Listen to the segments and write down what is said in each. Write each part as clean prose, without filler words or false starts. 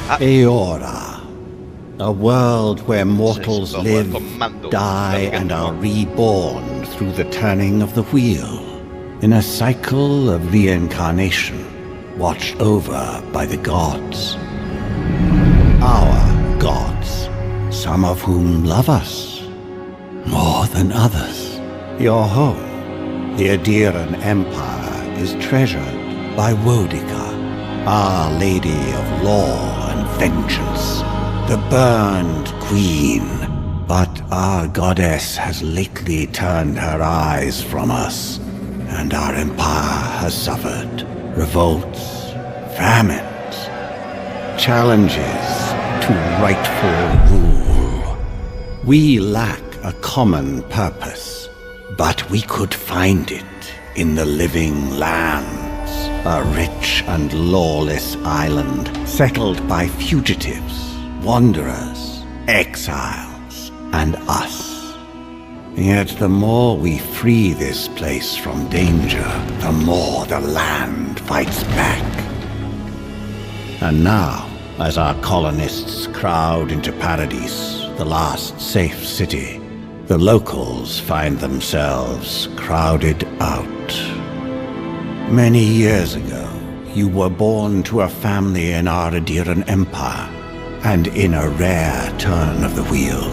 Eora. A world where mortals live, die, and are reborn through the turning of the wheel. In a cycle of reincarnation, watched over by the gods. Our gods, some of whom love us more than others. Your home, the Adiran Empire, is treasured by Wodica, Our Lady of Law and Vengeance, the burned queen. But our goddess has lately turned her eyes from us, and our empire has suffered revolts, famines, challenges to rightful rule. We lack a common purpose, but we could find it in the living lands, a rich and lawless island settled by fugitives, wanderers, exiles, and us. Yet the more we free this place from danger, the more the land fights back. And now, as our colonists crowd into Paradise, the last safe city, the locals find themselves crowded out. Many years ago, you were born to a family in our Adiran Empire, and in a rare turn of the wheel,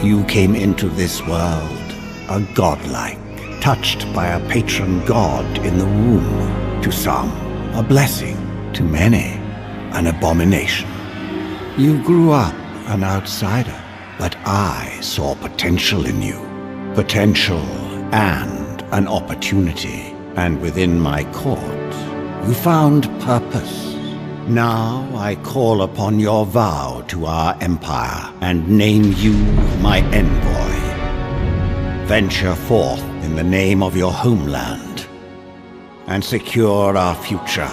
you came into this world a godlike, touched by a patron god in the womb. To some, a blessing; to many, an abomination. You grew up an outsider, but I saw potential in you. Potential and an opportunity. And within my court, you found purpose. Now I call upon your vow to our empire and name you my envoy. Venture forth in the name of your homeland and secure our future.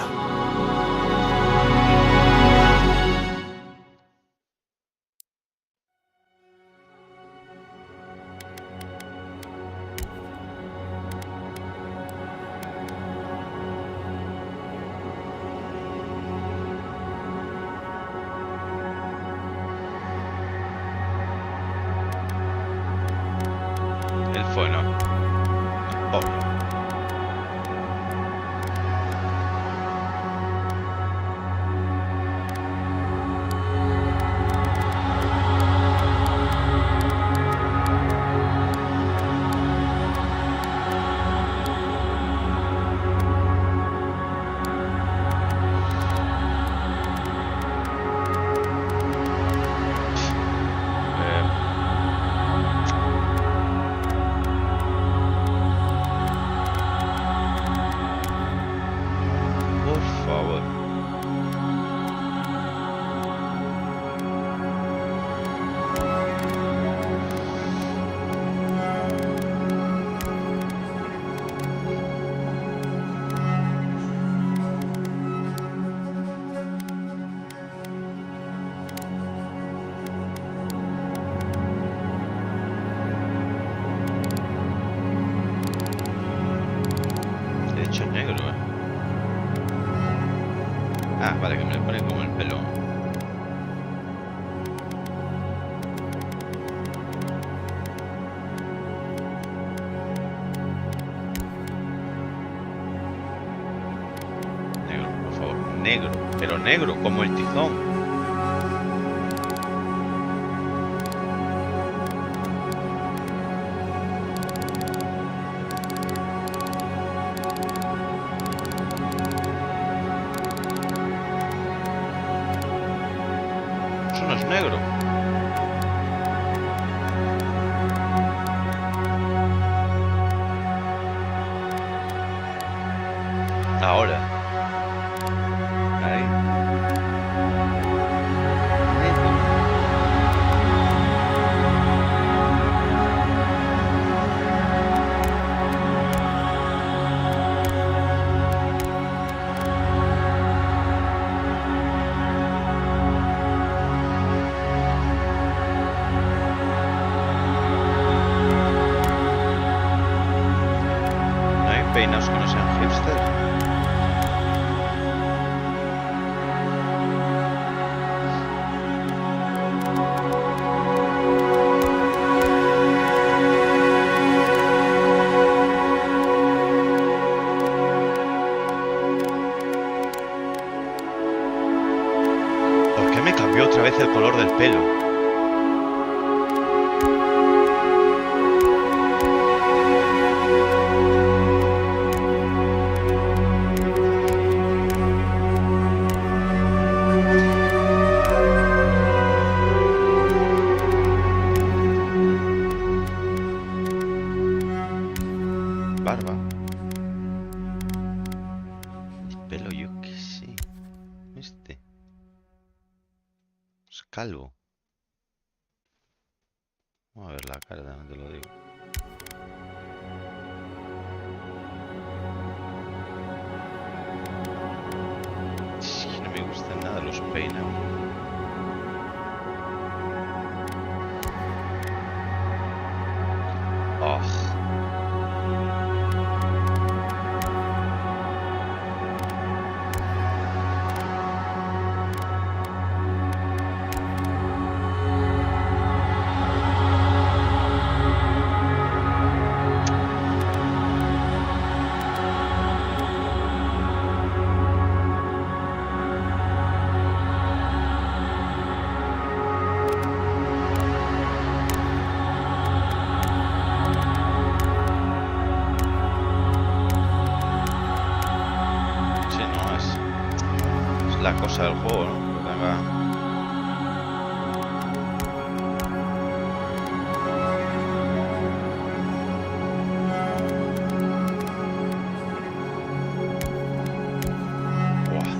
Vale, que me lo pone como el pelo. Negro, por favor. Negro, pero negro, como el tizón. Negro. Ahora. Ahí. cambió otra vez el color del pelo. Barba. El pelo, yo qué sé. Este. Es calvo. Vamos a ver la cara, también te lo digo. Es que no me gustan nada los peinados. Oh. Sí, no, es la cosa del juego, ¿no? Que tenga... Buah.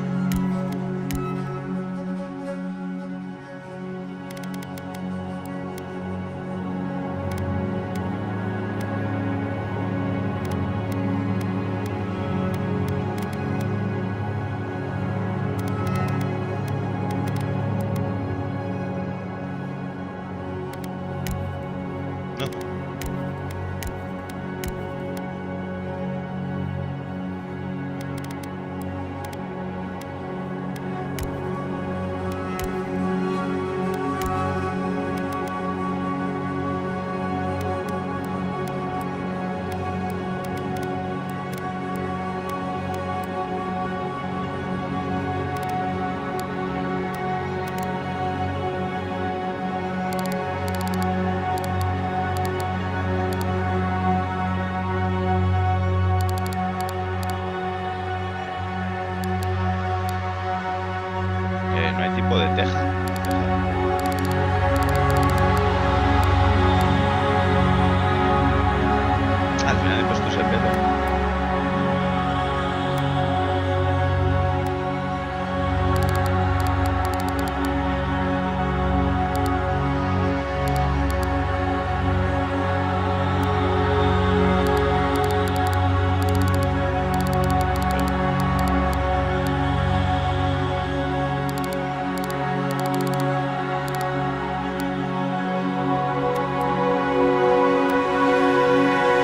No. No hay tipo de teja. Al final he puesto ese pelo.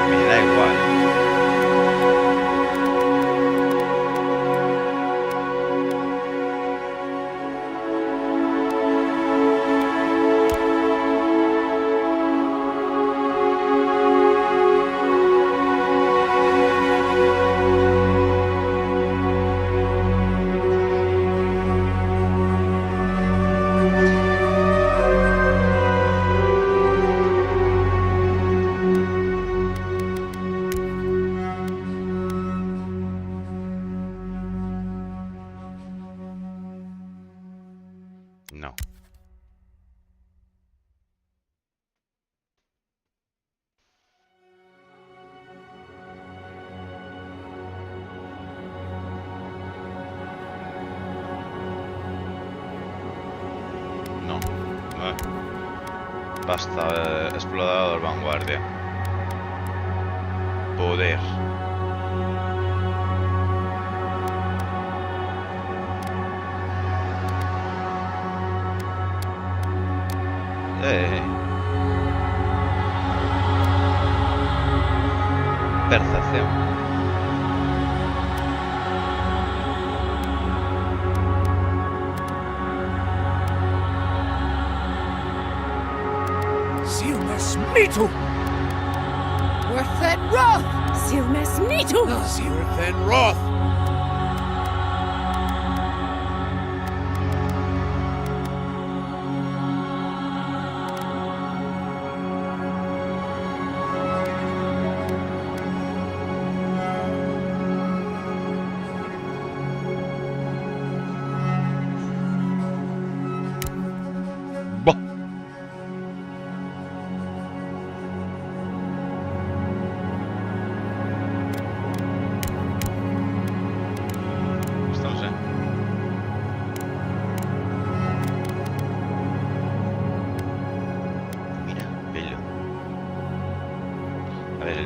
Me da igual. No. No. No. Basta, explorador vanguardia. Poder. Percepción. Silmes Mitu! Wrthen Roth! Silmes Mitu! Sirthen Roth!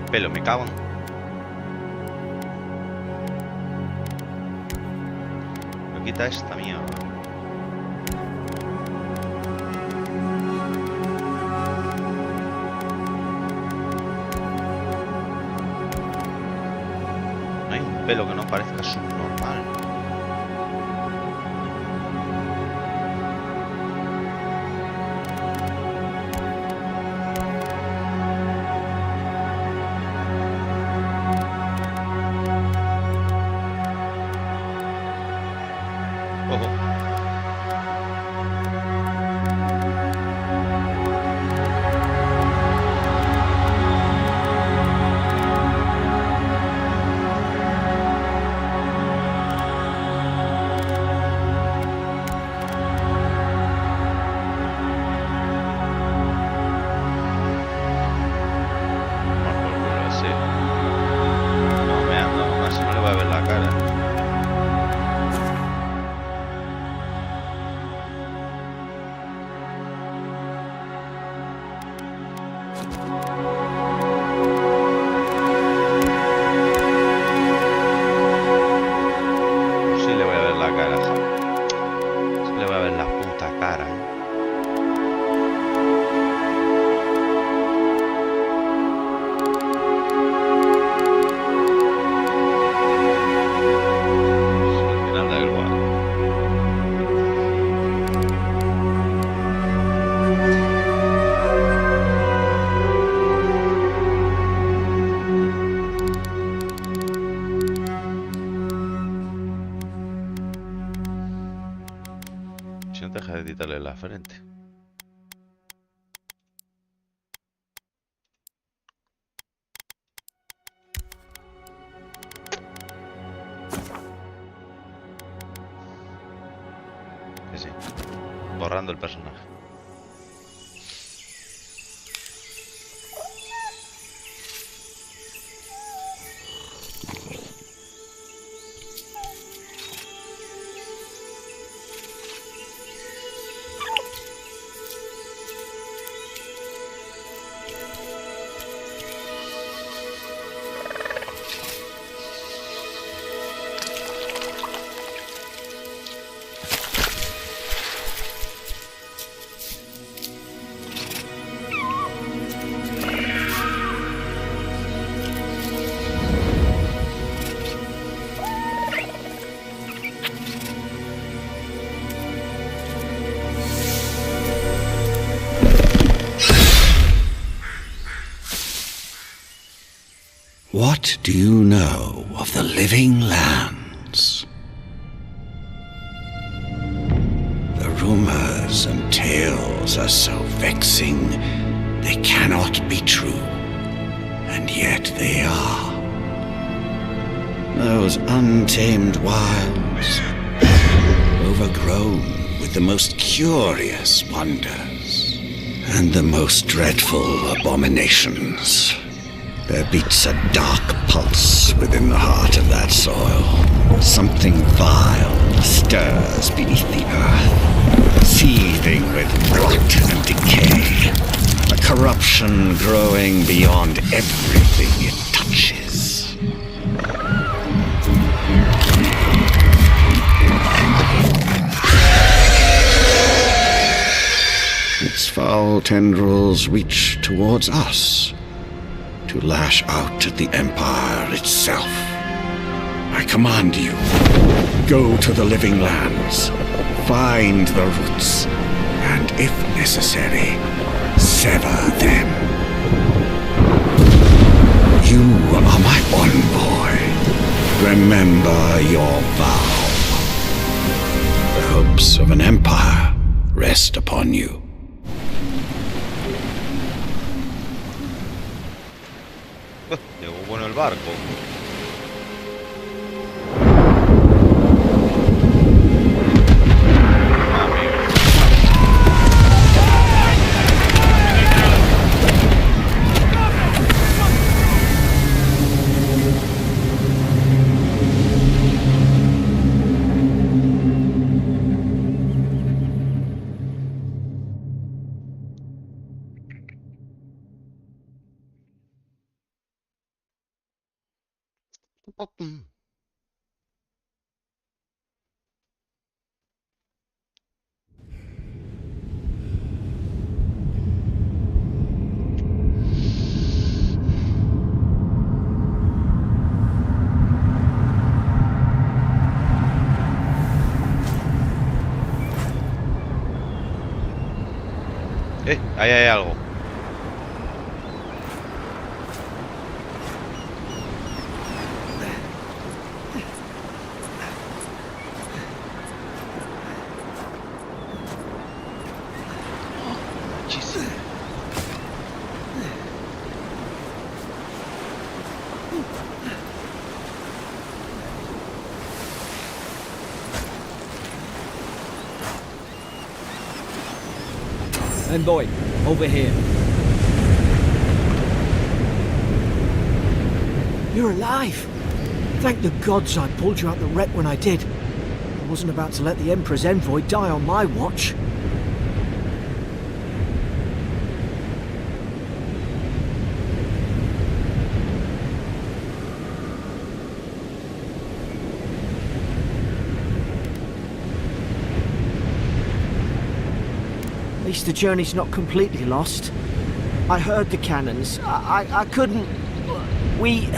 pelo, me cago en... Me quita esta mierda. No hay un pelo que no parezca subnormal. Ojo. No me ando, así no le voy a ver la cara. Sí le voy a ver la cara, sí le voy a ver la puta cara, Al final da igual. Si no te deja de editarle la frente. Que sí. Borrando el personaje. What do you know of the living lands? The rumors and tales are so vexing, they cannot be true, and yet they are. Those untamed wilds, overgrown with the most curious wonders and the most dreadful abominations. There beats a dark pulse within the heart of that soil. Something vile stirs beneath the earth, seething with rot and decay. A corruption growing beyond everything it touches. Its foul tendrils reach towards us, to lash out at the Empire itself. I command you, go to the living lands, find the roots, and if necessary, sever them. You are my envoy. Remember your vow. The hopes of an empire rest upon you. Llegó bueno el barco. Ahí hay algo. Muchísimo. Envoy, over here. You're alive! Thank the gods I pulled you out the wreck when I did. I wasn't about to let the Emperor's envoy die on my watch. At least the journey's not completely lost. I heard the cannons. I couldn't... We...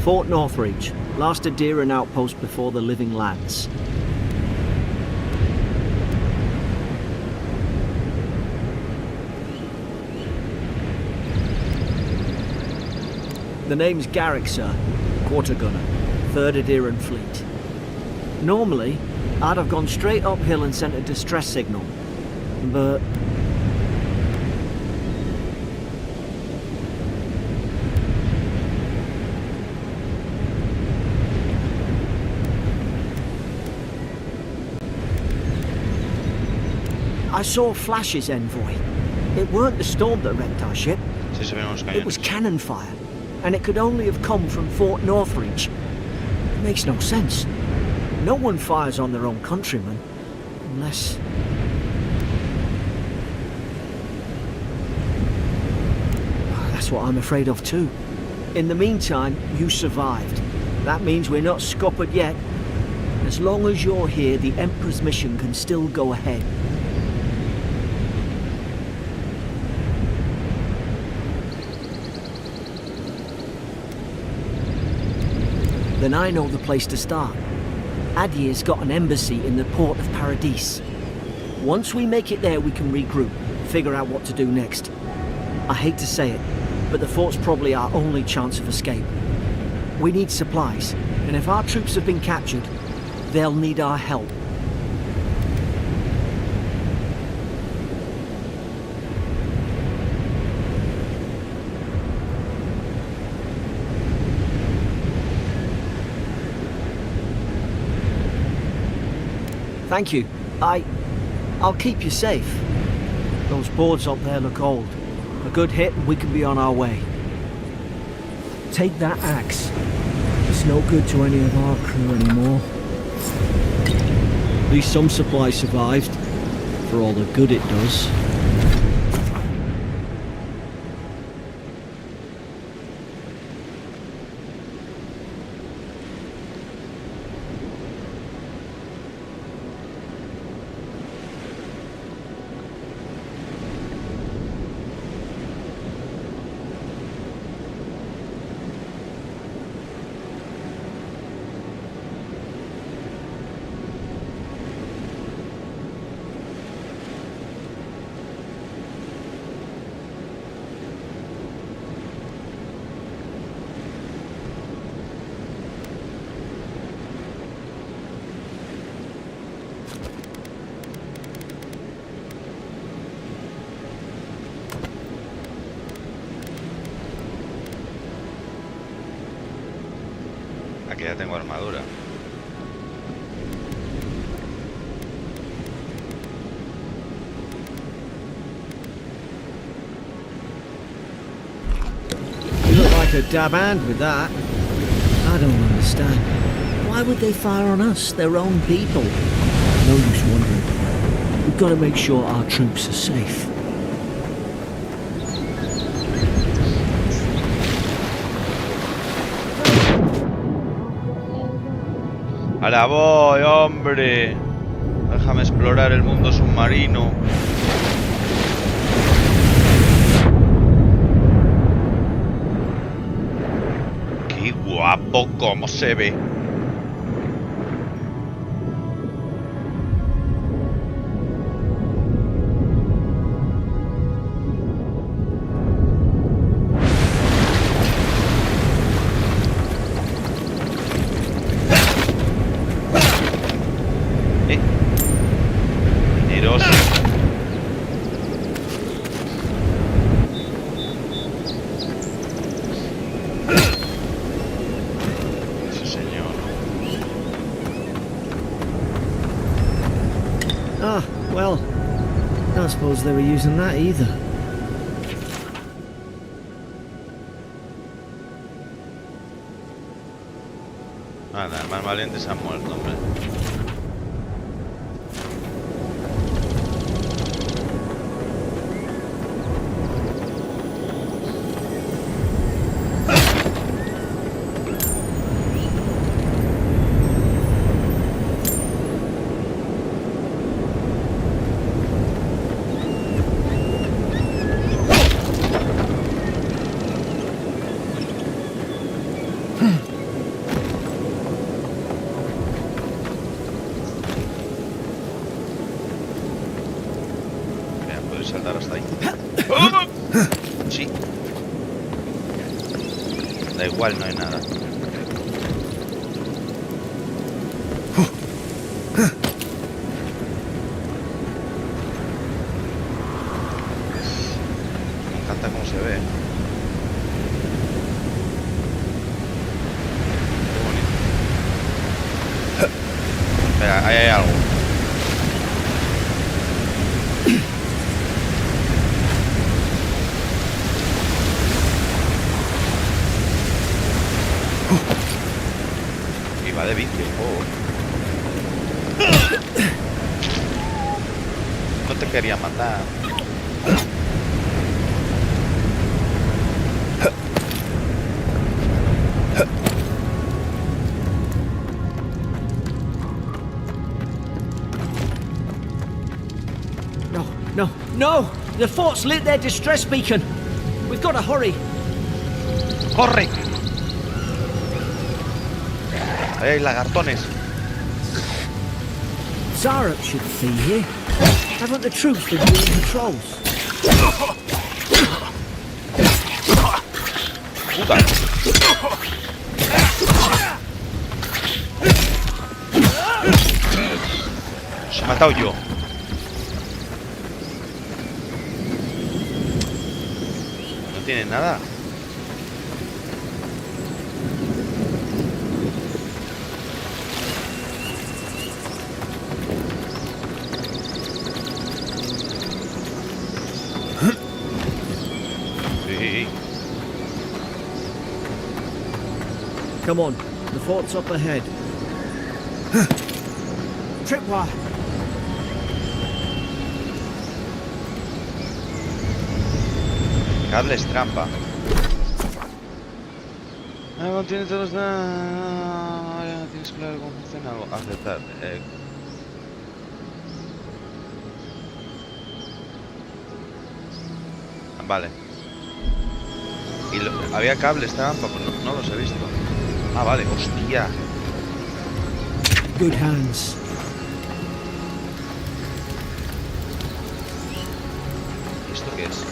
Fort Northreach, last Adira outpost before the Living Lands. The name's Garrick, sir. Quarter gunner, 3rd Adiran Fleet. Normally, I'd have gone straight uphill and sent a distress signal, but... I saw flashes, Envoy. It weren't the storm that wrecked our ship. Sí, se ven unos It was cañones. cannon fire, and it could only have come from Fort Northreach. It makes no sense. No one fires on their own countrymen, unless... That's what I'm afraid of too. In the meantime, you survived. That means we're not scuppered yet. As long as you're here, the Emperor's mission can still go ahead. Then I know the place to start. Adir's got an embassy in the port of Paradis. Once we make it there, we can regroup, figure out what to do next. I hate to say it, but the fort's probably our only chance of escape. We need supplies, and if our troops have been captured, they'll need our help. Thank you. I'll keep you safe. Those boards up there look old. A good hit and we can be on our way. Take that axe. It's no good to any of our crew anymore. At least some supplies survived, for all the good it does. Aquí ya tengo armadura. You look like a dab hand with that. I don't understand. Why would they fire on us, their own people? No use wondering. We've got to make sure our troops are safe. ¡Ahora voy, hombre! Déjame explorar el mundo submarino. ¡Qué guapo cómo se ve! Mineros. Sí, señor. Ah, well, I suppose they were using that either. Nada, el más valiente se ha muerto, hombre. Mira, puedes saltar hasta ahí. Sí. Da igual, no hay nada. Me encanta cómo se ve. Qué bonito. Espera, ahí hay algo. Y va de vicio el juego. No te quería matar. No, no, no! The fort's lit their distress beacon. We've got to hurry. ¡Corre! Ahí hay lagartones. Zarup should be here. Haven't the troops been doing patrols? Puta. Os he matado yo. No tiene nada. Sí. Come on, the fort's up ahead. Tripwire! Cables trampa. Contiene todos los... Tienes claro cómo funciona algo. Aceptar. Vale. Y había cables trampa, pues no los he visto. Ah, vale, hostia. Good hands. ¿Y esto qué es?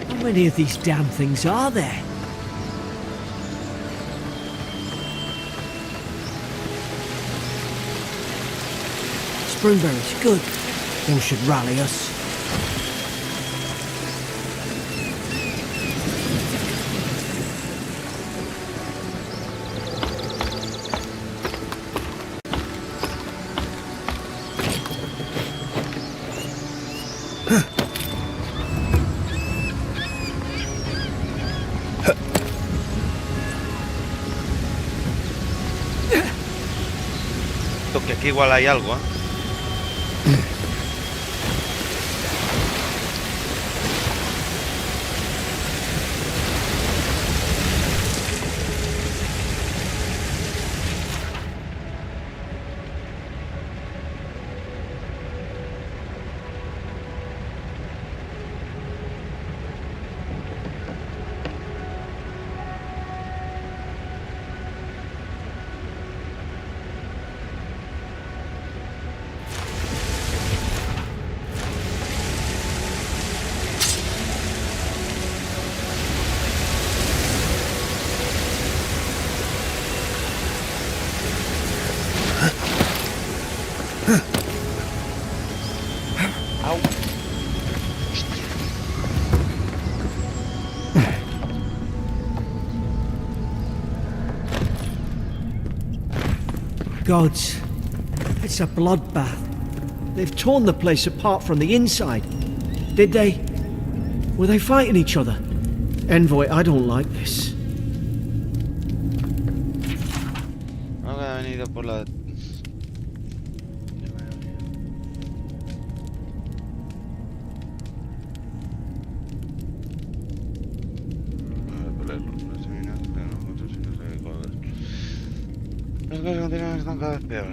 How many of these damn things are there? Springberries, good. Those should rally us. aquí igual hay algo, ¿eh? Au. Gods, it's a bloodbath. They've torn the place apart from the inside. Did they? Were they fighting each other? Envoy, I don't like this. No, que ha venido por la... Las cosas continuas están cada vez peor.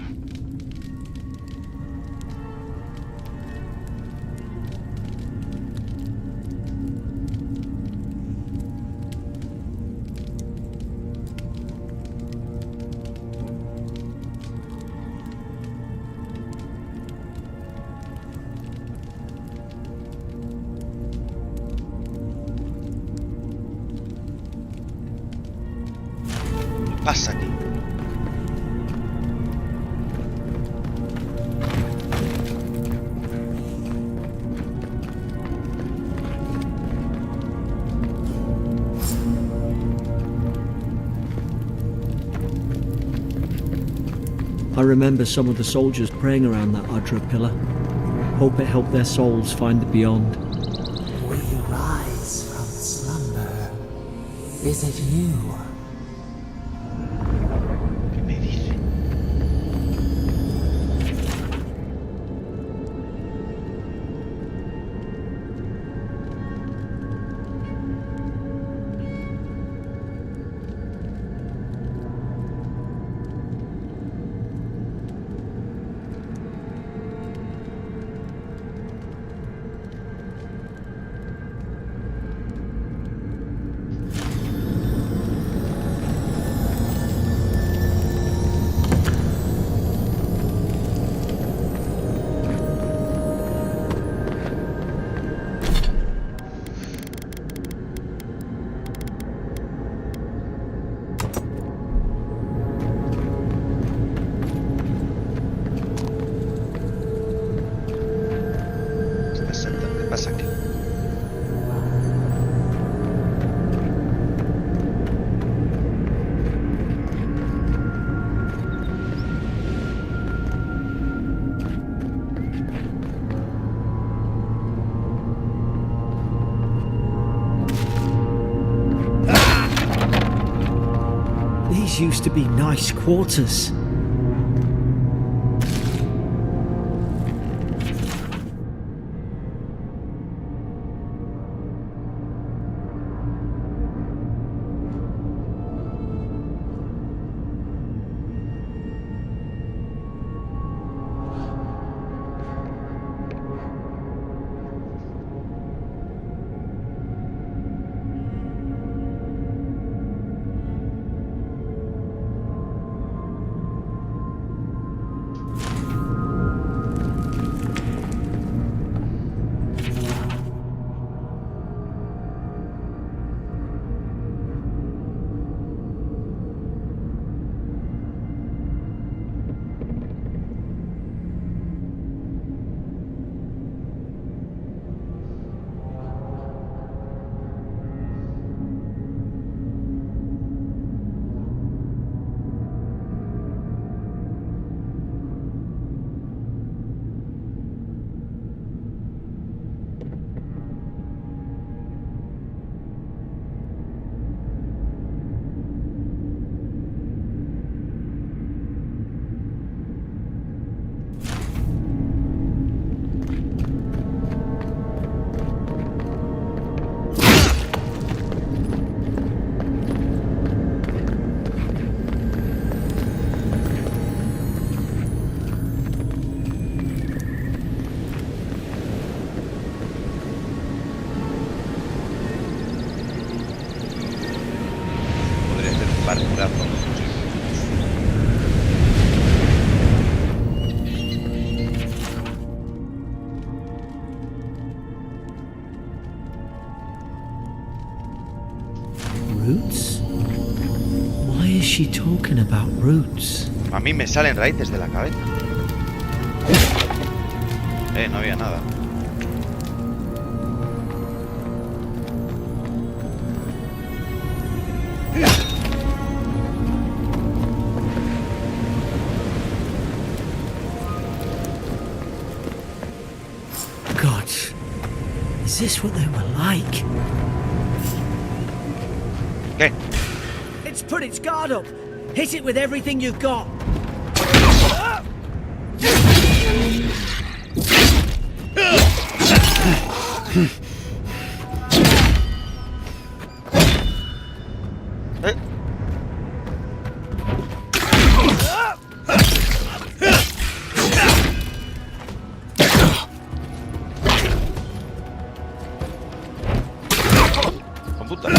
¿Qué pasa aquí? I remember some of the soldiers praying around that Adra pillar. Hope it helped their souls find the beyond. We rise from slumber. Is it you? ¿Qué me dice? ¿Qué pasa aquí? These used to be nice quarters. she talking about roots? A mí me salen raíces de la cabeza. No había nada. God, is this what they were like? ¿Qué? It's put its guard up. Hit it with everything you've got. ¿Eh? Con puta.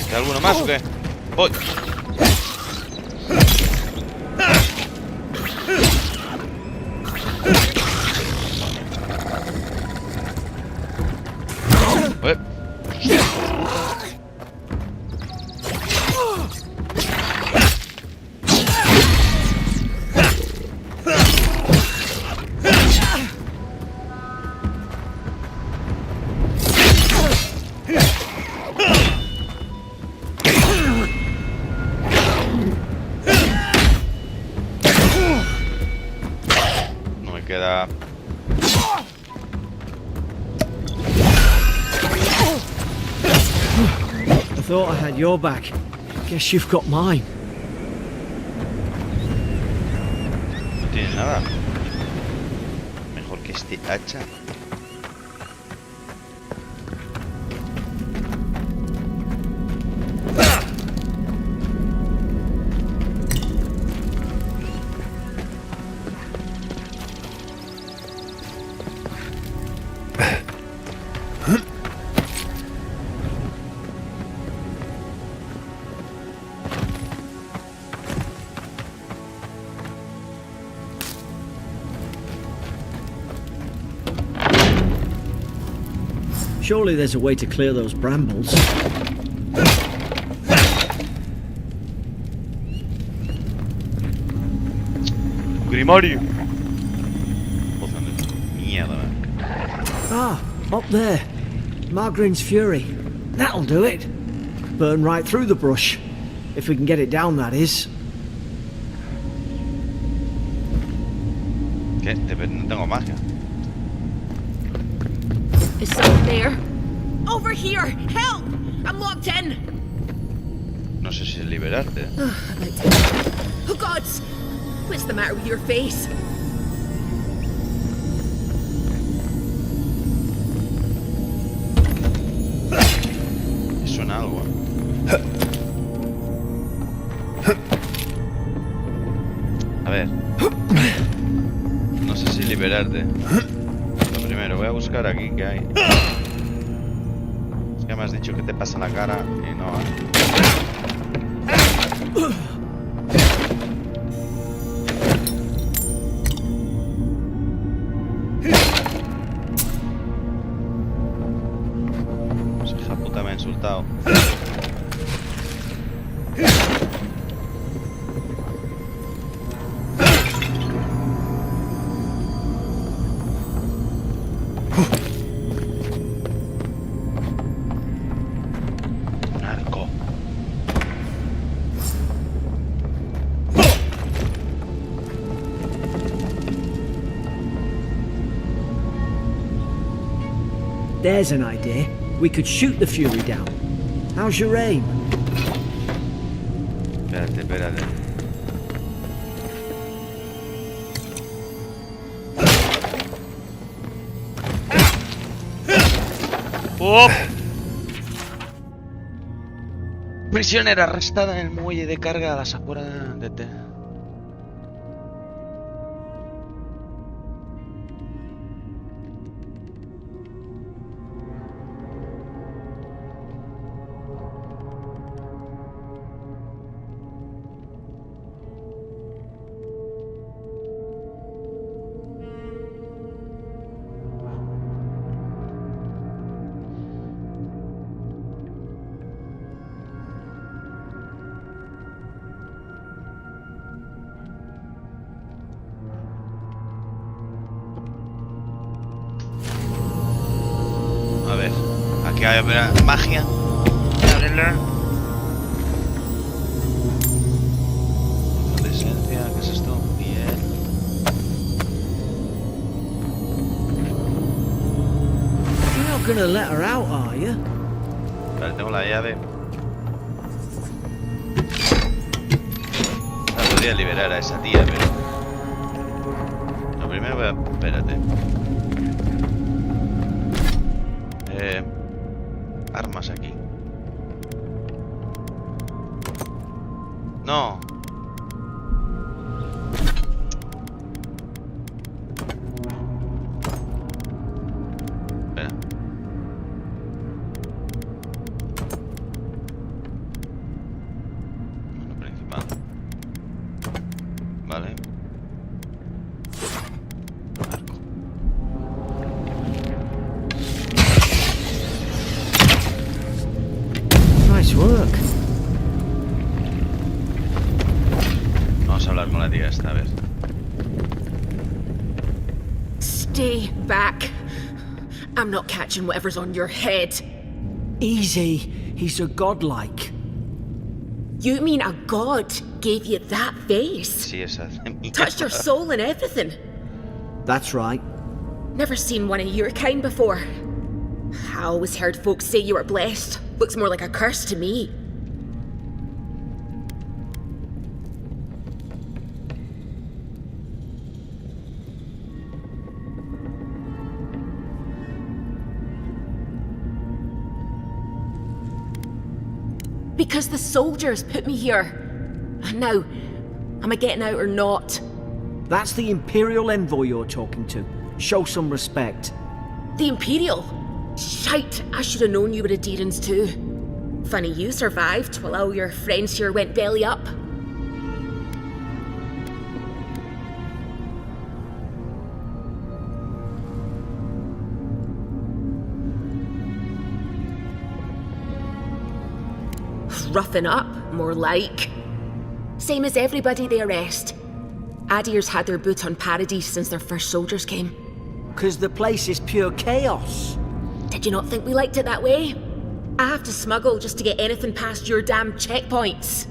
¿Hay alguno más o qué? ¡Voy! No me queda... I thought I had your back. Guess you've got mine. No tiene nada. Mejor que este hacha. Surely there's a way to clear those brambles. Grimorio. Mierda. Ah, up there. Margarine's Fury. That'll do it. Burn right through the brush. If we can get it down, that is. ¿Qué? No tengo magia. Is someone there? Over here! Help! I'm locked in! No sé si es liberarte. Oh, gods! What's the matter with your face? Me suena algo. A ver. No sé si liberarte. Lo primero, voy a buscar aquí qué hay. Es que me has dicho que te pasa la cara y no. Pues hija puta me ha insultado. There's an idea. We could shoot the Fury down. How's your aim? Espérate. ¡Oh! Prisionera arrestada en el muelle de carga a las afueras de T. Que hay magia. Ábrela. De esencia, ¿qué es esto? Bien. You're not gonna let her out, are you? Vale, tengo la llave. Podría liberar a esa tía, pero... Lo primero voy a... Espérate. Armas aquí. No. Espera. Bueno, principal. Vale. Arco. Nice work. Vamos a hablar con la tía esta, a ver. Stay back. I'm not catching whatever's on your head. Easy. He's a godlike. You mean a god gave you that face? Sí, esa Touched your soul and everything? That's right. Never seen one of your kind before. I always heard folks say you were blessed. Looks more like a curse to me. Because the soldiers put me here. Now, am I getting out or not? That's the Imperial envoy you're talking to. Show some respect. The Imperial? Shite, I should have known you were a Deerans too. Funny you survived while all your friends here went belly up. Roughing up, more like. Same as everybody they arrest. Adir's had their boot on Paradise since their first soldiers came. 'Cause the place is pure chaos. Did you not think we liked it that way? I have to smuggle just to get anything past your damn checkpoints.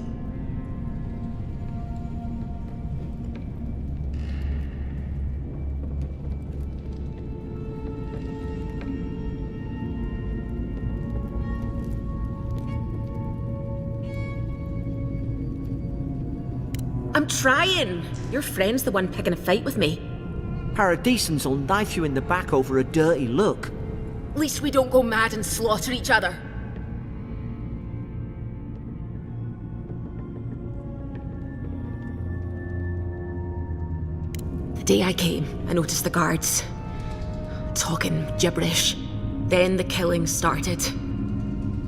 I'm trying. Your friend's the one picking a fight with me. Paradisans will knife you in the back over a dirty look. At least we don't go mad and slaughter each other. The day I came, I noticed the guards talking gibberish. Then the killing started.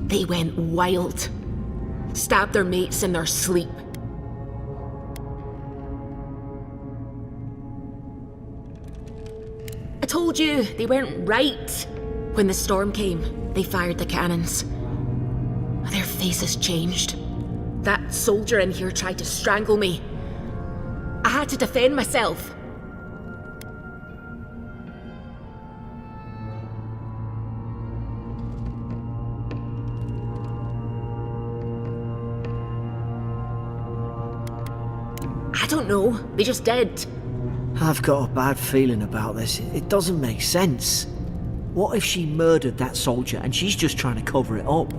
They went wild. Stabbed their mates in their sleep. I told you, they weren't right. When the storm came, they fired the cannons. Their faces changed. That soldier in here tried to strangle me. I had to defend myself. I don't know, they just did. I've got a bad feeling about this. It doesn't make sense. What if she murdered that soldier and she's just trying to cover it up?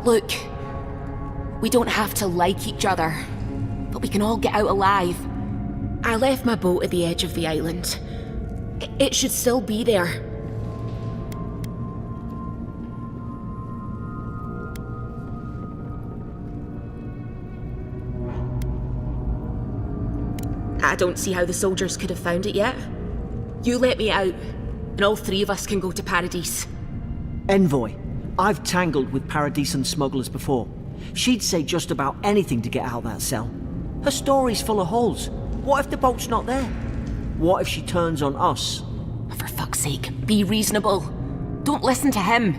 Look, we don't have to like each other, but we can all get out alive. I left my boat at the edge of the island. It should still be there. I don't see how the soldiers could have found it yet. You let me out, and all three of us can go to Paradise. Envoy, I've tangled with Paradisan smugglers before. She'd say just about anything to get out of that cell. Her story's full of holes. What if the boat's not there? What if she turns on us? For fuck's sake, be reasonable. Don't listen to him.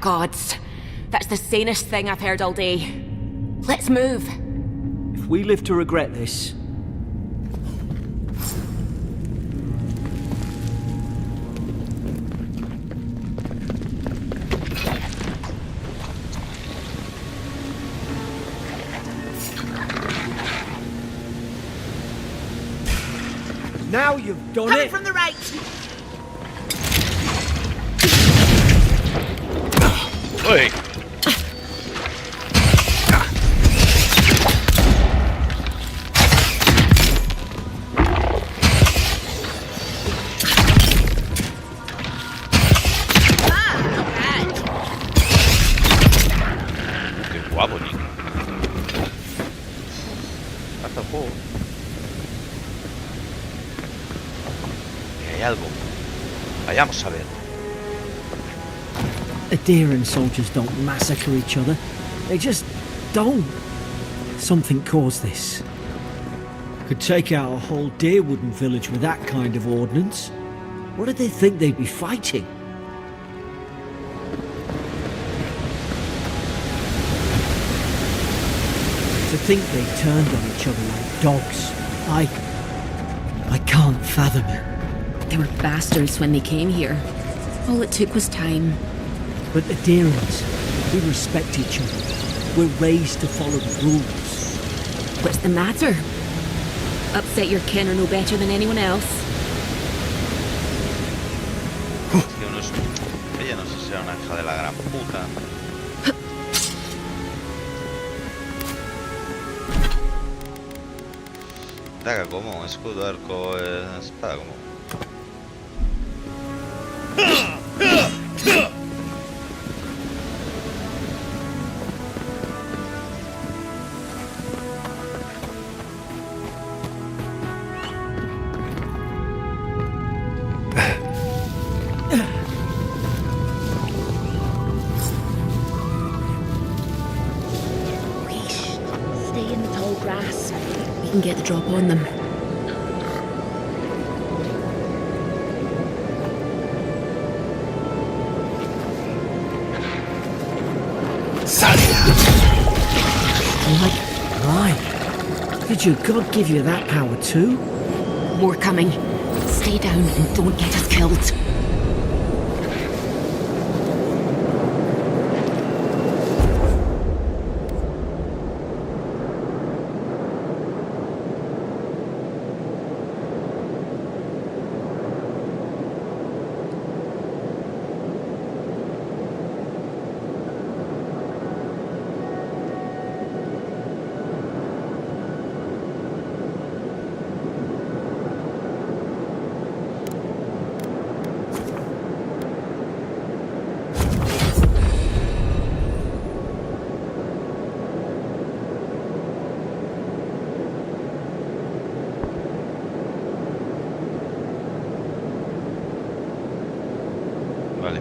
gods. That's the sanest thing I've heard all day. Let's move. If we live to regret this... Now you've done Coming it! from the right! Oi! Qué guapo, Nick. Hasta el juego. Hay algo. Vayamos a ver. Adherent soldiers don't massacre each other. They just don't. Something caused this. Could take out a whole Deerwooden village with that kind of ordnance. What did they think they'd be fighting? To think they turned on each other like dogs. I can't fathom it. They were bastards when they came here. All it took was time. But Adherents, we respect each other. We're raised to follow the rules. What's the matter? Upset your kin are no better than anyone else? Es que uno es... Ella no sé si era una hija de la gran puta. Daga como, escudo, arco, espada como. Stay in the tall grass. We can get the drop on them. Like mine. Did your god give you that power too? More coming. Stay down and don't get us killed. Vale.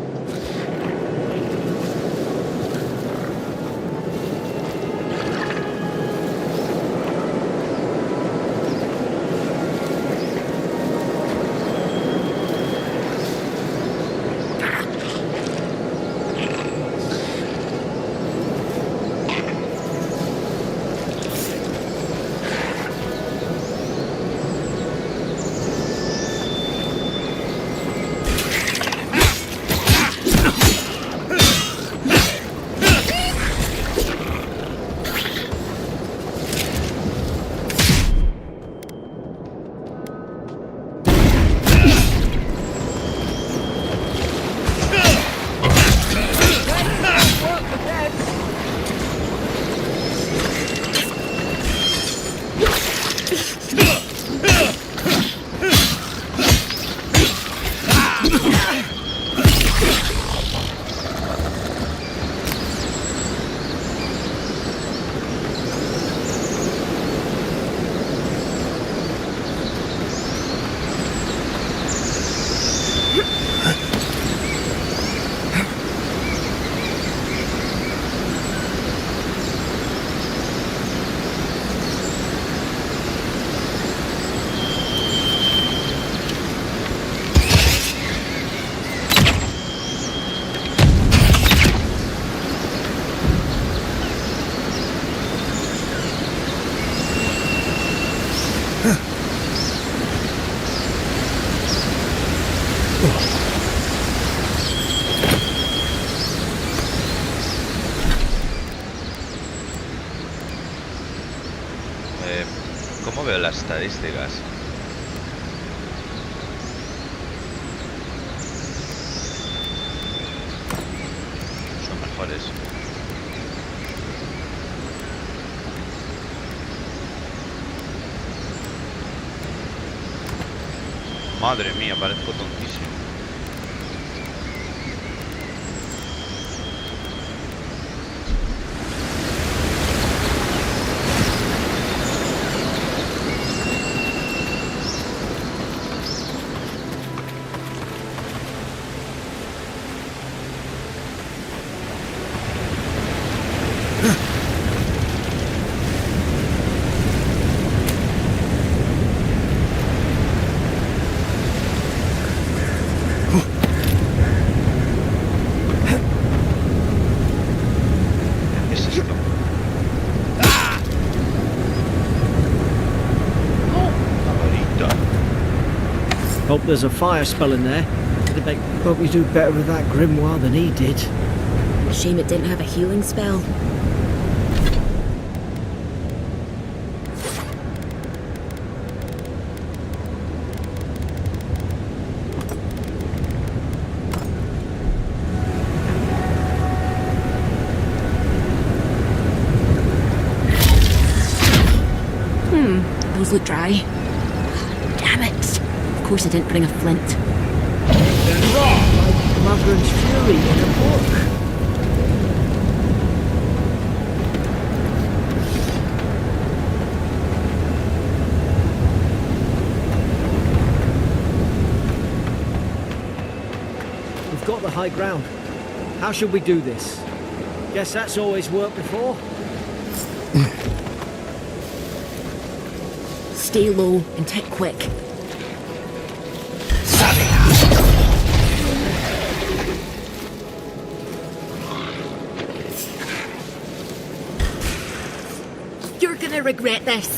¿Cómo veo las estadísticas? Son mejores. Madre mía, parezco tontísimo. ¿Qué es esto? Favorito. Hope there's a fire spell in there. Hope you do better with that grimoire than he did. Shame it didn't have a healing spell. Those look dry. Damn it! Of course I didn't bring a flint. Like Maverin's Fury in a book. We've got the high ground. How should we do this? Guess that's always worked before. Stay low and tick quick. You're gonna regret this.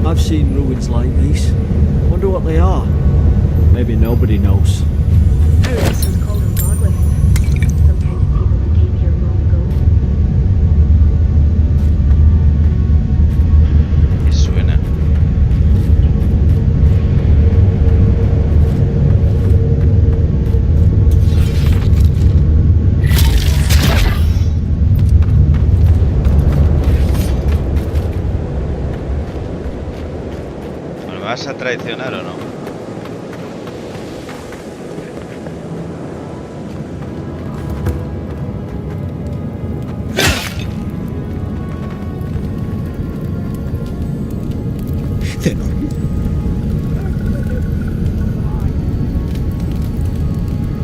I've seen ruins like these. Wonder what they are. Maybe nobody knows. Paradise was called ungodly. Some kind of people who came here long ago. ¿Qué suena? ¿Me vas a traicionar o no?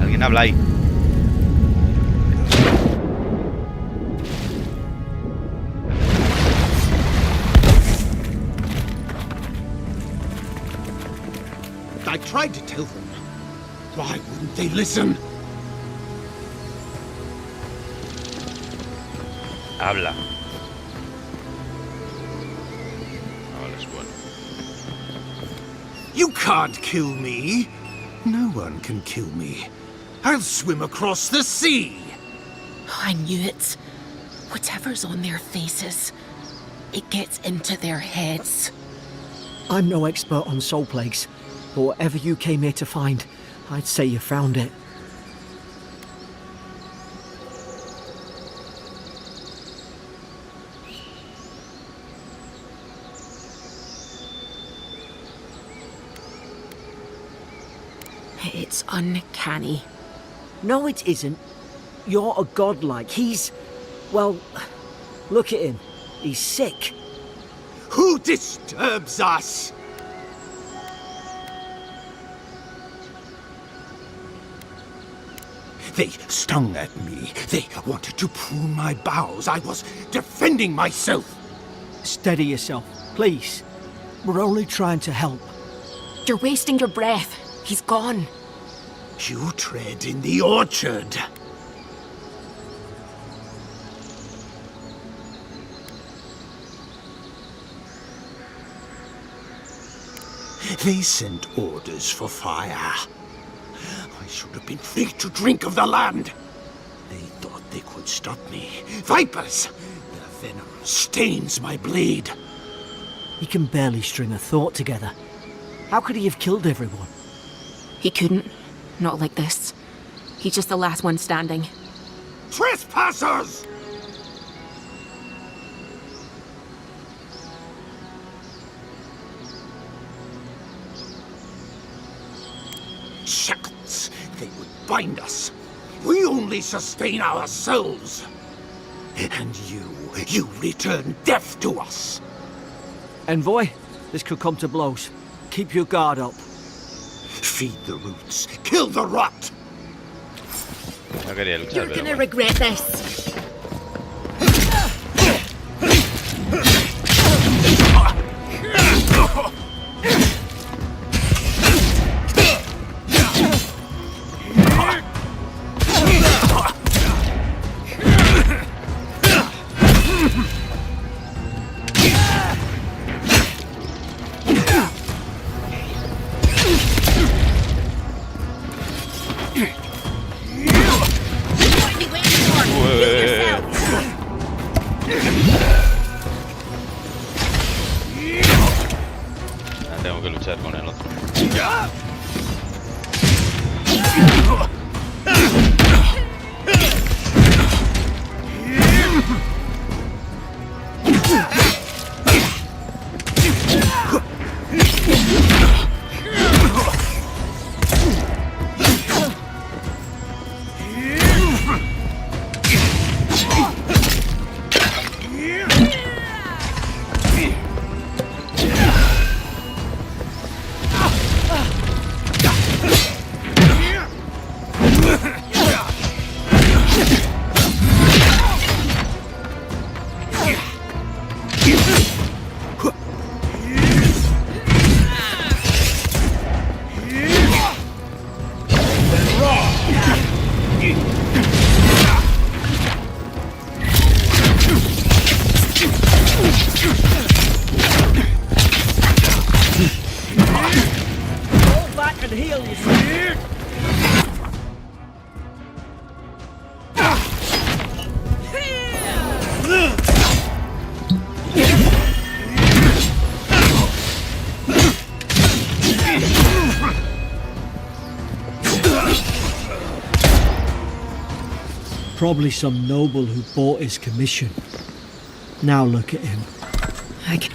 ¿Alguien habla ahí? I tried to tell them. Why wouldn't they listen? Habla. No, les You can't kill me. No one can kill me. I'll swim across the sea. I knew it. Whatever's on their faces, it gets into their heads. I'm no expert on soul plagues, but whatever you came here to find, I'd say you found it. It's uncanny. No, it isn't. You're a godlike. He's... well, look at him. He's sick. Who disturbs us? They stung at me. They wanted to prune my bowels. I was defending myself. Steady yourself, please. We're only trying to help. You're wasting your breath. He's gone. You tread in the orchard. They sent orders for fire. I should have been free to drink of the land. They thought they could stop me. Vipers! Their venom stains my blade. He can barely string a thought together. How could he have killed everyone? He couldn't. Not like this. He's just the last one standing. Trespassers! Shackles! They would bind us. We only sustain ourselves. And you return death to us. Envoy, this could come to blows. Keep your guard up. Feed the roots. Kill the rot. No quería luchar, You're pero gonna bueno. regret this. Ah, tengo que luchar con el otro. Fall back and heal yourself. Probably some noble who bought his commission. Now look at him. I can...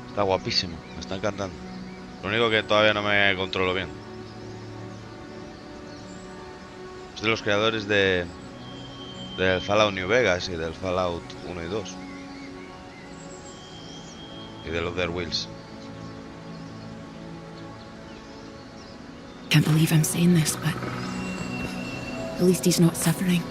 Está guapísimo, me está encantando. Lo único que todavía no me controlo bien. Es de los creadores del Fallout New Vegas y del Fallout 1 y 2. Y de los Other Wheels. Can't believe I'm saying this, but at least he's not suffering.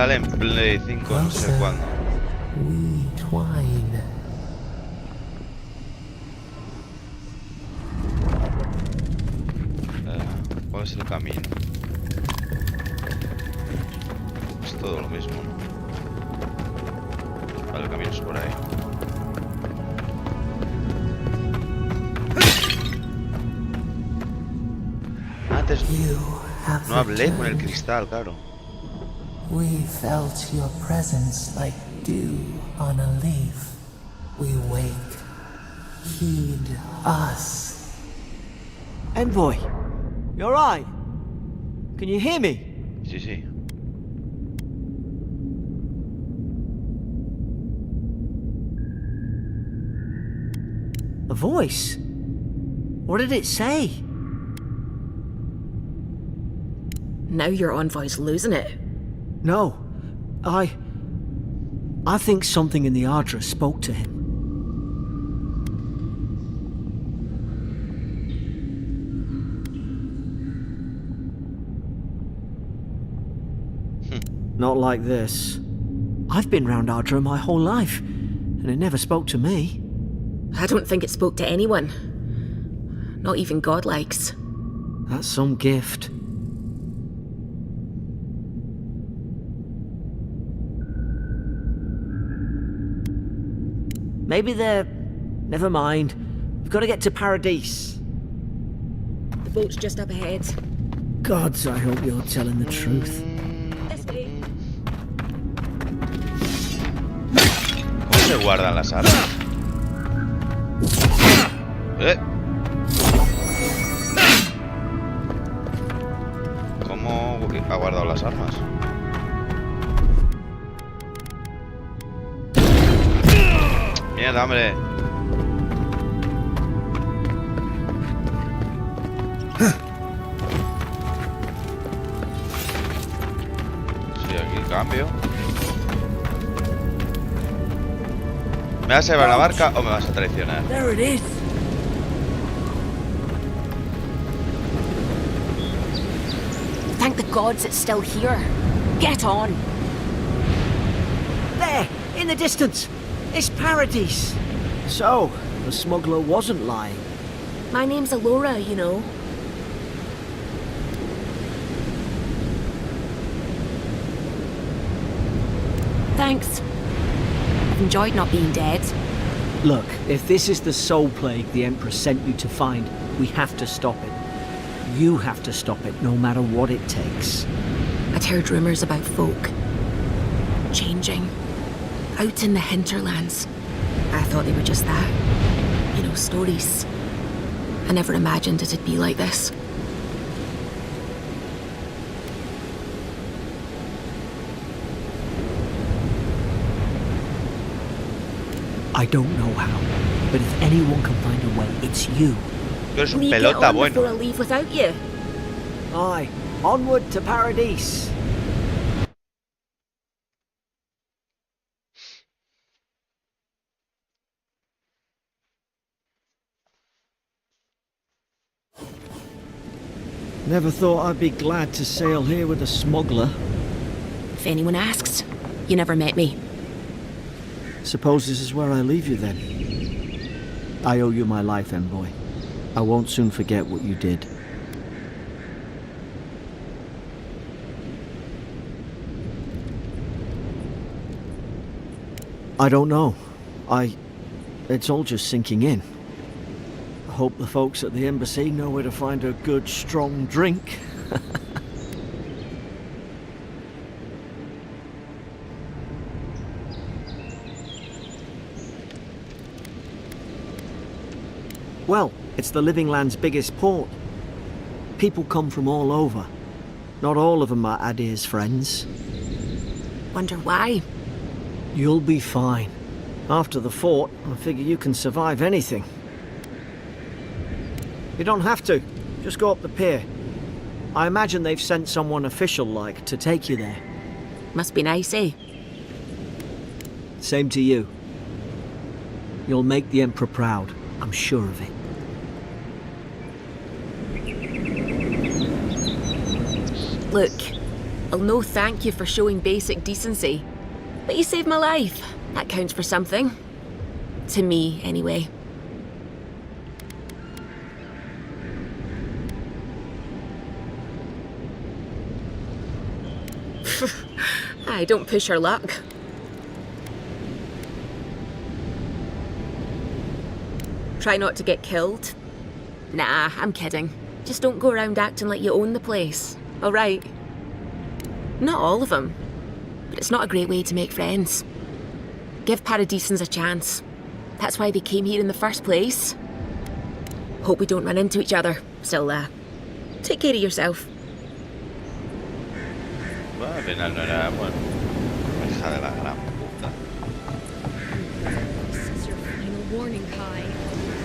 Sale en Play 5, no sé cuándo. We twine. ¿Cuál es el camino? Es todo lo mismo, ¿no? Vale, el camino es por ahí. Antes You have no hablé con el returned. cristal, claro. We felt your presence like dew on a leaf. We wake. Heed us. Envoy, you alright? Can you hear me? Sí, sí. A voice? What did it say? Now your envoy's losing it. No, I think something in the Ardra spoke to him. Not like this. I've been round Ardra my whole life, and it never spoke to me. I don't think it spoke to anyone. Not even godlikes. That's some gift. Maybe they're... Never mind. We've got to get to Paradise. The boat's just up ahead. Gods, I hope you're telling the truth. This way. ¿Cómo se guardan las armas? ¿Cómo ha guardado las armas? Mierda, hombre. Sí, aquí cambio. ¿Me vas a llevar a la barca o me vas a traicionar? There it is. Thank the gods it's still here. Get on. There, in the distance. It's Paradise. So, the smuggler wasn't lying. My name's Alora, you know. Thanks. I've enjoyed not being dead. Look, if this is the soul plague the Emperor sent you to find, we have to stop it. You have to stop it, no matter what it takes. I'd heard rumours about folk changing out in the hinterlands. I thought they were just that. You know, stories. I never imagined it'd be like this. I don't know how, but if anyone can find a way, it's you. Tú eres un Will you get pelota on bueno. before I leave without you? Aye, onward to Paradise. Never thought I'd be glad to sail here with a smuggler. If anyone asks, you never met me. Suppose this is where I leave you then. I owe you my life, Envoy. I won't soon forget what you did. I don't know. It's all just sinking in. I hope the folks at the embassy know where to find a good, strong drink. Well, it's the Living Land's biggest port. People come from all over. Not all of them are Adir's friends. Wonder why? You'll be fine. After the fort, I figure you can survive anything. You don't have to. Just go up the pier. I imagine they've sent someone official-like to take you there. Must be nice, eh? Same to you. You'll make the Emperor proud. I'm sure of it. Look, I'll no thank you for showing basic decency. But you saved my life. That counts for something. To me, anyway. I don't push her luck. Try not to get killed. Nah, I'm kidding. Just don't go around acting like you own the place, alright? Not all of them, but it's not a great way to make friends. Give Paradisans a chance. That's why they came here in the first place. Hope we don't run into each other. Still, take care of yourself. Bueno, al final no era bueno. Hija de la gran puta. This is your final warning, Kai.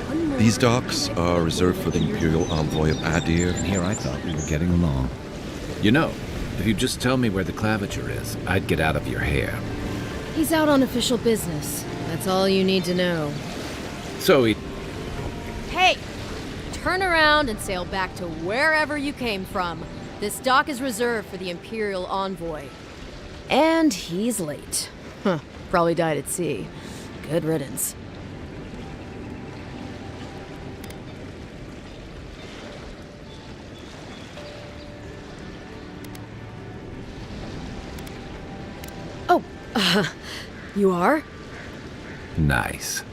One more These docks are reserved for the Imperial Envoy of Adir. And here I thought we were getting along. You know, if you'd just tell me where the claviger is, I'd get out of your hair. He's out on official business. That's all you need to know. So he... Hey! Turn around and sail back to wherever you came from. This dock is reserved for the Imperial Envoy. And he's late. Huh. Probably died at sea. Good riddance. Oh, you are? Nice.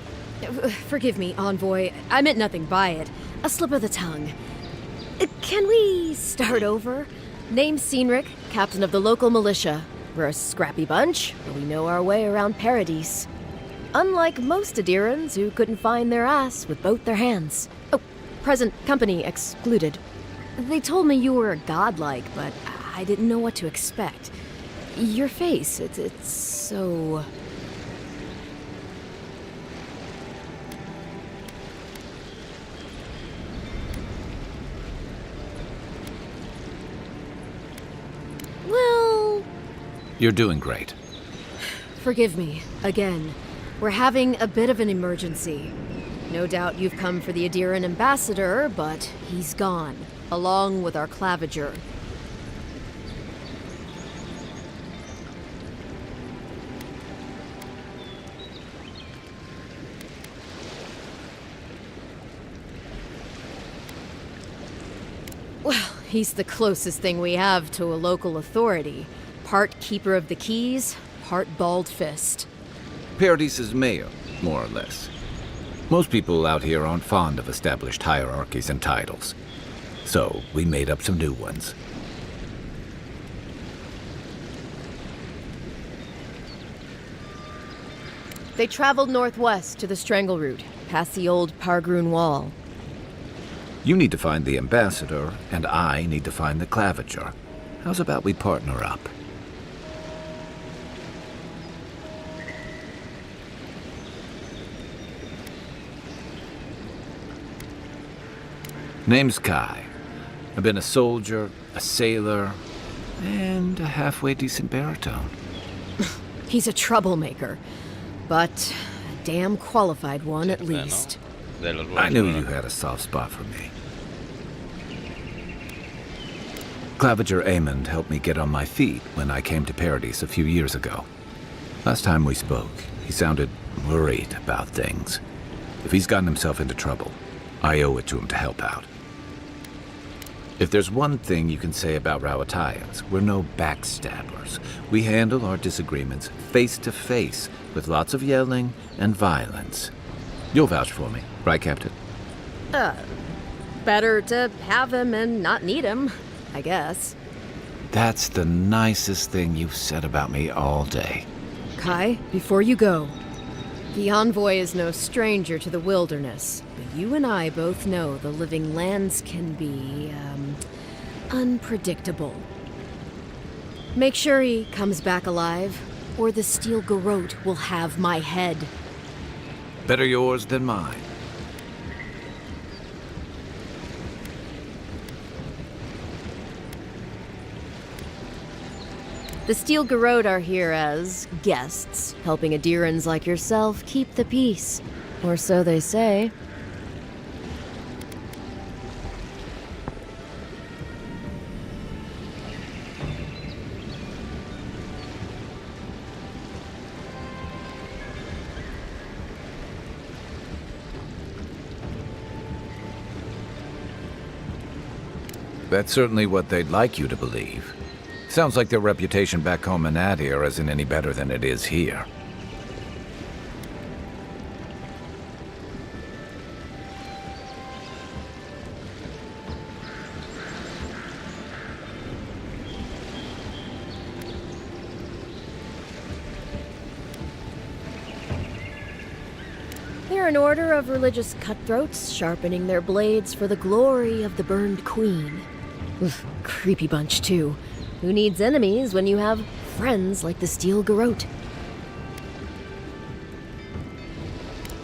Forgive me, Envoy. I meant nothing by it. A slip of the tongue. Can we start over? Name's Cynric, captain of the local militia. We're a scrappy bunch, but we know our way around Paradise. Unlike most Adirans who couldn't find their ass with both their hands. Oh, present company excluded. They told me you were godlike, but I didn't know what to expect. Your face, it's so... Well... You're doing great. Forgive me, again. We're having a bit of an emergency. No doubt you've come for the Adiran ambassador, but he's gone, along with our claviger. Well, he's the closest thing we have to a local authority. Part keeper of the keys, part bald fist. Paradise's mayor, more or less. Most people out here aren't fond of established hierarchies and titles. So, we made up some new ones. They traveled northwest to the Strangle Route, past the old Pargroon Wall. You need to find the ambassador, and I need to find the claviger. How's about we partner up? Name's Kai. I've been a soldier, a sailor, and a halfway decent baritone. He's a troublemaker, but a damn qualified one at least. I knew you had a soft spot for me. Claviger Aemond helped me get on my feet when I came to Paradise a few years ago. Last time we spoke, he sounded worried about things. If he's gotten himself into trouble, I owe it to him to help out. If there's one thing you can say about Rowatayans, we're no backstabbers. We handle our disagreements face to face, with lots of yelling and violence. You'll vouch for me, right, Captain? Better to have him and not need him, I guess. That's the nicest thing you've said about me all day. Kai, before you go, the Envoy is no stranger to the wilderness, but you and I both know the living lands can be, unpredictable. Make sure he comes back alive, or the Steel Garrote will have my head. Better yours than mine. The Steel Garrote are here as guests, helping Adirans like yourself keep the peace. Or so they say. That's certainly what they'd like you to believe. Sounds like their reputation back home in Adir isn't any better than it is here. They're an order of religious cutthroats, sharpening their blades for the glory of the burned queen. Oof, creepy bunch, too. Who needs enemies when you have friends like the Steel Garrote?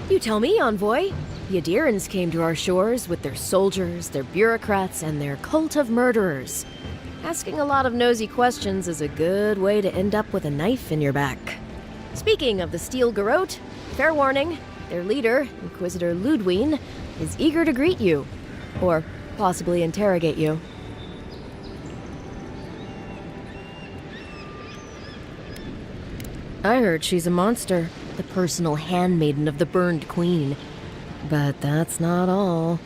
You tell me, Envoy. The Adirans came to our shores with their soldiers, their bureaucrats, and their cult of murderers. Asking a lot of nosy questions is a good way to end up with a knife in your back. Speaking of the Steel Garrote, fair warning, their leader, Inquisitor Ludwine, is eager to greet you. Or possibly interrogate you. I heard she's a monster, the personal handmaiden of the burned queen. But that's not all.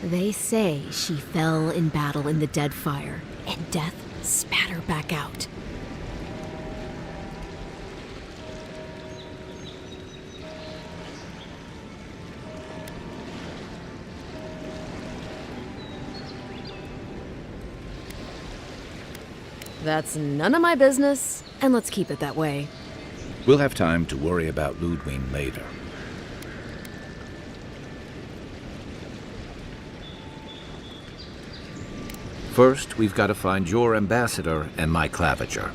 They say she fell in battle in the Deadfire, and death spat her back out. That's none of my business, and let's keep it that way. We'll have time to worry about Ludwine later. First, we've got to find your ambassador and my claviger.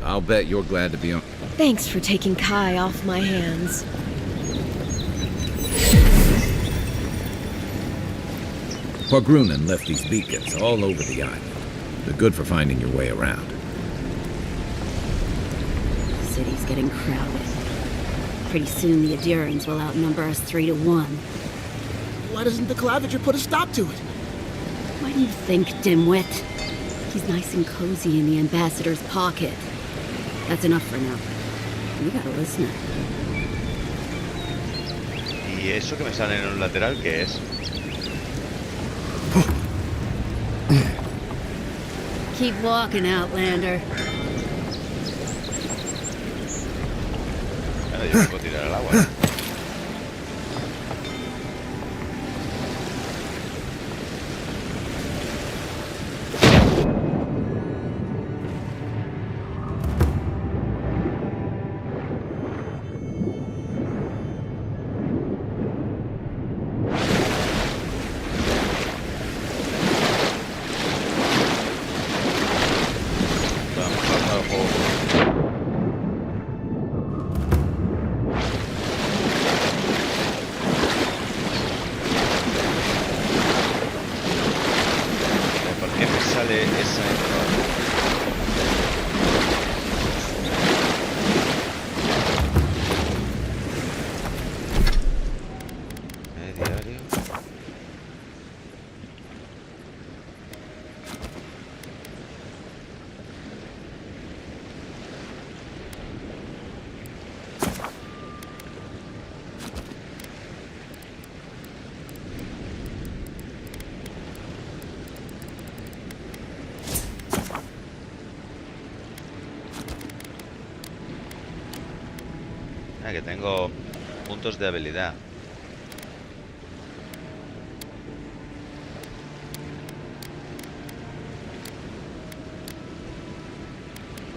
I'll bet you're glad to be on. Thanks for taking Kai off my hands. Horgrunen left these beacons all over the island. They're good for finding your way around. The city's getting crowded. Pretty soon the Adirans will outnumber us 3-1. Why doesn't the Claviger put a stop to it? Why do you think, dimwit? He's nice and cozy in the ambassador's pocket. That's enough for now. You gotta listen. ¿Y eso que me sale en un lateral qué es? Keep walking, Outlander. Ahora yo me puedo tirar al agua, ¿no? Que tengo puntos de habilidad.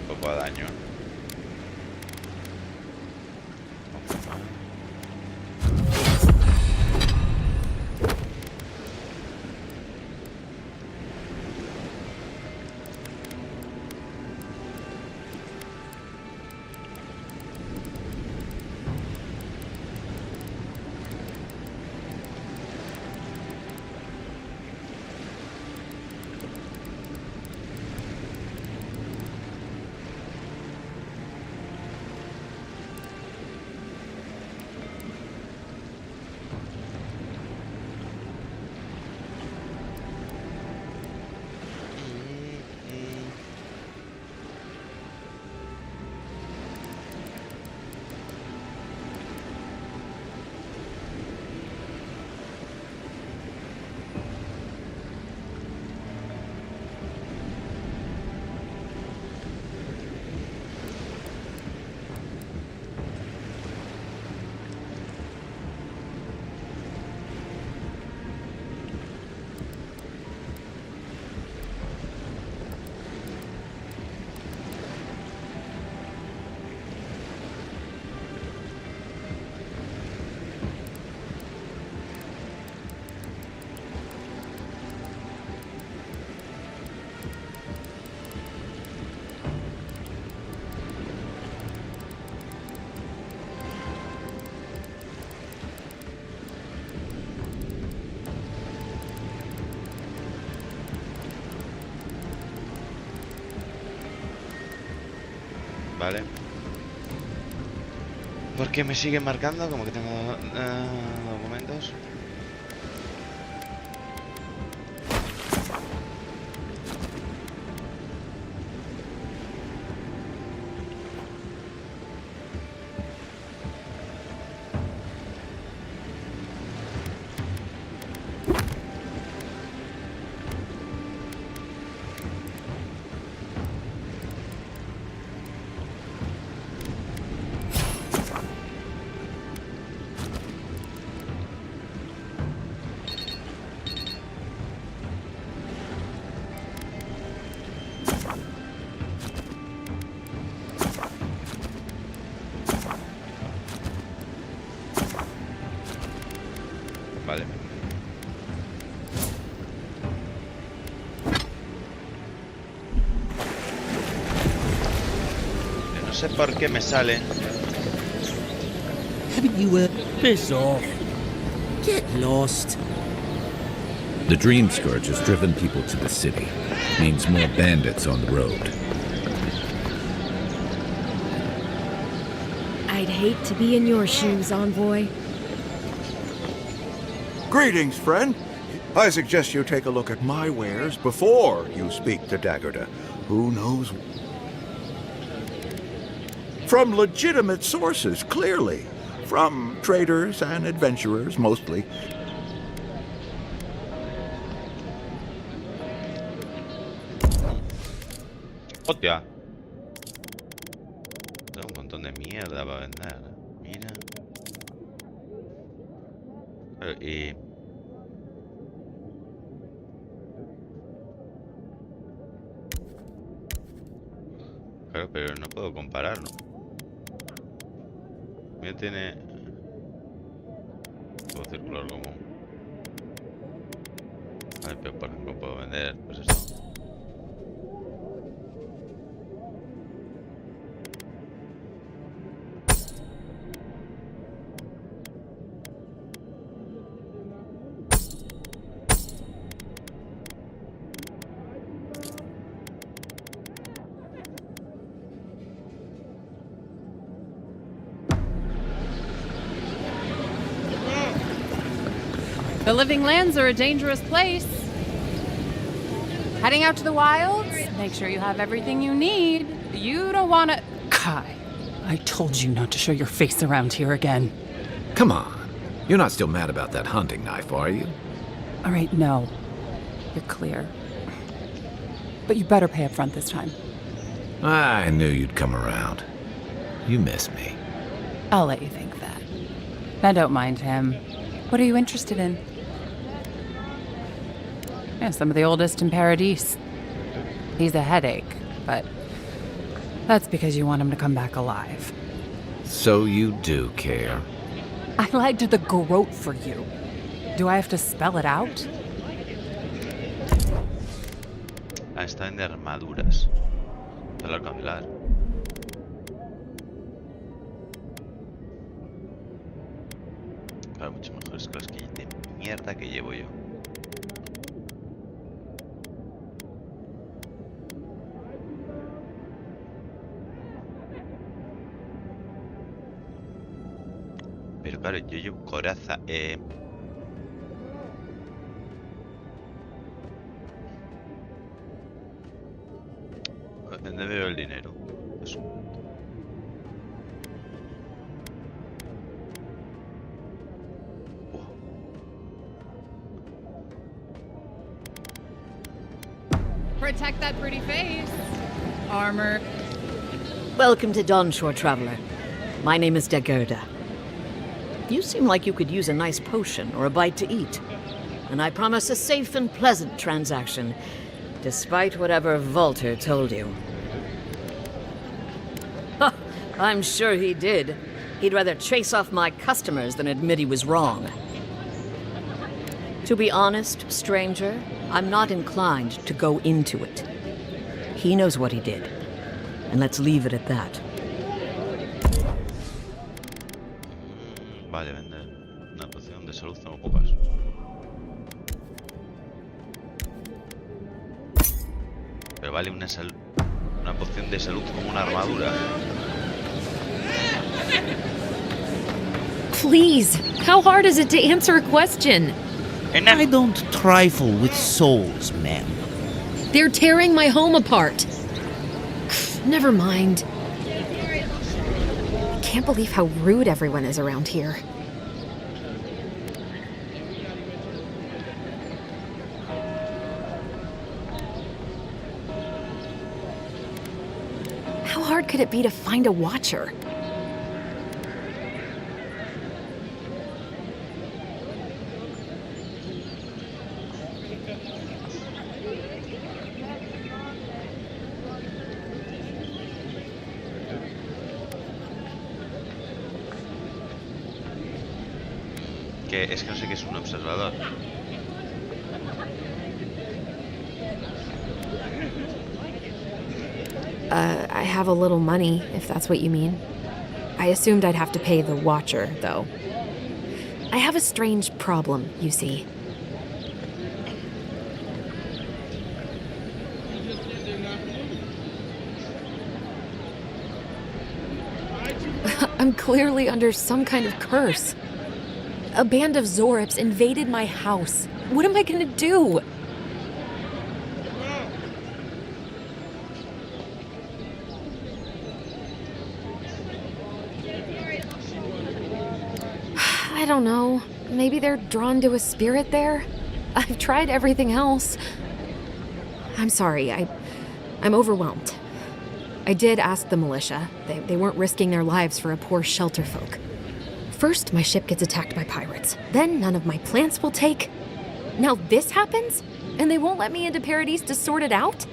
Un poco a daño. Vale. ¿Por qué me sigue marcando? Como que tengo documentos. Vale. Yo no sé por qué me sale. Haven't you piss off? Get lost. The Dream Scourge has driven people to the city. Means more bandits on the road. I'd hate to be in your shoes, Envoy. Greetings, friend. I suggest you take a look at my wares before you speak to Daggerda. Who knows? From legitimate sources, clearly. From traders and adventurers, mostly. Hostia. Tengo un montón de mierda para vender. Mira. Y... Claro, pero no puedo comparar, ¿no? Mira, tiene... Puedo circular común. A ver, pero por ejemplo puedo vender, pues esto. The Living Lands are a dangerous place. Heading out to the wilds? Make sure you have everything you need. You don't want to... Kai, I told you not to show your face around here again. Come on. You're not still mad about that hunting knife, are you? All right, no. You're clear. But you better pay up front this time. I knew you'd come around. You miss me. I'll let you think that. Now don't mind him. What are you interested in? Yeah, some of the oldest in Paradise. He's a headache, but that's because you want him to come back alive. So you do care. I lied to the Garrote for you. Do I have to spell it out? Ah, están de armaduras. Te lo cancelar. Claro, mucho mejores que los que de mierda que llevo yo. Pero claro, yo llevo coraza. ¿Dónde veo el dinero? Eso. Protect that pretty face. Armor. Welcome to Dawnshore, Traveler. My name is Daggerda. You seem like you could use a nice potion or a bite to eat. And I promise a safe and pleasant transaction, despite whatever Volter told you. Ha! I'm sure he did. He'd rather chase off my customers than admit he was wrong. To be honest, stranger, I'm not inclined to go into it. He knows what he did. And let's leave it at that. Vale, vender una poción de salud, tengo pocas. Pero vale una poción de salud como una armadura. Please, how hard is it to answer a question? I don't trifle with souls, ma'am. They're tearing my home apart. Never mind. I can't believe how rude everyone is around here. How hard could it be to find a watcher? Que es que no sé qué es un observador. I have a little money, if that's what you mean. I assumed I'd have to pay the watcher, though. I have a strange problem, you see. I'm clearly under some kind of curse. A band of Zorips invaded my house. What am I gonna do? I don't know. Maybe they're drawn to a spirit there? I've tried everything else. I'm sorry, I'm overwhelmed. I did ask the militia. They weren't risking their lives for a poor shelter folk. First, my ship gets attacked by pirates. Then none of my plants will take. Now this happens? And they won't let me into Paradise to sort it out?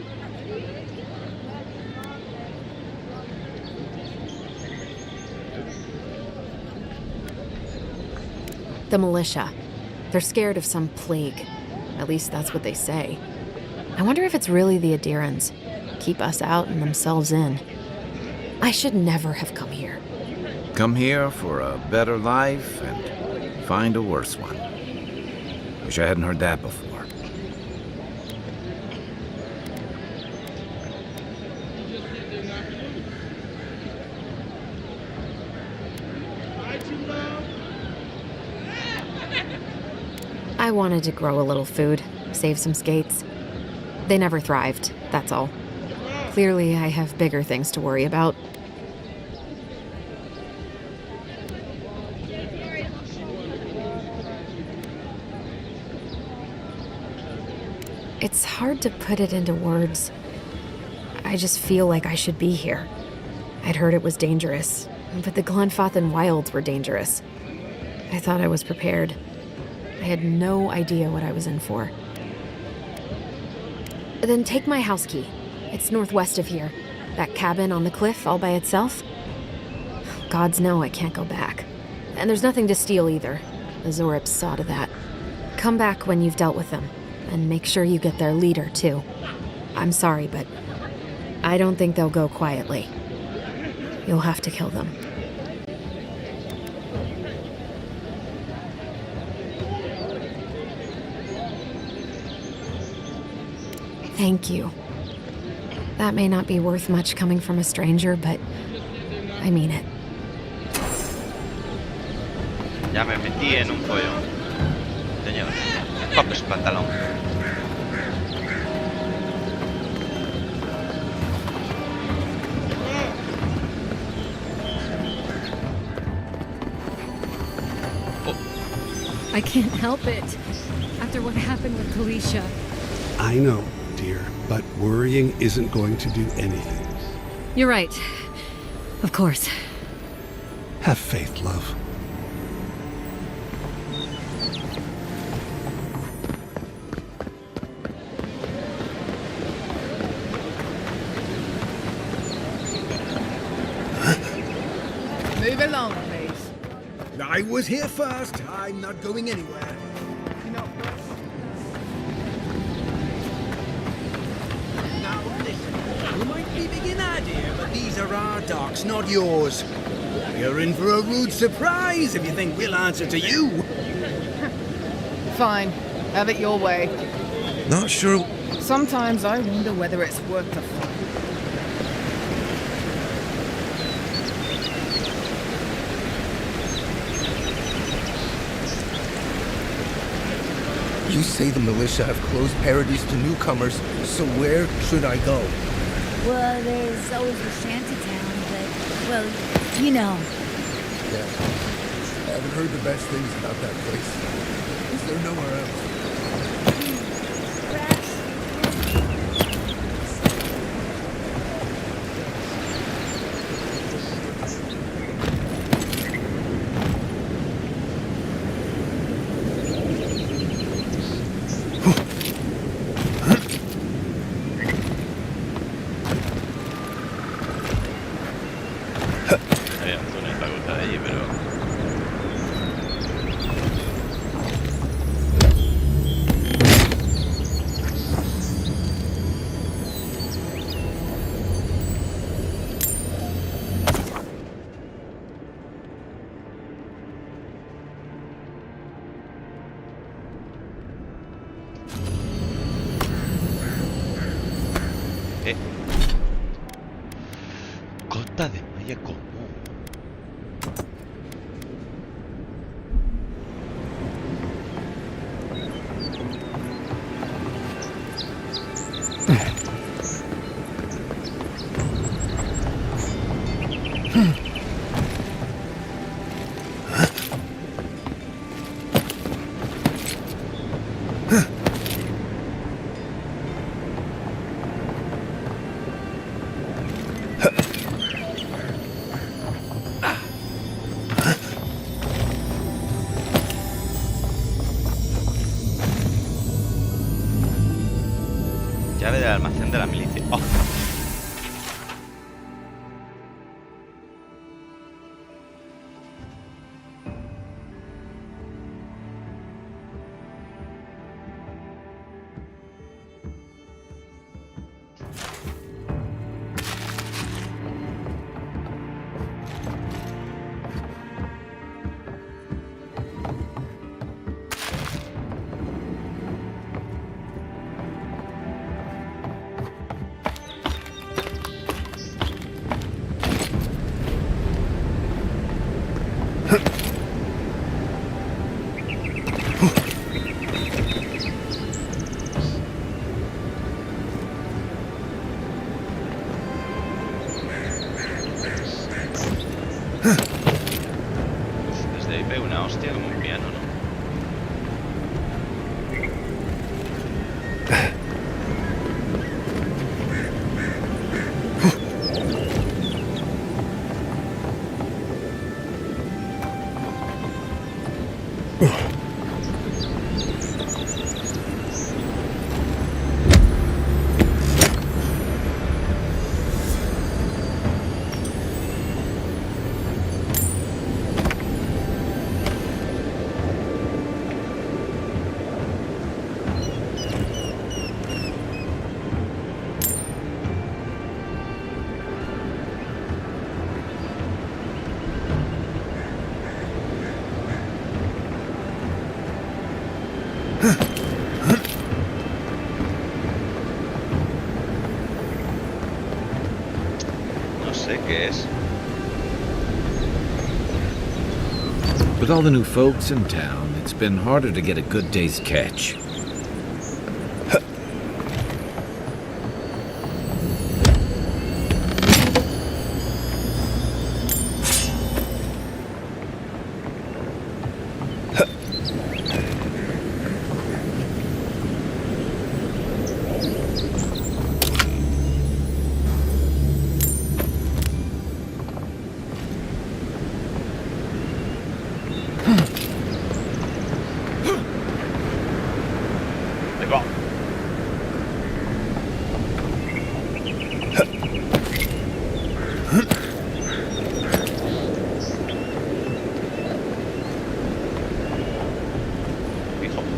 The militia. They're scared of some plague. At least that's what they say. I wonder if it's really the Adirans. Keep us out and themselves in. I should never have come here. Come here for a better life and find a worse one. Wish I hadn't heard that before. I wanted to grow a little food, save some skates. They never thrived, that's all. Clearly, I have bigger things to worry about. It's hard to put it into words. I just feel like I should be here. I'd heard it was dangerous, but the Glenfathan wilds were dangerous. I thought I was prepared. I had no idea what I was in for. Then take my house key. It's northwest of here. That cabin on the cliff all by itself. Gods know I can't go back. And there's nothing to steal either. The Zorips saw to that. Come back when you've dealt with them. And make sure you get their leader, too. I'm sorry, but I don't think they'll go quietly. You'll have to kill them. Thank you. That may not be worth much coming from a stranger, but I mean it. Ya me metí en un follón. Señor, popes pantalón. I can't help it. After what happened with Kalisha. I know, dear, but worrying isn't going to do anything. You're right. Of course. Have faith, love. Move along, please. I was here first. I'm not going anywhere. Now listen, you might be big in idea, but these are our docks, not yours. You're in for a rude surprise if you think we'll answer to you. Fine. Have it your way. Not sure. Sometimes I wonder whether it's worth the fight. You say the militia have closed Paradise to newcomers, so where should I go? Well, there's always the shantytown, but, well, you know. Yeah. I haven't heard the best things about that place. Is there nowhere else? Cota de malla común. Llave del almacén de la milicia. ¡Oh! Desde ahí pego una hostia como un piano, ¿no? No sé qué es. With all the new folks in town, it's been harder to get a good day's catch.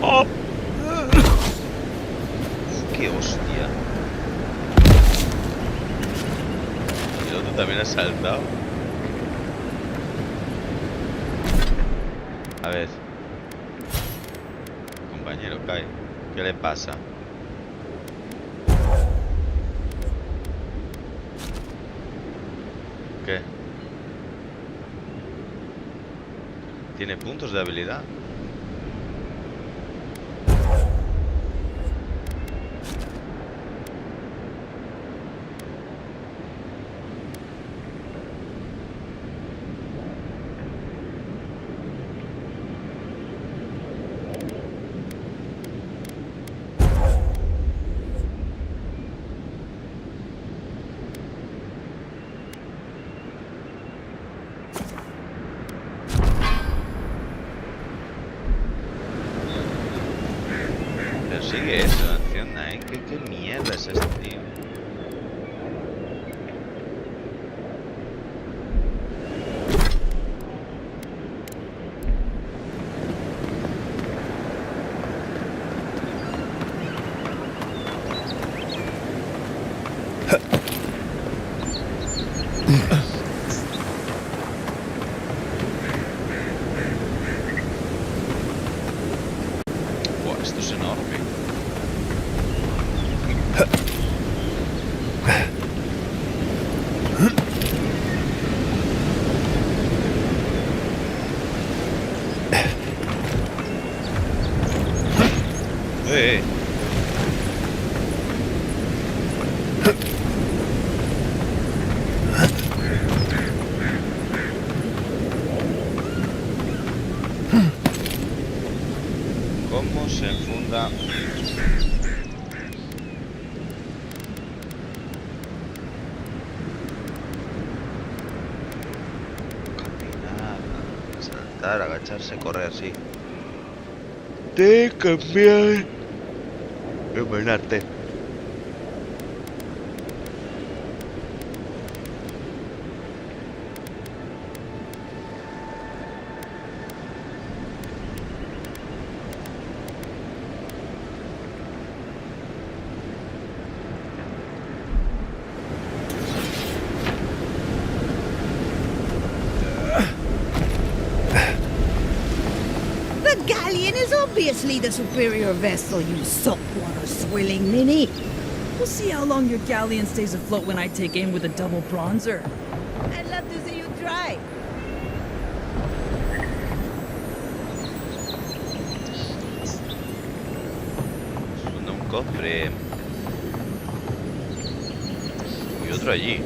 ¡Oh! ¡Qué hostia! ¿Y el otro también ha saltado? A ver. Compañero, cae. ¿Qué le pasa? ¿Qué? ¿Tiene puntos de habilidad? Sigue eso, encienda, ¿eh? ¿Qué mierda es esto, tío? Buah, esto es enorme. Eh. ¿Cómo se enfunda? Caminar, saltar, agacharse, correr, sí. Te cambiar. Envenenarte. The galleon is obviously the superior vessel, you saltwater swilling ninny. We'll see how long your galleon stays afloat when I take aim with a double bronzer. I'd love to see you try. Suena un cofre. Y otro allí.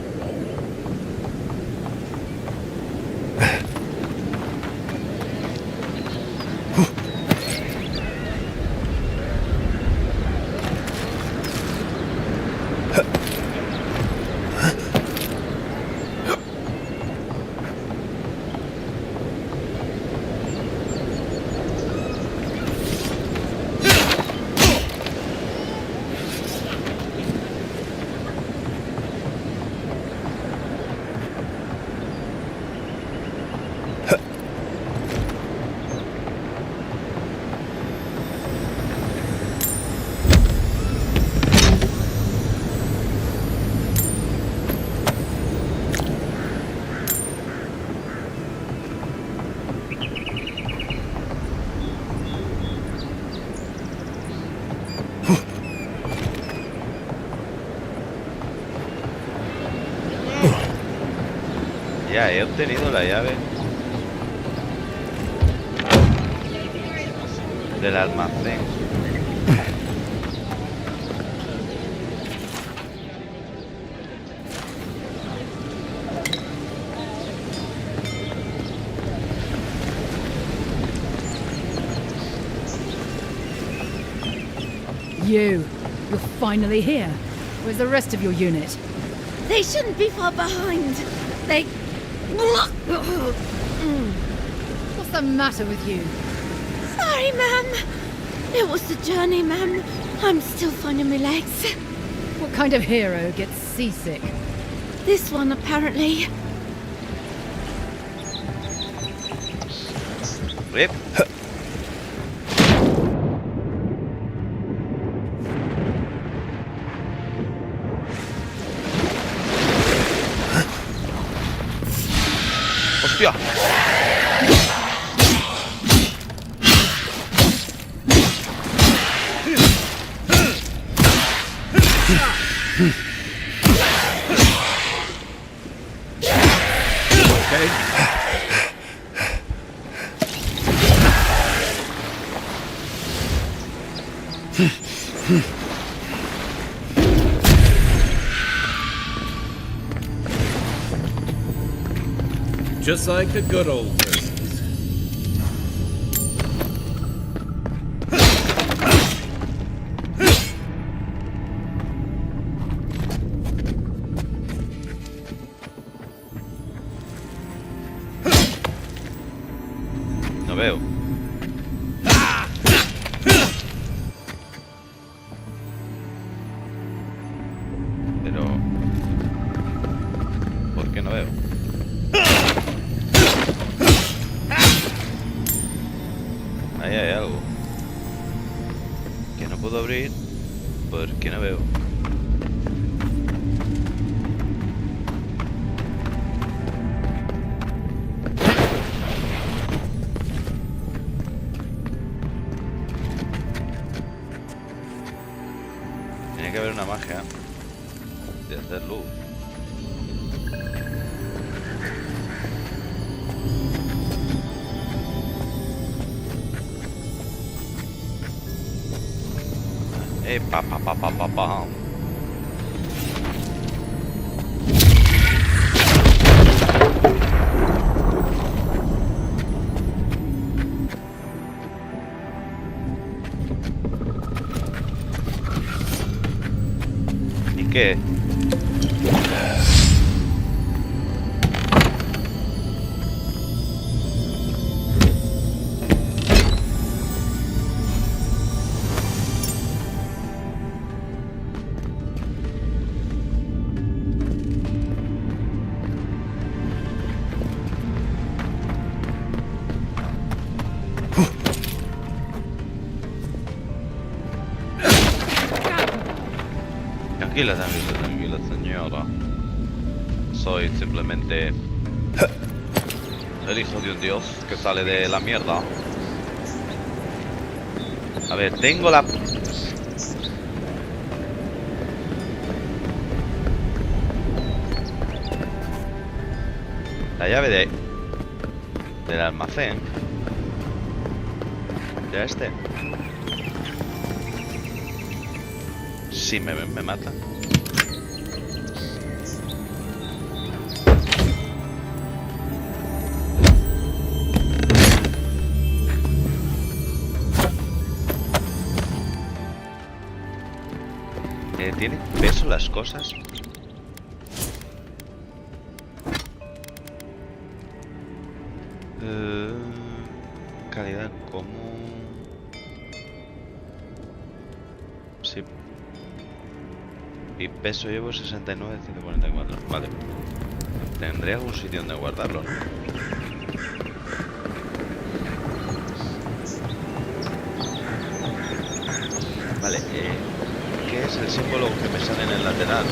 Ya he obtenido la llave del almacén. You're finally here. Where's the rest of your unit? They shouldn't be far behind. They... What's the matter with you? Sorry, ma'am. It was the journey, ma'am. I'm still finding my legs. What kind of hero gets seasick? This one, apparently. Rip. ¡Hostia! Just like the good old days. No veo. puedo abrir porque no veo. Tiene que haber una magia de hacer luz. Pa. ¿Y qué? Tranquila, señora. Soy simplemente el hijo de un dios que sale de la mierda. A ver, tengo la... La llave del almacén. ¿Ya este? Si me mata. ¿Tienen peso las cosas? Calidad común. Sí. Y peso llevo 69, 144. Vale. ¿Tendré algún sitio donde guardarlo? Vale, ¿qué es el símbolo que me sale en el lateral?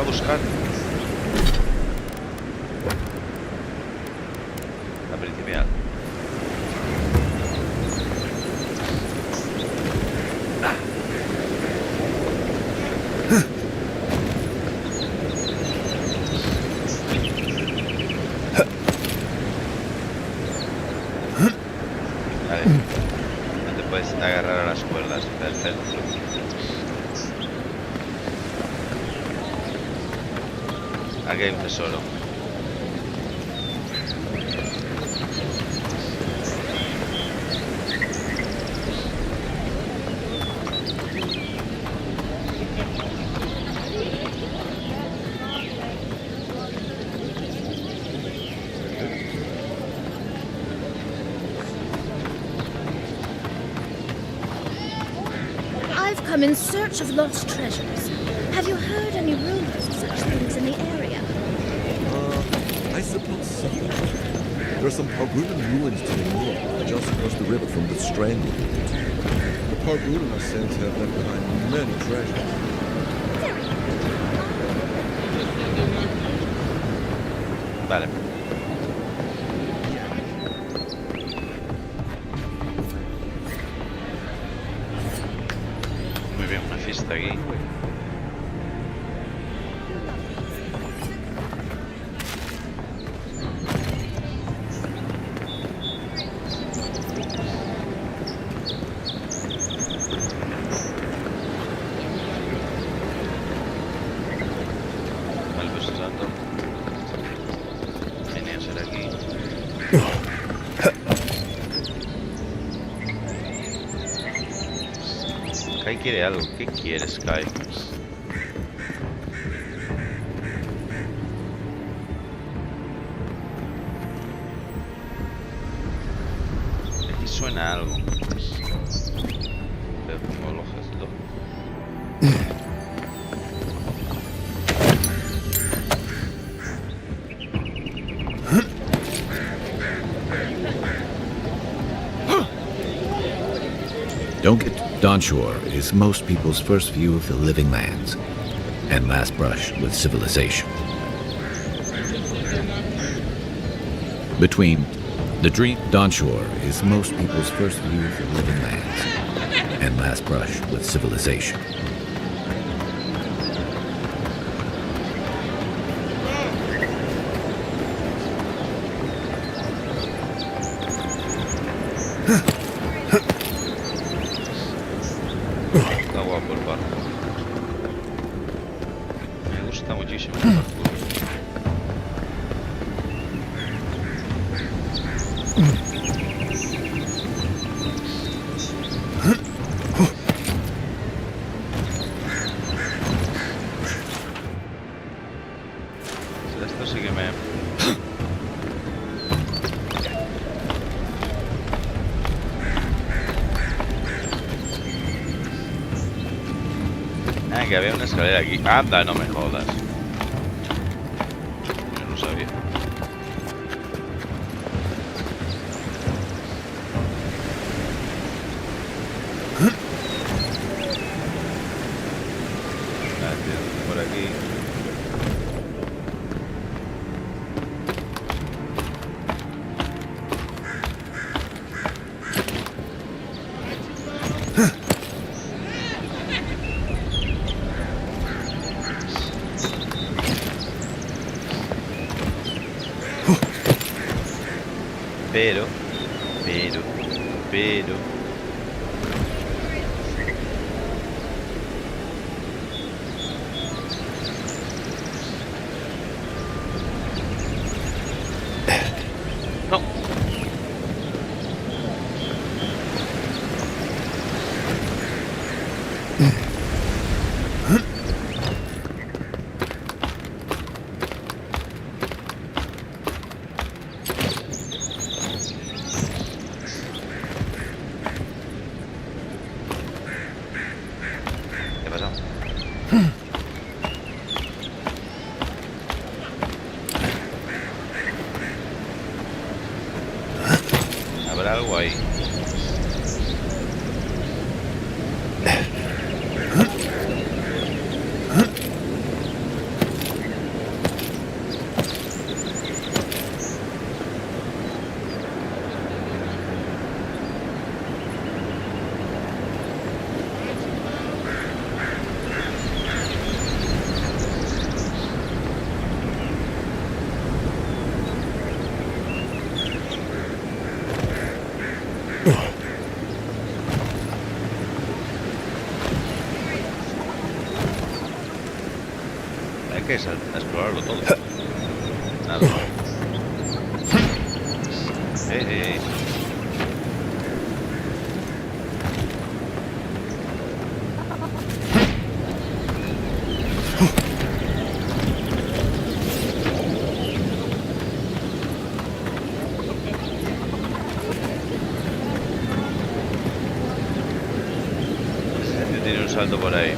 Buscar la principal. Vale, no te puedes agarrar a las cuerdas. Perfecto. Aquí hay un tesoro. I've come in search of lost treasures. Have you heard any rumors of such things in the area? I suppose so. There are some Pargunan ruins to the north, just across the river from the Strand. The Pargunan are said to have left behind many treasures. Vale. Muy bien, una fiesta aquí. Vale, pues tanto. Venía a ser aquí. quiere algo. ¿Qué quiere Sky? Aquí suena algo. Pero como lo gesto. Don't get Dawnshore is most people's first view of the living lands and last brush with civilization. Between the dream, Dawnshore is most people's first view of the living lands and last brush with civilization. Está guapo el barco. Me gusta muchísimo el barco. Esto sí que me... Ah, que había una escalera aquí. Anda, no me jodas. Yo no sabía. Por aquí. Pero no. ¿Qué ha pasado? Habrá algo ahí. Hay que explorarlo todo. Nada. Tiene un salto por ahí.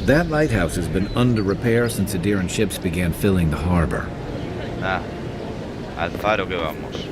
That lighthouse has been under repair since Adiran ships began filling the harbor. Ah, al faro que vamos.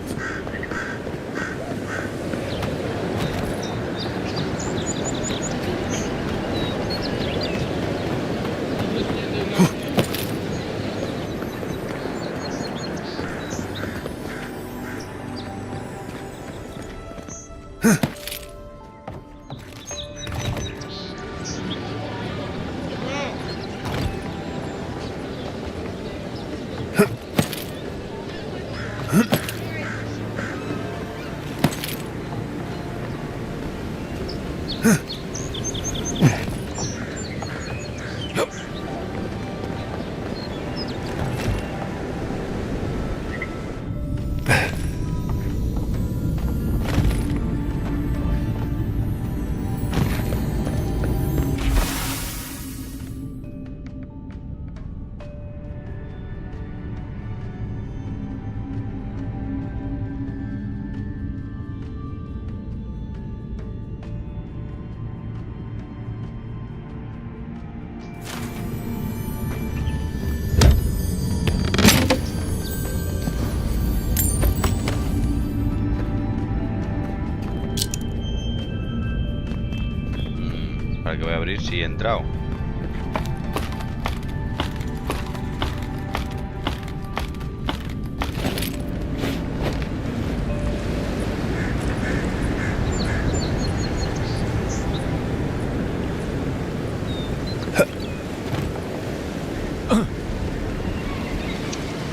¿Para qué voy a abrir si he entrado?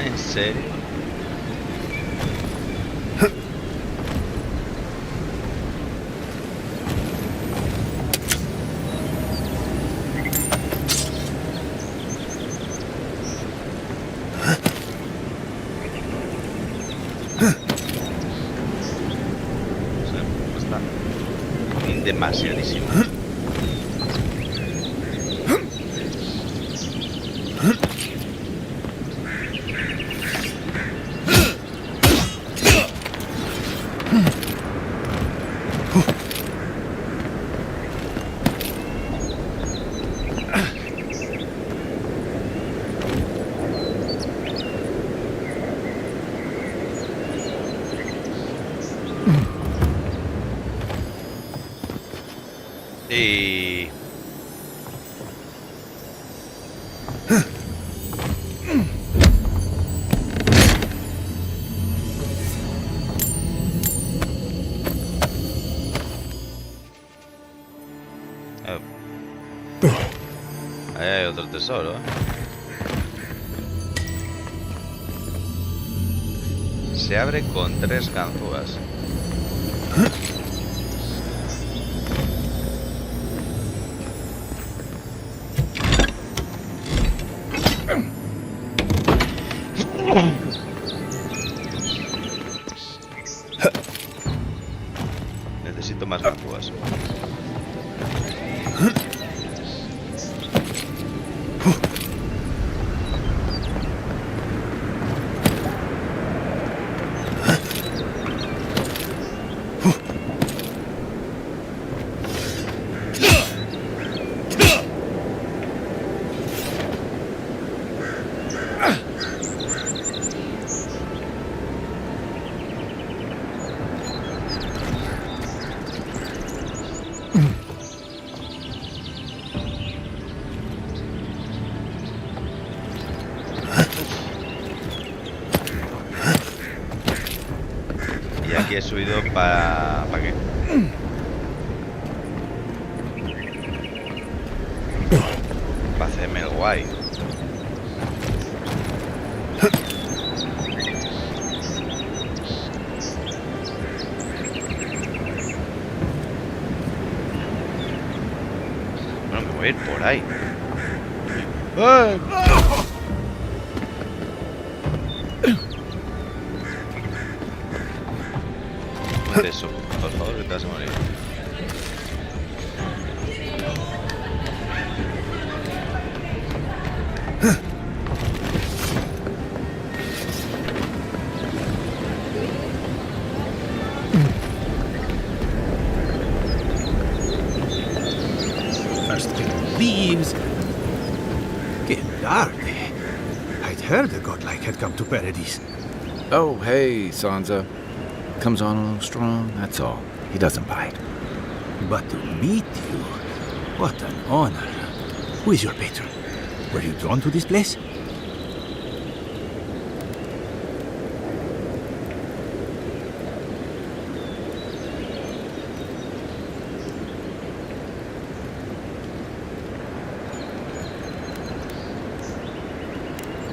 ¿En serio? Demasiadísimo. Y... Ahí hay otro tesoro, ¿eh? Se abre con 3 ganzúas. Necesito más ganzúas. Y aquí he subido para... ¿Para qué? Para hacerme el guay. Bueno, me voy a ir por ahí. ¡Ay! Eso, por favor, que te vas a morir. First killing thieves. Qué tarde. I'd heard the godlike had come to Paradise. Oh, hey, Sansa. Comes on a little strong, that's all. He doesn't bite. But to meet you, what an honor. Who is your patron? Were you drawn to this place?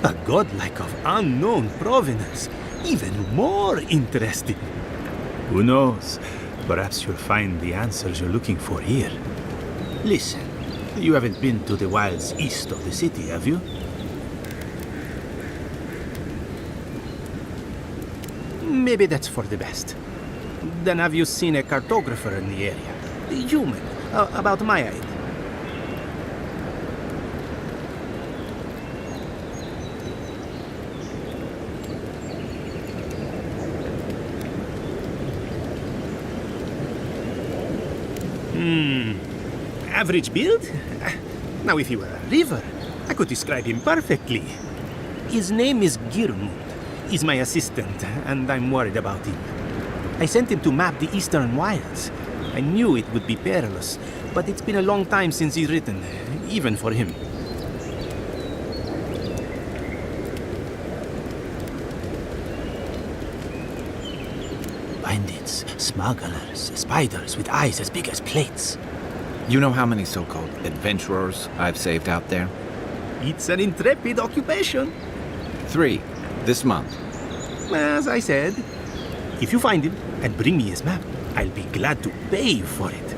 A godlike of unknown provenance. Even more interesting. Who knows? Perhaps you'll find the answers you're looking for here. Listen, you haven't been to the wilds east of the city, have you? Maybe that's for the best. Then have you seen a cartographer in the area? A human, about my age. Average build? Now, if he were a river, I could describe him perfectly. His name is Girmund. He's my assistant, and I'm worried about him. I sent him to map the eastern wilds. I knew it would be perilous, but it's been a long time since he's written, even for him. Bandits, smugglers, spiders with eyes as big as plates. You know how many so-called adventurers I've saved out there? It's an intrepid occupation. 3, this month. As I said, if you find him and bring me his map, I'll be glad to pay you for it.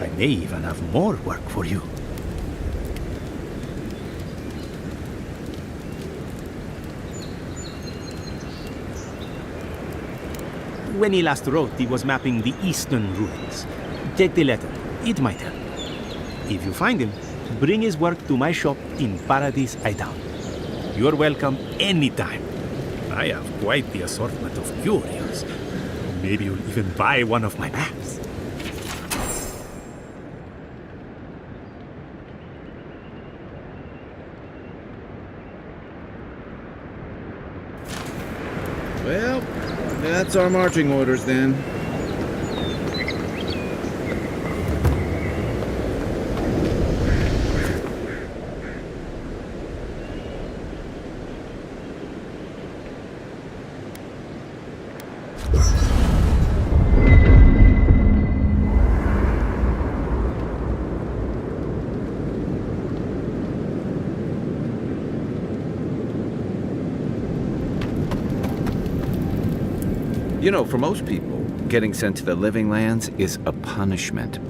I may even have more work for you. When he last wrote, he was mapping the eastern ruins. Take the letter. It might help. If you find him, bring his work to my shop in Paradise Island. You're welcome anytime. I have quite the assortment of curios. Maybe you'll even buy one of my maps. Well, that's our marching orders then. You know, for most people, getting sent to the Living Lands is a punishment.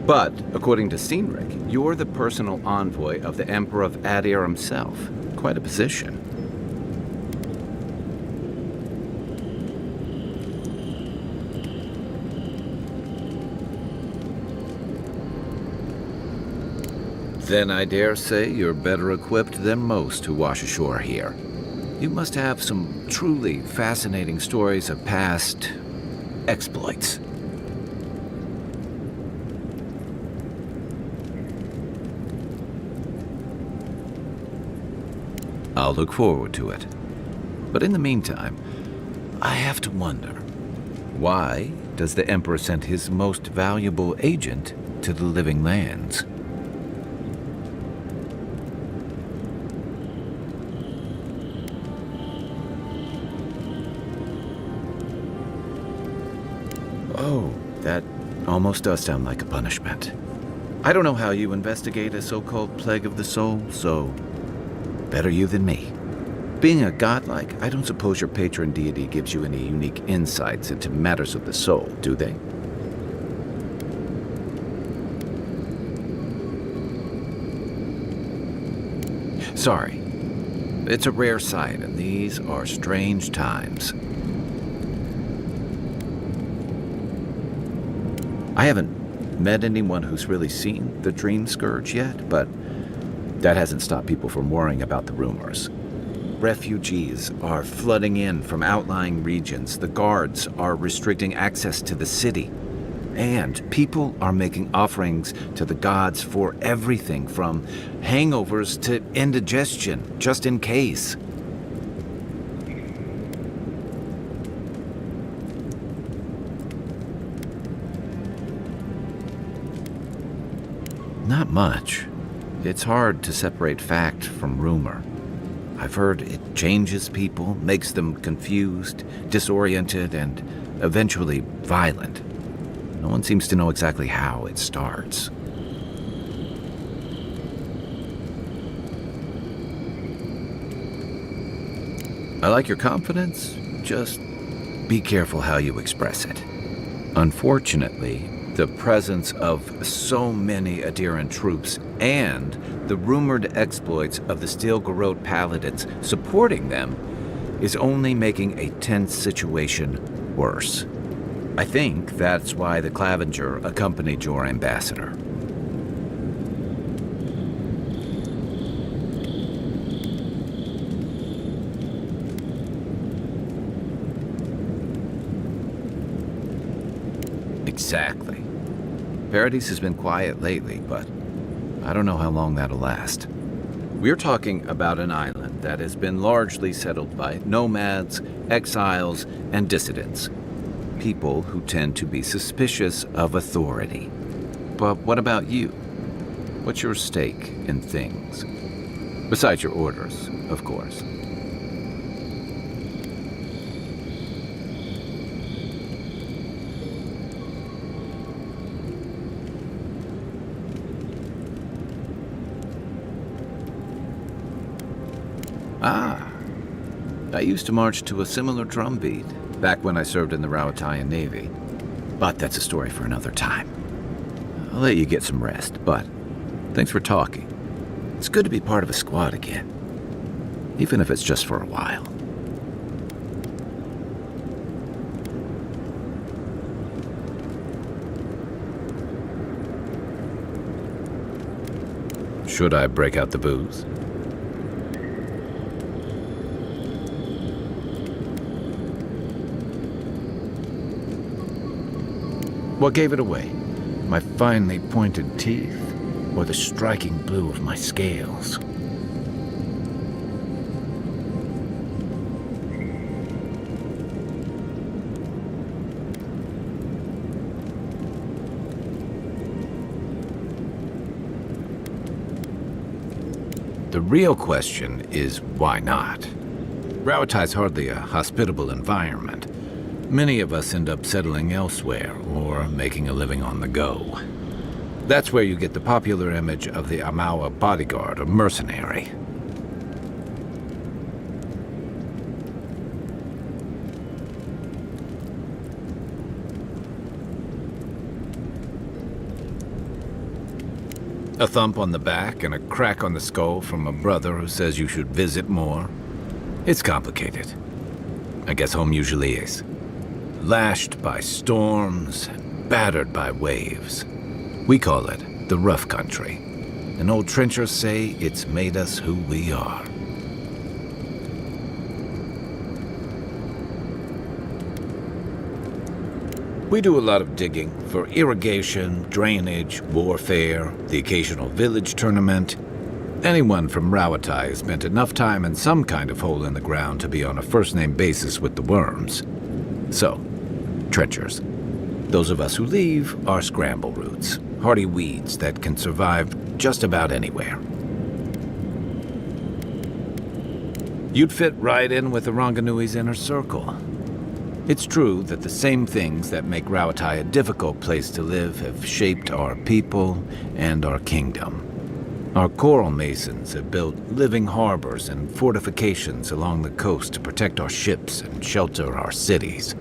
But, according to Cynric, you're the personal envoy of the Emperor of Adir himself. Quite a position. Then I dare say you're better equipped than most who wash ashore here. You must have some truly fascinating stories of past exploits. I'll look forward to it. But in the meantime, I have to wonder, why does the Emperor send his most valuable agent to the Living Lands? Oh, that almost does sound like a punishment. I don't know how you investigate a so-called plague of the soul, so better you than me. Being a godlike, I don't suppose your patron deity gives you any unique insights into matters of the soul, do they? Sorry. It's a rare sight, and these are strange times. I haven't met anyone who's really seen the Dream Scourge yet, but that hasn't stopped people from worrying about the rumors. Refugees are flooding in from outlying regions. The guards are restricting access to the city. And people are making offerings to the gods for everything from hangovers to indigestion, just in case. Not much. It's hard to separate fact from rumor. I've heard it changes people, makes them confused, disoriented, and eventually violent. No one seems to know exactly how it starts. I like your confidence, just be careful how you express it. Unfortunately, the presence of so many Adiran troops and the rumored exploits of the Steel Garrote Paladins supporting them is only making a tense situation worse. I think that's why the Clavenger accompanied your ambassador. Exactly. Paradise has been quiet lately, but I don't know how long that'll last. We're talking about an island that has been largely settled by nomads, exiles, and dissidents. People who tend to be suspicious of authority. but what about you? What's your stake in things? Besides your orders, of course. Ah, I used to march to a similar drum beat back when I served in the Rawatayan Navy. But that's a story for another time. I'll let you get some rest, but thanks for talking. It's good to be part of a squad again, even if it's just for a while. Should I break out the booze? What gave it away? My finely pointed teeth, or the striking blue of my scales? The real question is why not? Rawatai's hardly a hospitable environment. Many of us end up settling elsewhere or making a living on the go. That's where you get the popular image of the Amawa bodyguard or mercenary. A thump on the back and a crack on the skull from a brother who says you should visit more. It's complicated. I guess home usually is. Lashed by storms, battered by waves. We call it the rough country. And old trenchers say it's made us who we are. We do a lot of digging for irrigation, drainage, warfare, the occasional village tournament. Anyone from Rawatai has spent enough time in some kind of hole in the ground to be on a first-name basis with the worms. So, trenchers. Those of us who leave are scramble roots, hardy weeds that can survive just about anywhere. You'd fit right in with the Ranganui's inner circle. It's true that the same things that make Rawatai a difficult place to live have shaped our people and our kingdom. Our coral masons have built living harbors and fortifications along the coast to protect our ships and shelter our cities.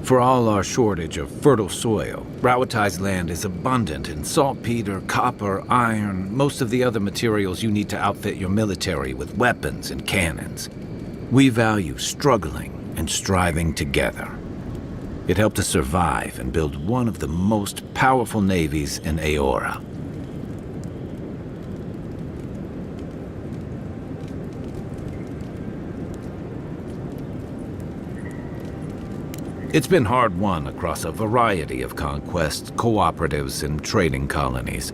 For all our shortage of fertile soil, Rawatai's land is abundant in saltpeter, copper, iron, most of the other materials you need to outfit your military with weapons and cannons. We value struggling and striving together. It helped us survive and build one of the most powerful navies in Aora. It's been hard-won across a variety of conquests, cooperatives, and trading colonies.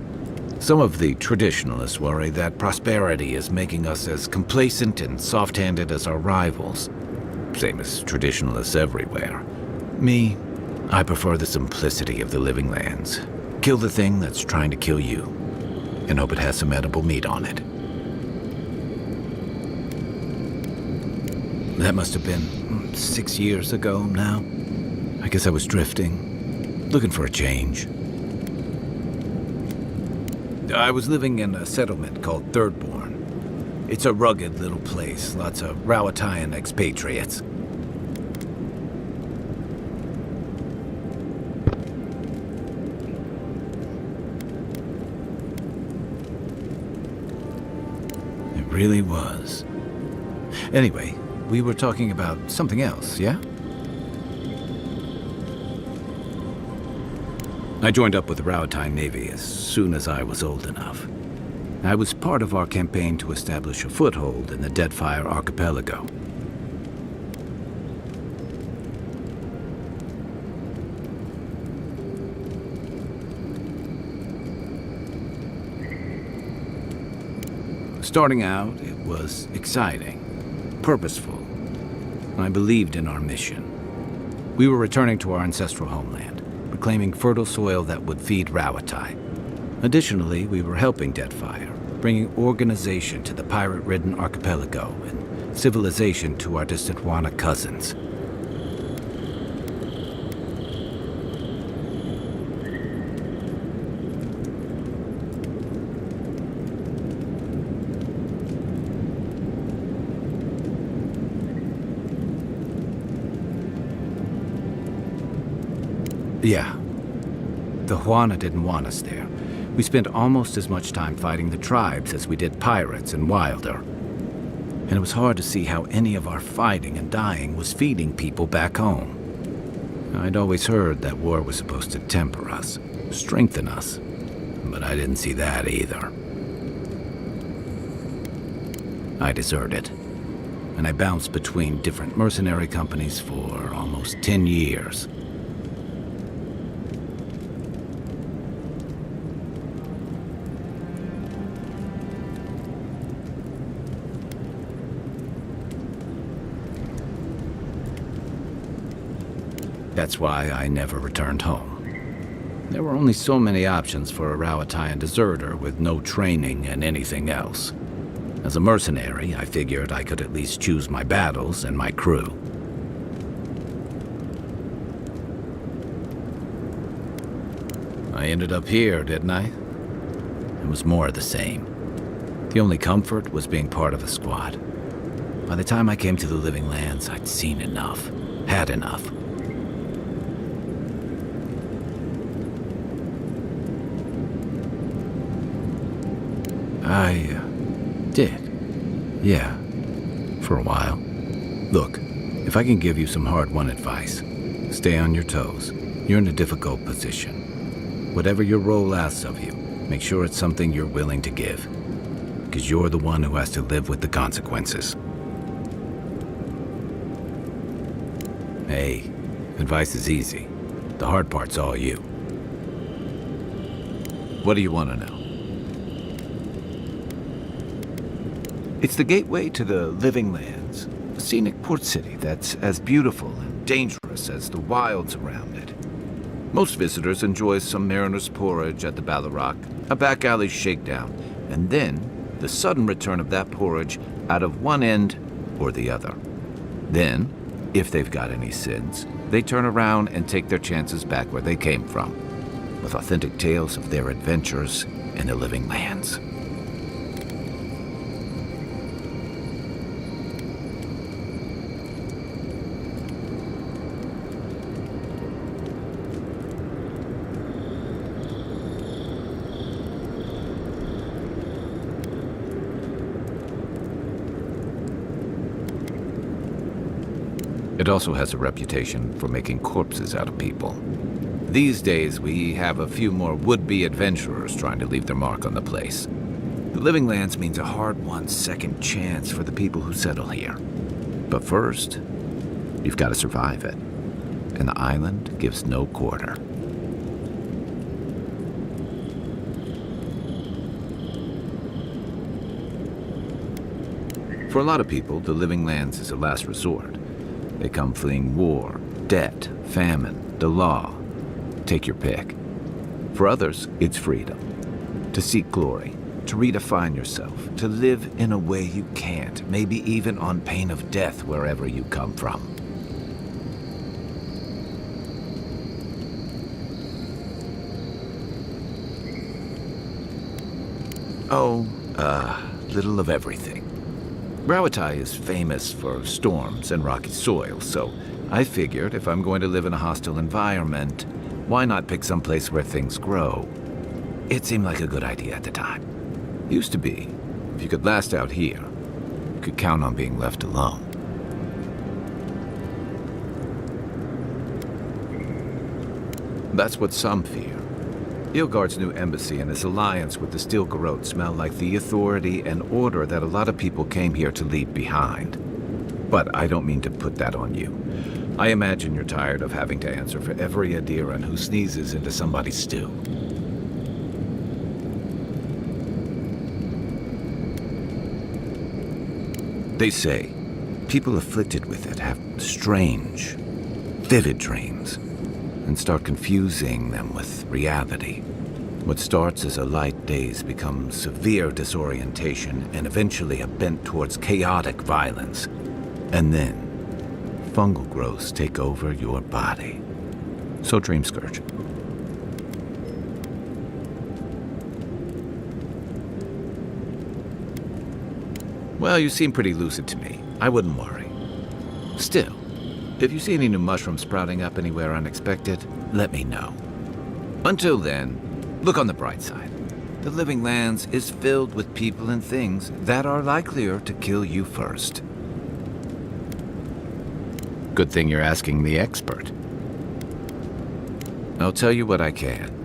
Some of the traditionalists worry that prosperity is making us as complacent and soft-handed as our rivals. Same as traditionalists everywhere. Me, I prefer the simplicity of the living lands. Kill the thing that's trying to kill you, and hope it has some edible meat on it. That must have been 6 years ago now. I guess I was drifting, looking for a change. I was living in a settlement called Thirdborn. It's a rugged little place, lots of Rawatayan expatriates. It really was. Anyway, we were talking about something else, yeah? I joined up with the Rawatayan Navy as soon as I was old enough. I was part of our campaign to establish a foothold in the Deadfire Archipelago. Starting out, it was exciting, purposeful. I believed in our mission. We were returning to our ancestral homeland, reclaiming fertile soil that would feed Rawatai, Additionally, we were helping Deadfire, bringing organization to the pirate-ridden archipelago and civilization to our distant Juana cousins. Yeah. The Juana didn't want us there. We spent almost as much time fighting the tribes as we did pirates and Wilder. And it was hard to see how any of our fighting and dying was feeding people back home. I'd always heard that war was supposed to temper us, strengthen us, but I didn't see that either. I deserted, and I bounced between different mercenary companies for almost 10 years. That's why I never returned home. There were only so many options for a Rowatayan deserter with no training and anything else. As a mercenary, I figured I could at least choose my battles and my crew. I ended up here, didn't I? It was more of the same. The only comfort was being part of a squad. By the time I came to the Living Lands, I'd seen enough, had enough. I did. Yeah. For a while. Look, if I can give you some hard-won advice, stay on your toes. You're in a difficult position. Whatever your role asks of you, make sure it's something you're willing to give. Because you're the one who has to live with the consequences. Hey, advice is easy. The hard part's all you. What do you want to know? It's the gateway to the Living Lands, a scenic port city that's as beautiful and dangerous as the wilds around it. Most visitors enjoy some mariner's porridge at the Ballarrock, a back alley shakedown, and then the sudden return of that porridge out of one end or the other. Then, if they've got any sins, they turn around and take their chances back where they came from, with authentic tales of their adventures in the Living Lands. It also has a reputation for making corpses out of people. These days, we have a few more would-be adventurers trying to leave their mark on the place. The Living Lands means a hard-won second chance for the people who settle here. But first, you've got to survive it. And the island gives no quarter. For a lot of people, the Living Lands is a last resort. They come fleeing war, debt, famine, the law. Take your pick. For others, it's freedom. To seek glory, to redefine yourself, to live in a way you can't, maybe even on pain of death wherever you come from. Oh, little of everything. Rowatayan is famous for storms and rocky soil, so I figured if I'm going to live in a hostile environment, why not pick some place where things grow? It seemed like a good idea at the time. Used to be. If you could last out here, you could count on being left alone. That's what some fear. Ilgard's new embassy and his alliance with the Steel Garrote smell like the authority and order that a lot of people came here to leave behind. But I don't mean to put that on you. I imagine you're tired of having to answer for every Adiran who sneezes into somebody's stew. They say people afflicted with it have strange, vivid dreams and start confusing them with reality. What starts as a light daze becomes severe disorientation and eventually a bent towards chaotic violence. And then, fungal growths take over your body. So dream Scourge. Well, you seem pretty lucid to me. I wouldn't worry. Still, if you see any new mushrooms sprouting up anywhere unexpected, let me know. Until then, look on the bright side. The Living Lands is filled with people and things that are likelier to kill you first. Good thing you're asking the expert. I'll tell you what I can.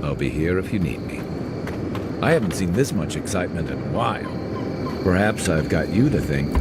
I'll be here if you need me. I haven't seen this much excitement in a while. Perhaps I've got you to thank.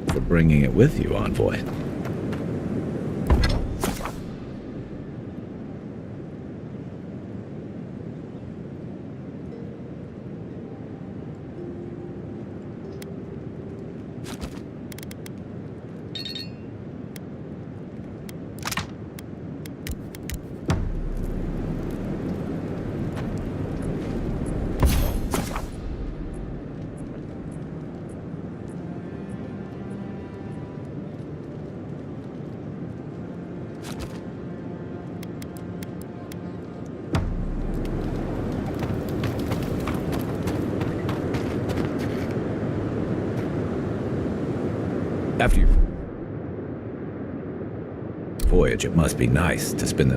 For bringing it with you, Envoy. After your voyage, it must be nice to spend the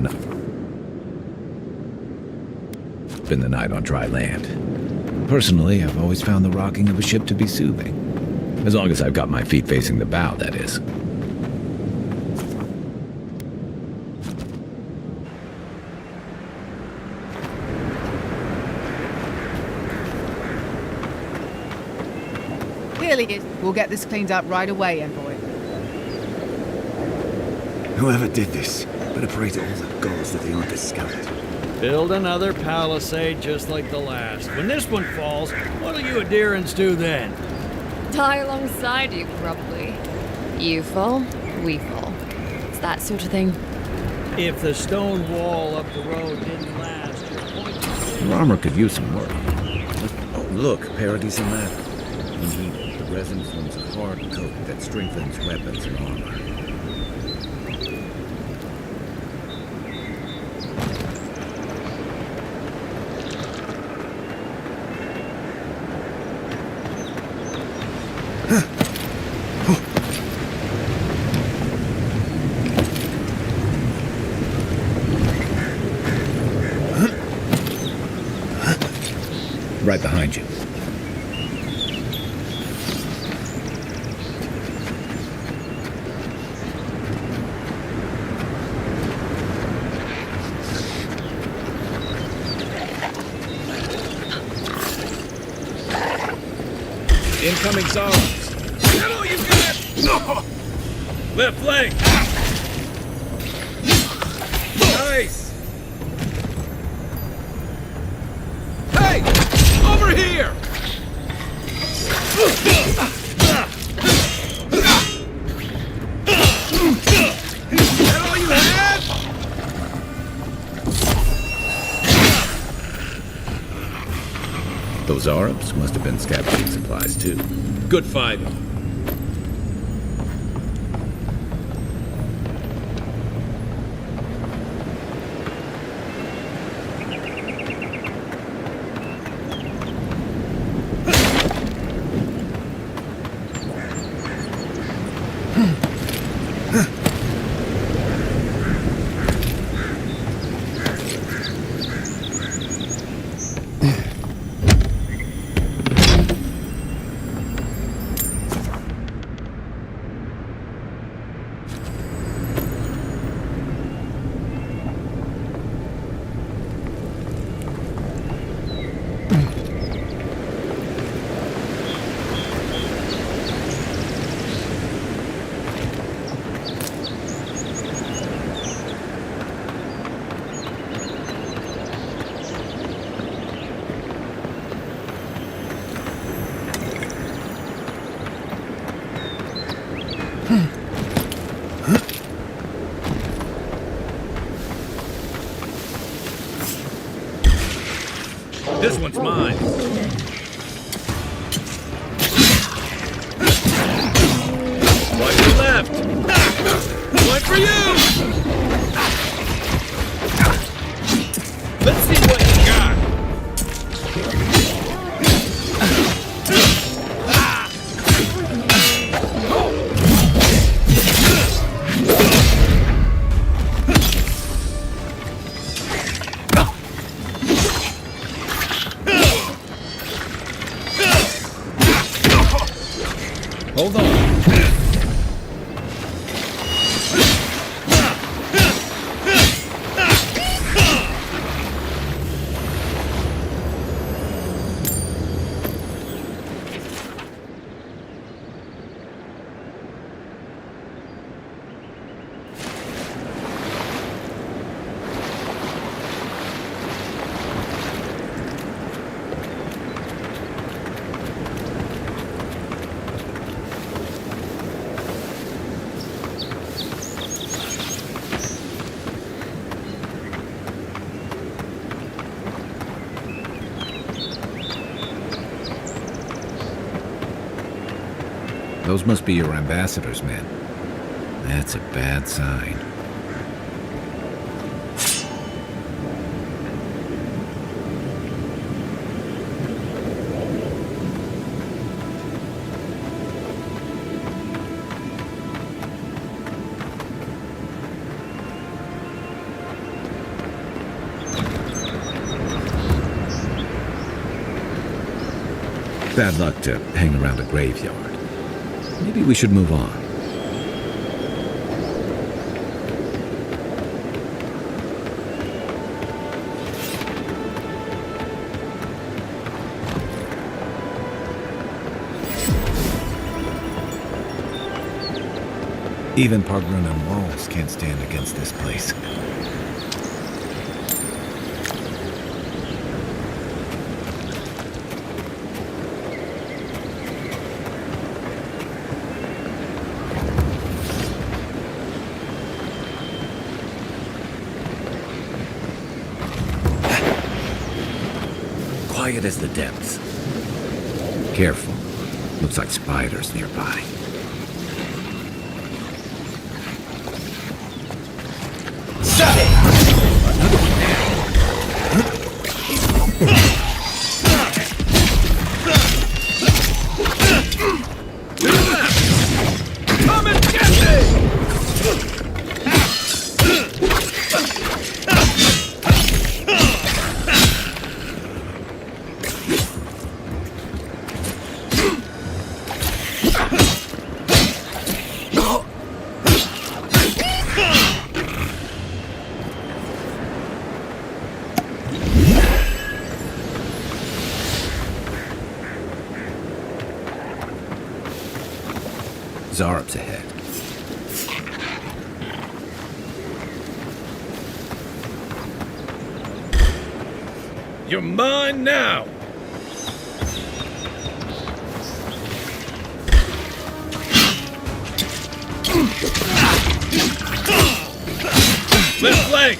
night on dry land. Personally, I've always found the rocking of a ship to be soothing. As long as I've got my feet facing the bow, that is. Clearly, we'll get this cleaned up right away, Envoy. Whoever did this, better pray to all the gods that they aren't a skeleton. Build another palisade just like the last. When this one falls, what'll you adherents do then? Die alongside you, probably. You fall, we fall. It's that sort of thing. If the stone wall up the road didn't last, your point... Your armor could use some work. Oh, look, Paradise and Ladder. Indeed, the resin forms a hard coat that strengthens weapons and armor. Right behind you. Incoming Sorrows. Get all you got! No! Left leg! Nice! Hey! Over here! That all you had? Those Arabs must have been scavenging supplies too. Good fight. This one's mine. One to the left. One for you. Let's see what you got. Hold on. Those must be your ambassador's men. That's a bad sign. Bad luck to hang around a graveyard. Maybe we should move on. Even Pargrunan walls can't stand against this place. Quiet as the depths. Careful. Looks like spiders nearby. Come and get me! Zarab's ahead. You're mine now! Left flank!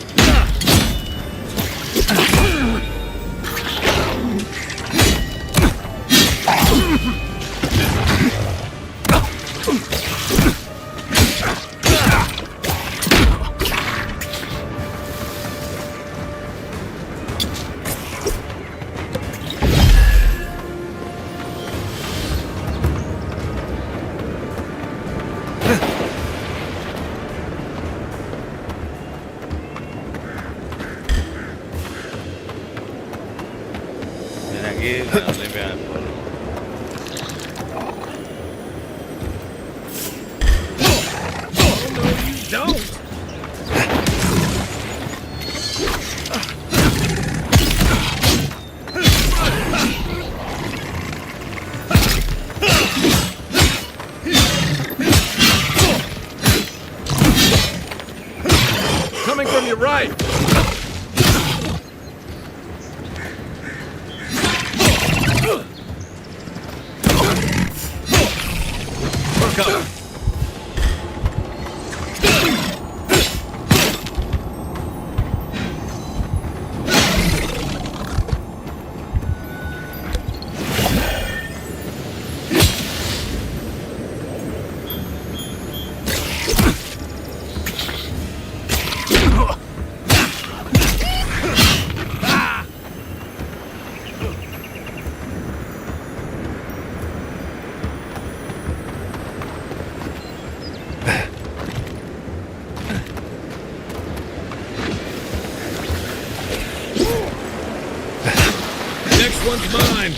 Aquí nos limpian el polvo. Oh, no, you don't! Coming from your right! Come. one's mine!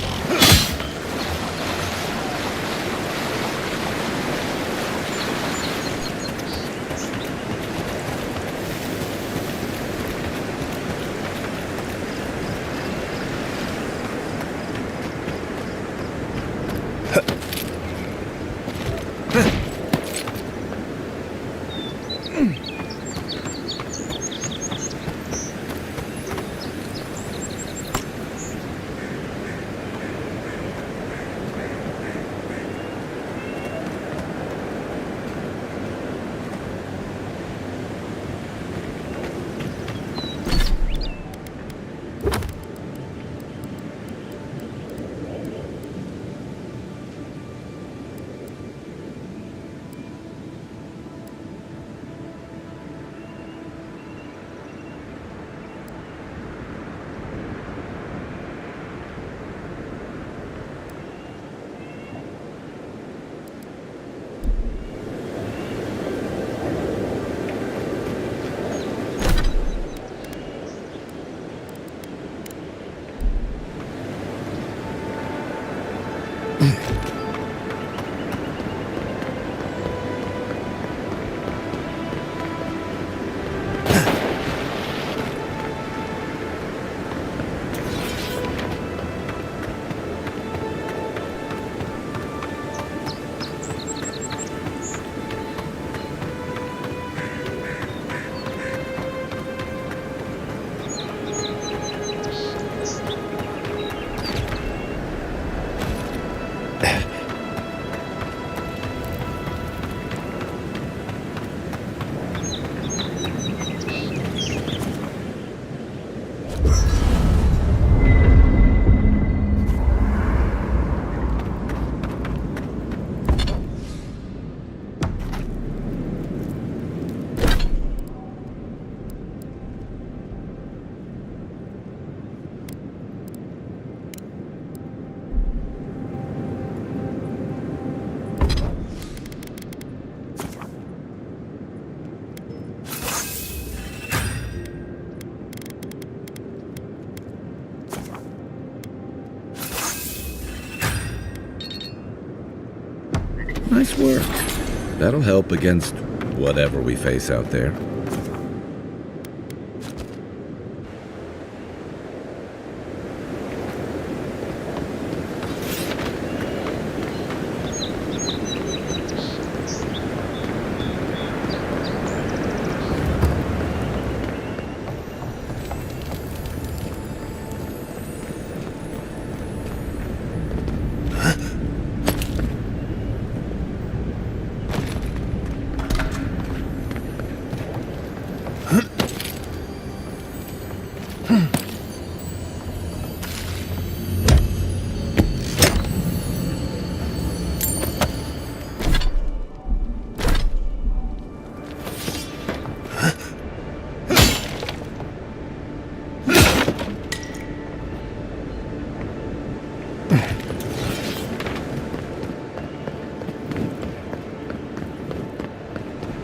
Nice work. That'll help against whatever we face out there.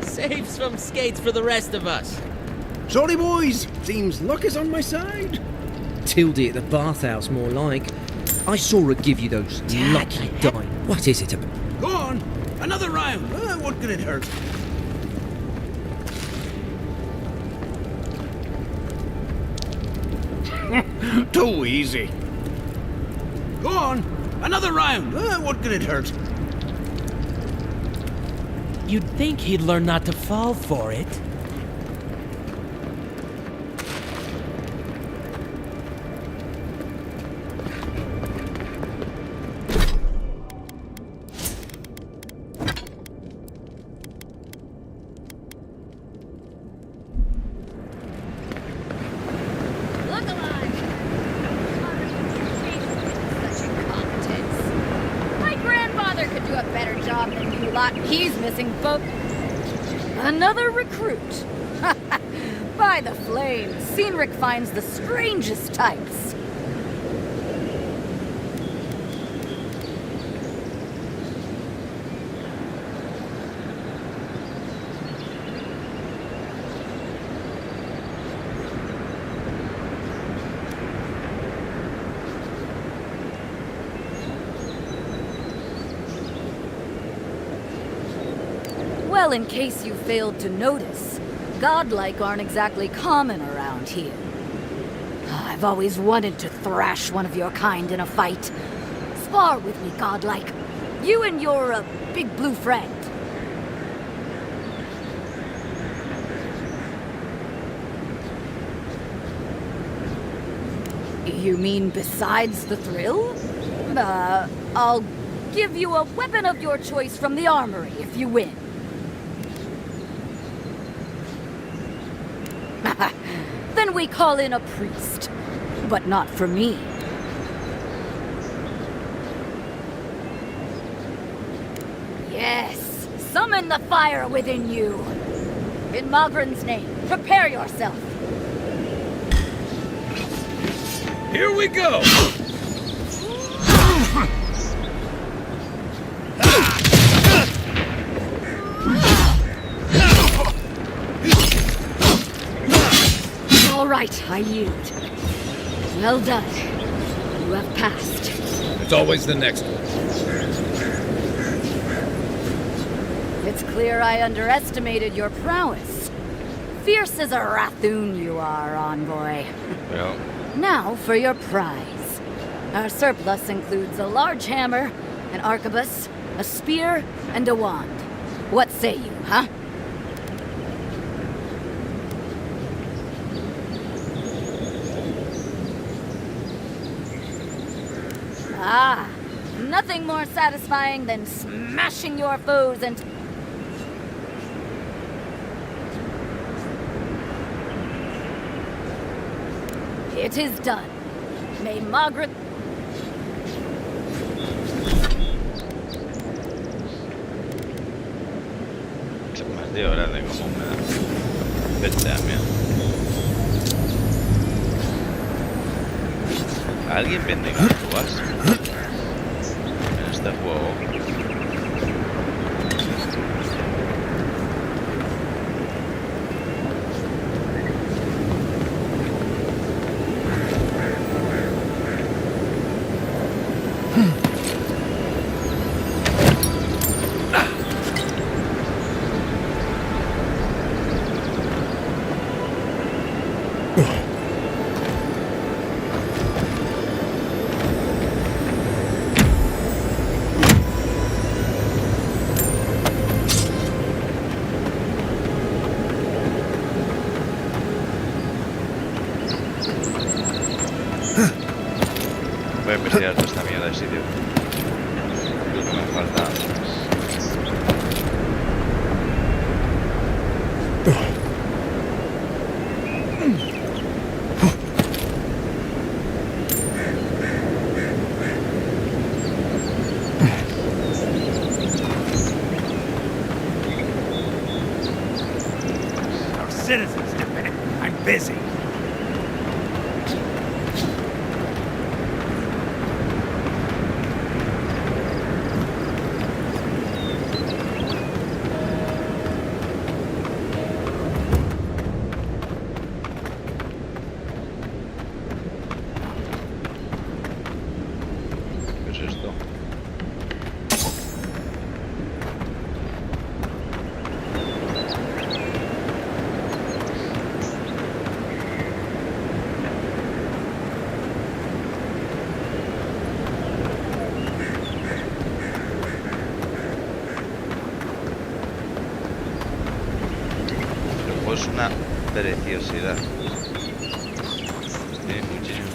Save some skates for the rest of us. Sorry, boys. Seems luck is on my side. Tildy at the bathhouse, more like. I saw her give you those lucky dimes. What is it about? Go on. Another round. What could it hurt? Too easy. Go on. Another round. What could it hurt? You'd think he'd learn not to fall for it. He's missing both. Another recruit. By the flames, Cynric finds the strangest types. Well, in case you failed to notice, godlike aren't exactly common around here. I've always wanted to thrash one of your kind in a fight. Spar with me, godlike. You and your, big blue friend. You mean besides the thrill? I'll give you a weapon of your choice from the armory if you win. Then we call in a priest. But not for me. Yes, summon the fire within you. In Magrin's name, prepare yourself. Here we go! All right, I yield. Well done. You have passed. It's always the next one. It's clear I underestimated your prowess. Fierce as a Rathoon you are, envoy. Well. Now for your prize. Our surplus includes a large hammer, an arquebus, a spear, and a wand. What say you, huh? Ah, nothing more satisfying than smashing your foes and... It is done. May Margaret... Más de hora de cómo me da. Vete a mí. ¿Alguien vende ganzúas en este juego? Voy a investigar toda esta mierda de sitio. Lo que me falta. Our citizens demand. I'm busy. Es una preciosidad. Muchísimo.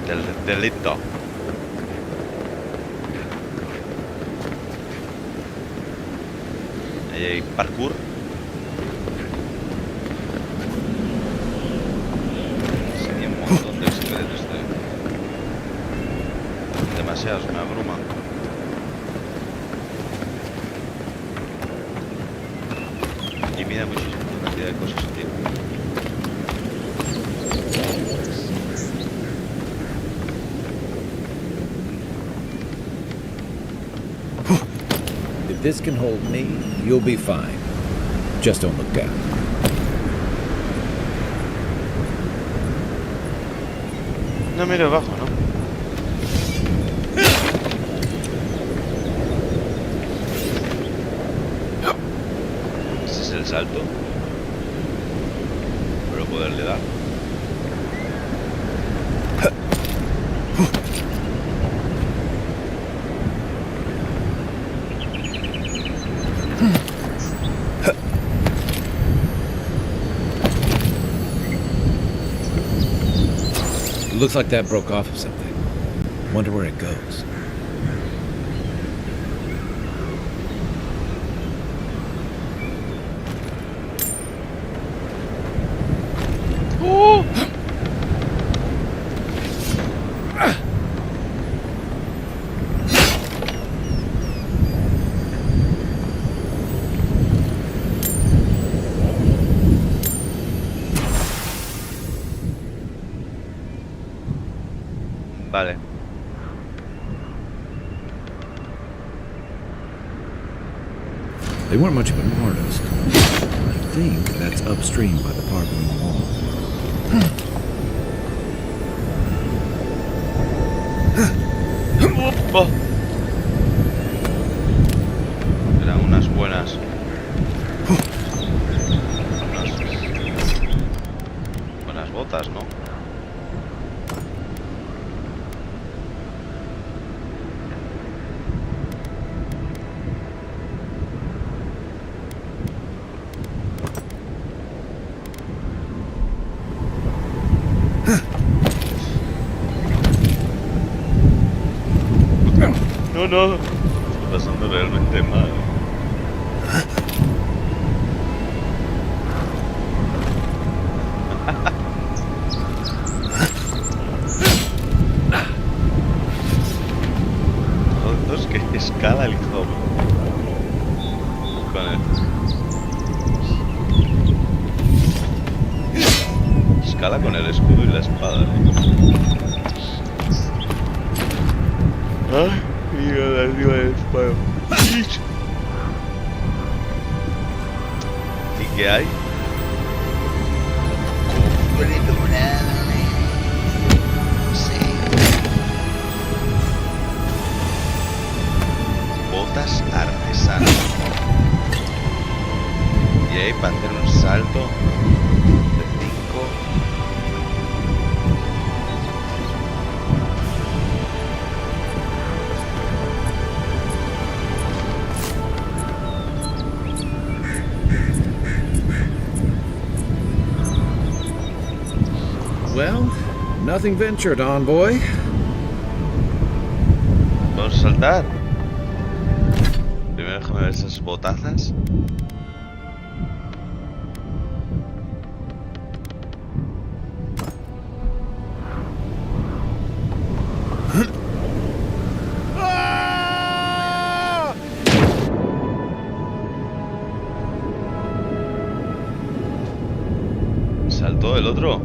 Del delito. Ahí hay parkour. Sí, hay un montón de secretos, tío. Demasiados, me abruma. Y mira muchísima cantidad de cosas, tío. If this can hold me, you'll be fine. Just don't look down. No miro abajo, ¿no? Ese es el salto. Pero poderle dar. Looks like that broke off of something. Wonder where it goes. Vale. They weren't much of an artist. I think that's upstream by the park on the wall. Eran unas buenas. Buenas botas, ¿no? No, estoy pasando realmente mal. Joder, es que escala el joven. Con él. Escala con el escudo y la espada. Ay. Mira de arriba del espada. ¿Y qué hay? Botas artesanas. Y ahí para hacer un salto de 5. Well, nothing ventured, envoy. Vamos a saltar. Primero déjame ver esas botazas. ¿Saltó el otro?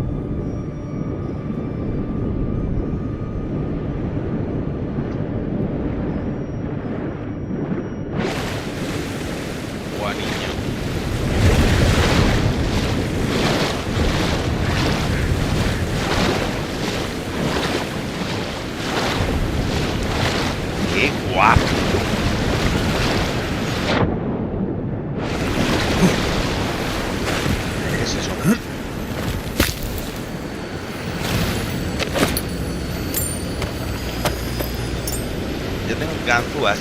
¡Qué guapo! ¿Qué es eso? Yo tengo ganzúas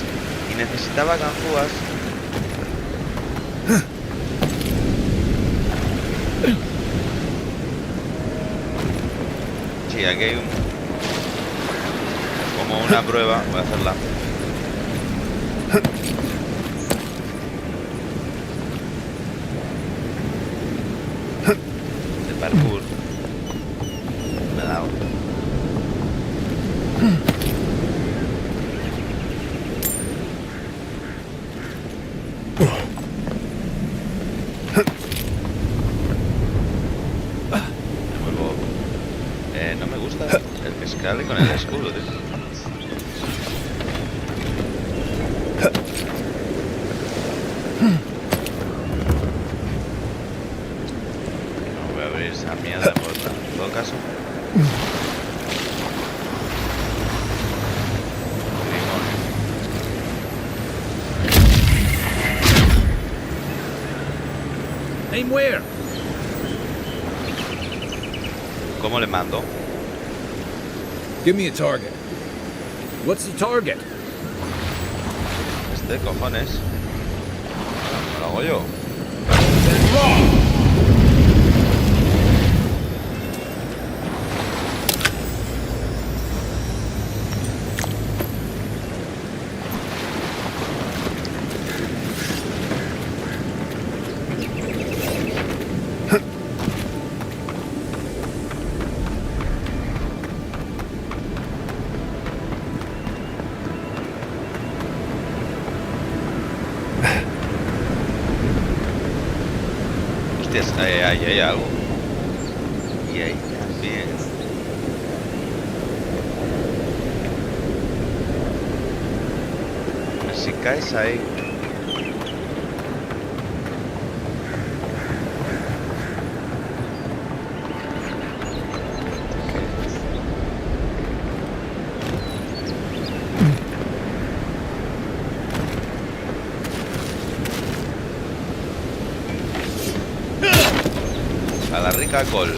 y necesitaba ganzúas. Sí, aquí hay un... como una prueba, voy a hacerla. De parkour. Me ha dado. No me gusta el que escale con el escudo, tío. No voy a abrir esa mierda por otra. En todo caso. Aim where? ¿Cómo le mando? Give me a target. What's the target? Este, cojones. Lo hago yo. Hostias, ahí hay algo. Y ahí también. Si caes ahí. A la rica col.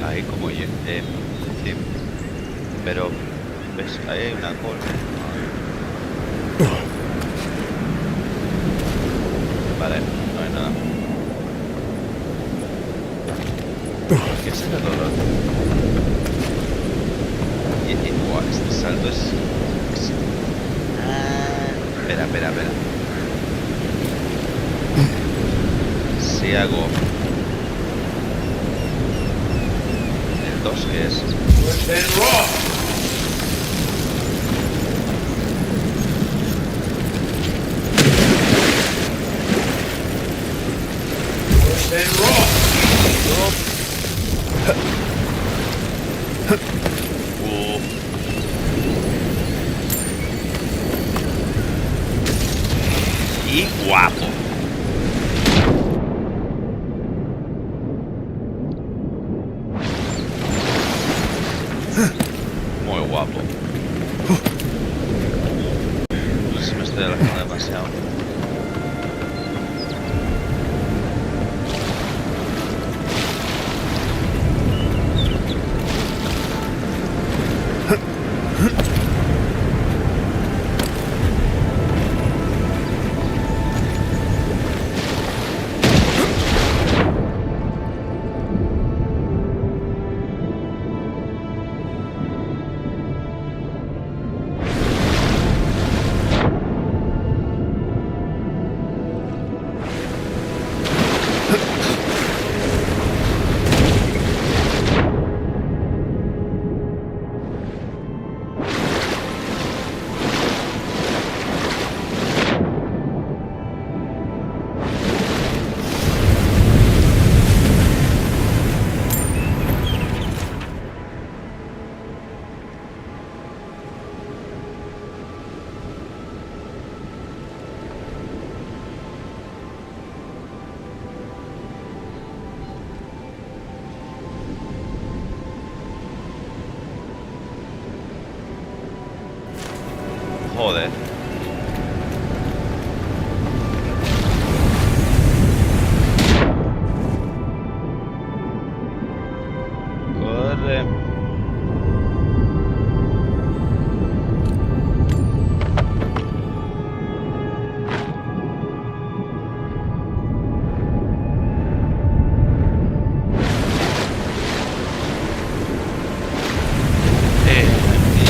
Ahí como yo, sí. Pero, ¿ves? Ahí hay una col. Vale, no hay nada. ¿Qué es el dolor? Buah, este salto es... espera. Si hago... el 2, ¿qué es? Y guapo. Muy guapo. No sé si me estoy alejando demasiado. Joder. Corre.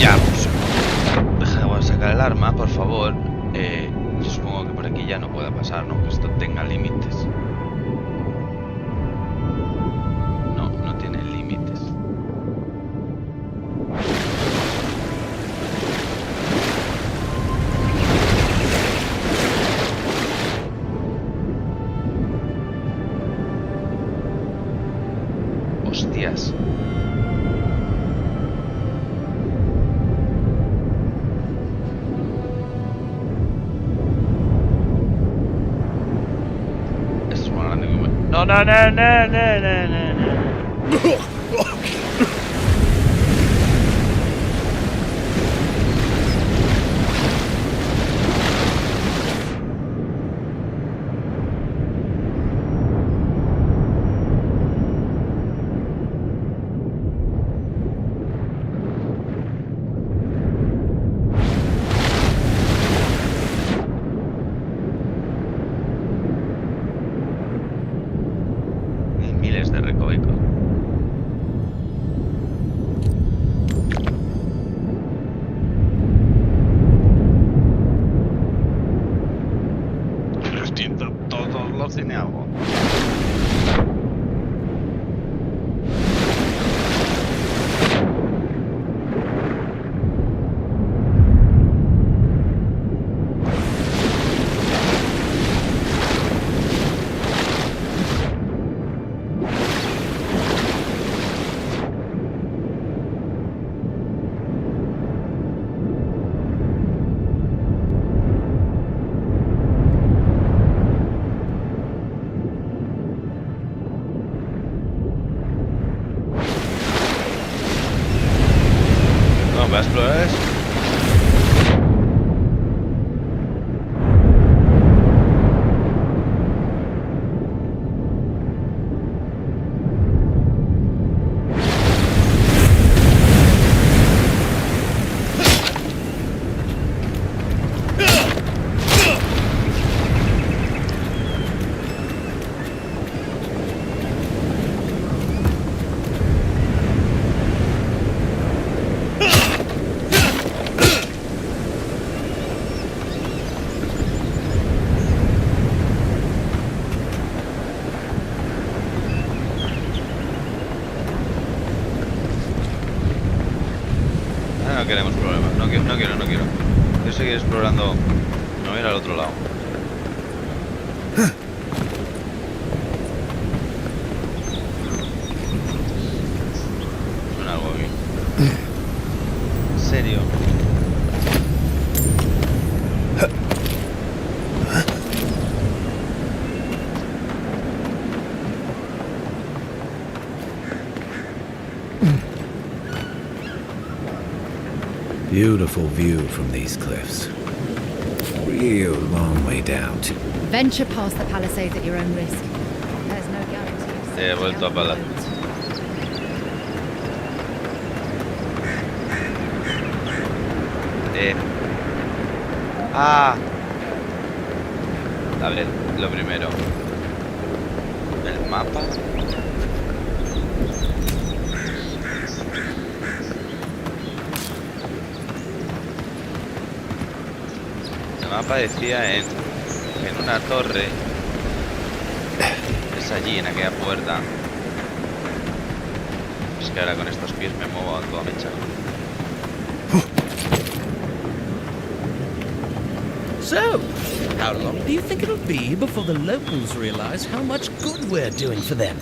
Ya, pues. Deja de sacar el arma, por favor. Supongo que por aquí ya no pueda pasar, ¿no? Que esto tenga límites. No, no tiene límites. Hostias. Esto es más grande que un... No, no, no, no, no, no, no, no. Hay miles de recovecos. Lo siento, todos los tiene algo. No, voy a explorar eso. No queremos problemas, no quiero. Quiero seguir explorando. No voy a ir al otro lado. Suena algo aquí. ¿En serio? Beautiful view from these cliffs. Real long way down to... Venture past the palisades at your own risk. There's no guarantee. He vuelto a palar. A ver, lo primero. El mapa. El mapa decía en una torre. Es allí, en aquella puerta. Es que ahora con estos pies me muevo a toda mecha. So, how long do you think it'll be before the locals realize how much good we're doing for them?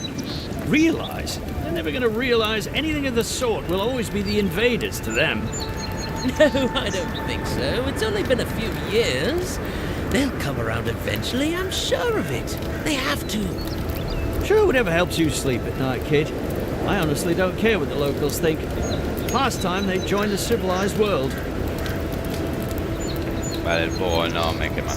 Realize? They're never going to realize anything of the sort. We'll always be the invaders to them. No, I don't think so. It's only been a few years. They'll come around eventually, I'm sure of it. They have to. Sure, whatever helps you sleep at night, kid. I honestly don't care what the locals think. Last time they joined the civilized world. Vale, el fuego no me quema.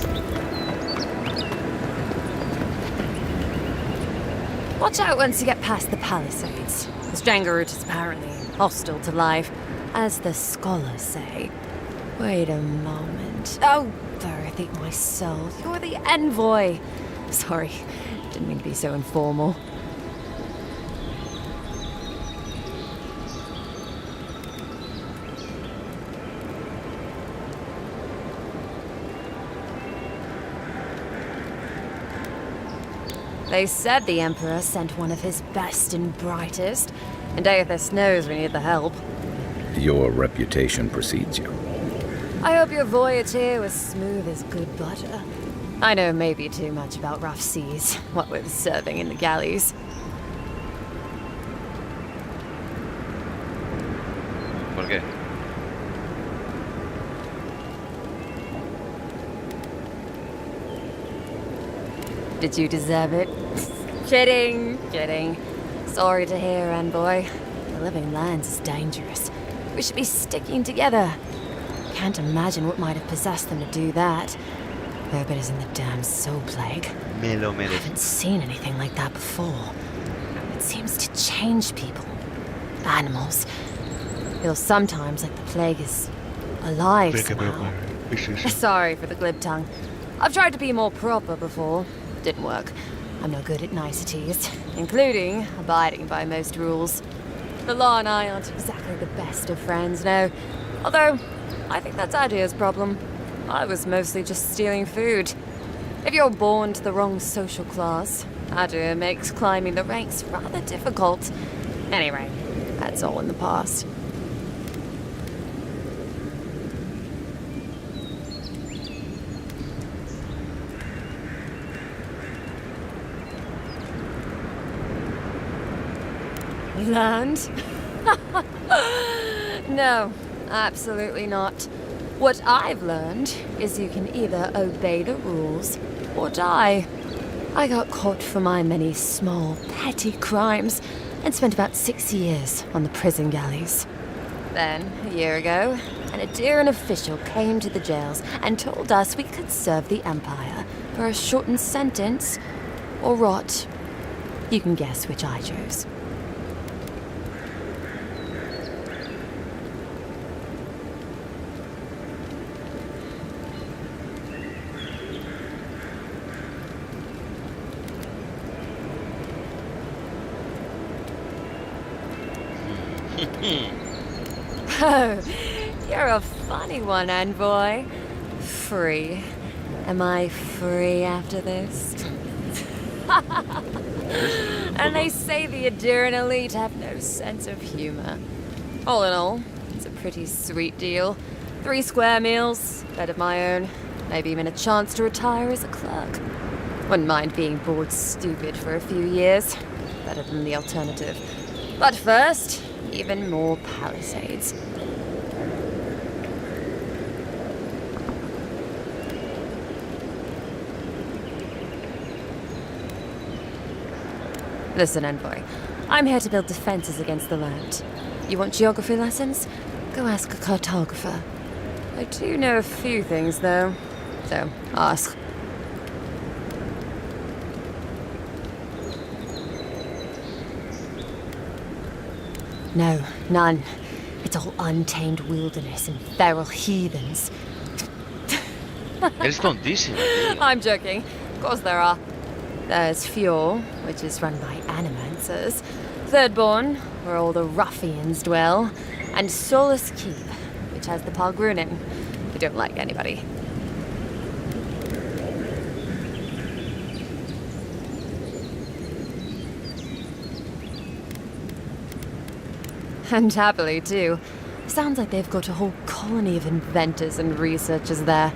Watch out once you get past the palisades. The Strangerroot is apparently hostile to life, as the scholars say. Wait a moment. Oh, Dorothy, my soul. You're the envoy. Sorry, didn't mean to be so informal. They said the Emperor sent one of his best and brightest, and Aethys knows we need the help. Your reputation precedes you. I hope your voyage here was smooth as good butter. I know maybe too much about rough seas, what with serving in the galleys. ¿Por qué? Did you deserve it? Kidding, kidding. Sorry to hear, envoy. The living lands is dangerous. We should be sticking together. Can't imagine what might have possessed them to do that. Hope it isn't the damn soul plague. I haven't seen anything like that before. It seems to change people. Animals. Feels sometimes like the plague is alive somehow. Sorry for the glib tongue. I've tried to be more proper before. Didn't work. I'm no good at niceties, including abiding by most rules. The law and I aren't exactly the best of friends, no. Although, I think that's Adia's problem. I was mostly just stealing food. If you're born to the wrong social class, Adia makes climbing the ranks rather difficult. Anyway, that's all in the past. Learned? No, absolutely not. What I've learned is you can either obey the rules or die. I got caught for my many small, petty crimes and spent about 6 years on the prison galleys. Then, a year ago, an Adiran official came to the jails and told us we could serve the Empire for a shortened sentence or rot. You can guess which I chose. Oh, you're a funny one, envoy. Free. Am I free after this? And they say the Adiran elite have no sense of humor. All in all, it's a pretty sweet deal. 3 square meals, bed of my own, maybe even a chance to retire as a clerk. Wouldn't mind being bored stupid for a few years. Better than the alternative. But first, even more palisades. Listen, envoy. I'm here to build defenses against the land. You want geography lessons? Go ask a cartographer. I do know a few things, though. So, ask. No, none. It's all untamed wilderness and feral heathens. Eres tontísima, tío. I'm joking. Of course there are. There's Fjord, which is run by animancers. Thirdborn, where all the ruffians dwell. And Solus Keep, which has the Pargrunin, who don't like anybody. And happily, too. Sounds like they've got a whole colony of inventors and researchers there.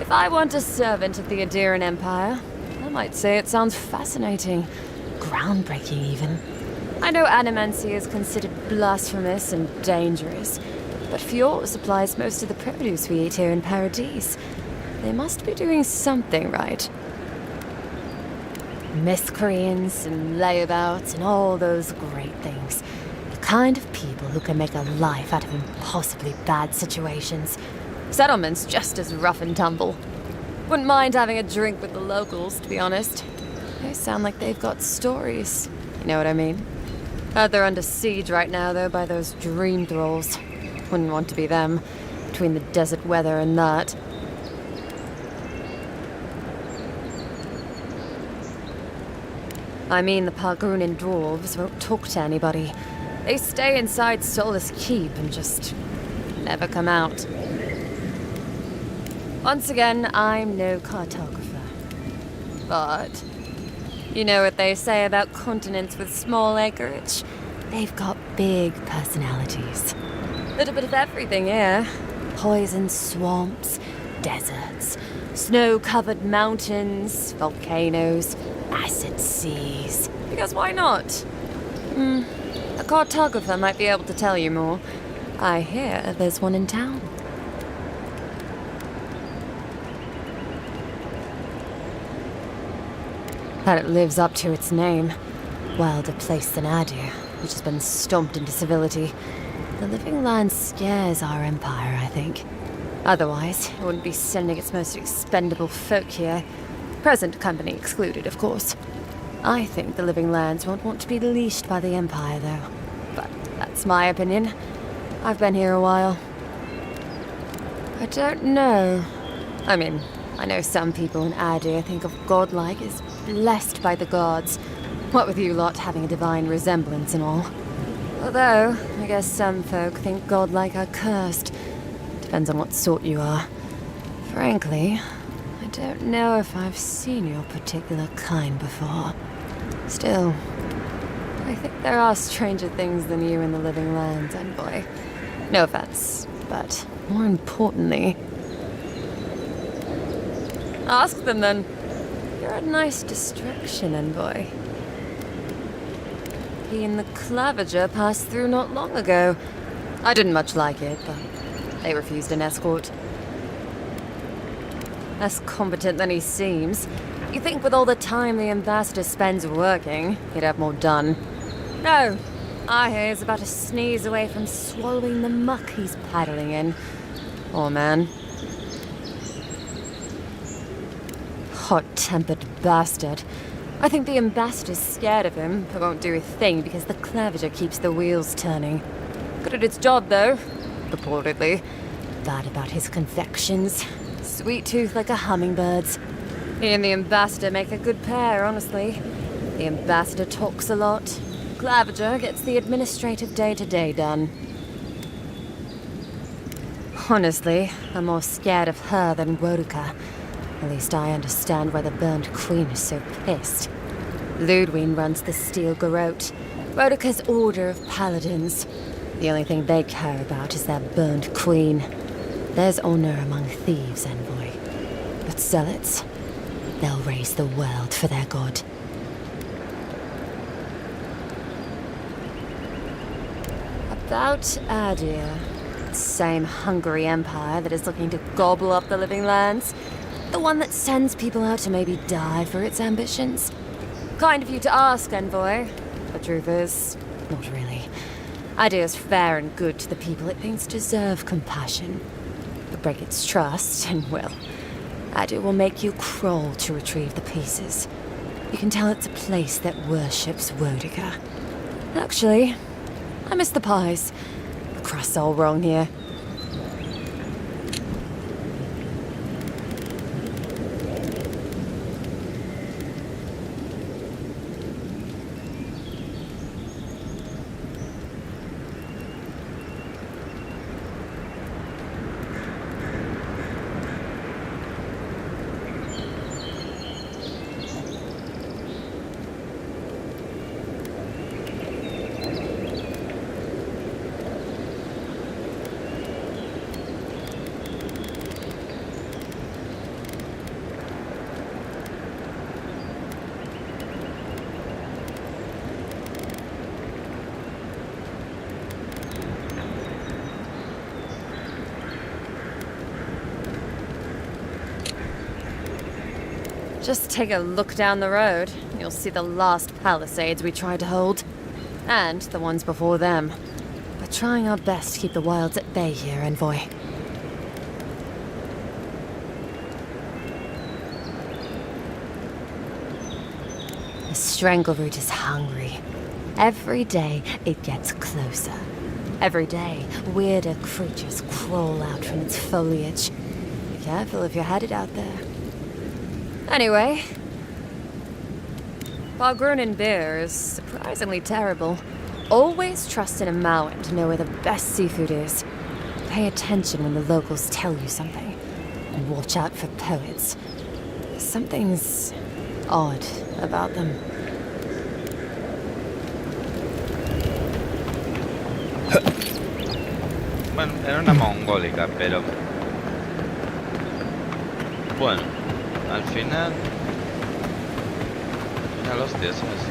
If I want a servant of the Adiran Empire, I might say it sounds fascinating. Groundbreaking, even. I know animancy is considered blasphemous and dangerous, but Fjord supplies most of the produce we eat here in Paradise. They must be doing something right. Miscreants and layabouts and all those great things. The kind of people who can make a life out of impossibly bad situations. Settlement's just as rough and tumble. Wouldn't mind having a drink with the locals, to be honest. They sound like they've got stories. You know what I mean? Heard they're under siege right now, though, by those dream thralls. Wouldn't want to be them, between the desert weather and that. I mean, the Pargrunin dwarves won't talk to anybody. They stay inside Solace Keep and just never come out. Once again, I'm no cartographer. But you know what they say about continents with small acreage? They've got big personalities. Little bit of everything here. Poison swamps, deserts, snow-covered mountains, volcanoes, acid seas. Because why not? A cartographer might be able to tell you more. I hear there's one in town. That it lives up to its name. Wilder place than Adir, which has been stomped into civility. The living land scares our empire, I think. Otherwise, it wouldn't be sending its most expendable folk here. Present company excluded, of course. I think the living lands won't want to be leashed by the empire, though. But that's my opinion. I've been here a while. I don't know. I mean, I know some people in Adir think of godlike as blessed by the gods. What with you lot having a divine resemblance and all. Although, I guess some folk think godlike are cursed. Depends on what sort you are. Frankly, I don't know if I've seen your particular kind before. Still, I think there are stranger things than you in the living lands, envoy. No offense, but more importantly... Ask them then. You're a nice distraction, envoy. He and the Clavager passed through not long ago. I didn't much like it, but they refused an escort. Less competent than he seems. You think with all the time the ambassador spends working, he'd have more done. No, I hear he's about to sneeze away from swallowing the muck he's paddling in. Poor man. Hot-tempered bastard. I think the ambassador's scared of him, but won't do a thing because the Clavager keeps the wheels turning. Good at its job, though, purportedly. Bad about his confections. Sweet tooth like a hummingbird's. He and the ambassador make a good pair, honestly. The ambassador talks a lot. Clavager gets the administrative day-to-day done. Honestly, I'm more scared of her than Woduka. At least I understand why the Burned Queen is so pissed. Ludwig runs the Steel Garrote, Woduka's order of paladins. The only thing they care about is their Burned Queen. There's honor among thieves, envoy. But zealots, they'll raise the world for their god. About Adir, same hungry empire that is looking to gobble up the living lands. The one that sends people out to maybe die for its ambitions. Kind of you to ask, envoy. The truth is, not really. Adir's fair and good to the people it thinks deserve compassion. But break its trust, and well, Adir will make you crawl to retrieve the pieces. You can tell it's a place that worships Woduka. Actually, I miss the pies. The crust's all wrong here. Just take a look down the road. You'll see the last palisades we tried to hold. And the ones before them. We're trying our best to keep the wilds at bay here, envoy. The strangleroot is hungry. Every day, it gets closer. Every day, weirder creatures crawl out from its foliage. Be careful if you're headed out there. Anyway, Pogrunin beer is surprisingly terrible. Always trust in a Mauen to know where the best seafood is. Pay attention when the locals tell you something. And watch out for poets. Something's odd about them. Bueno, era una mongólica, pero... Bueno, al final... hostia, ¿sabes?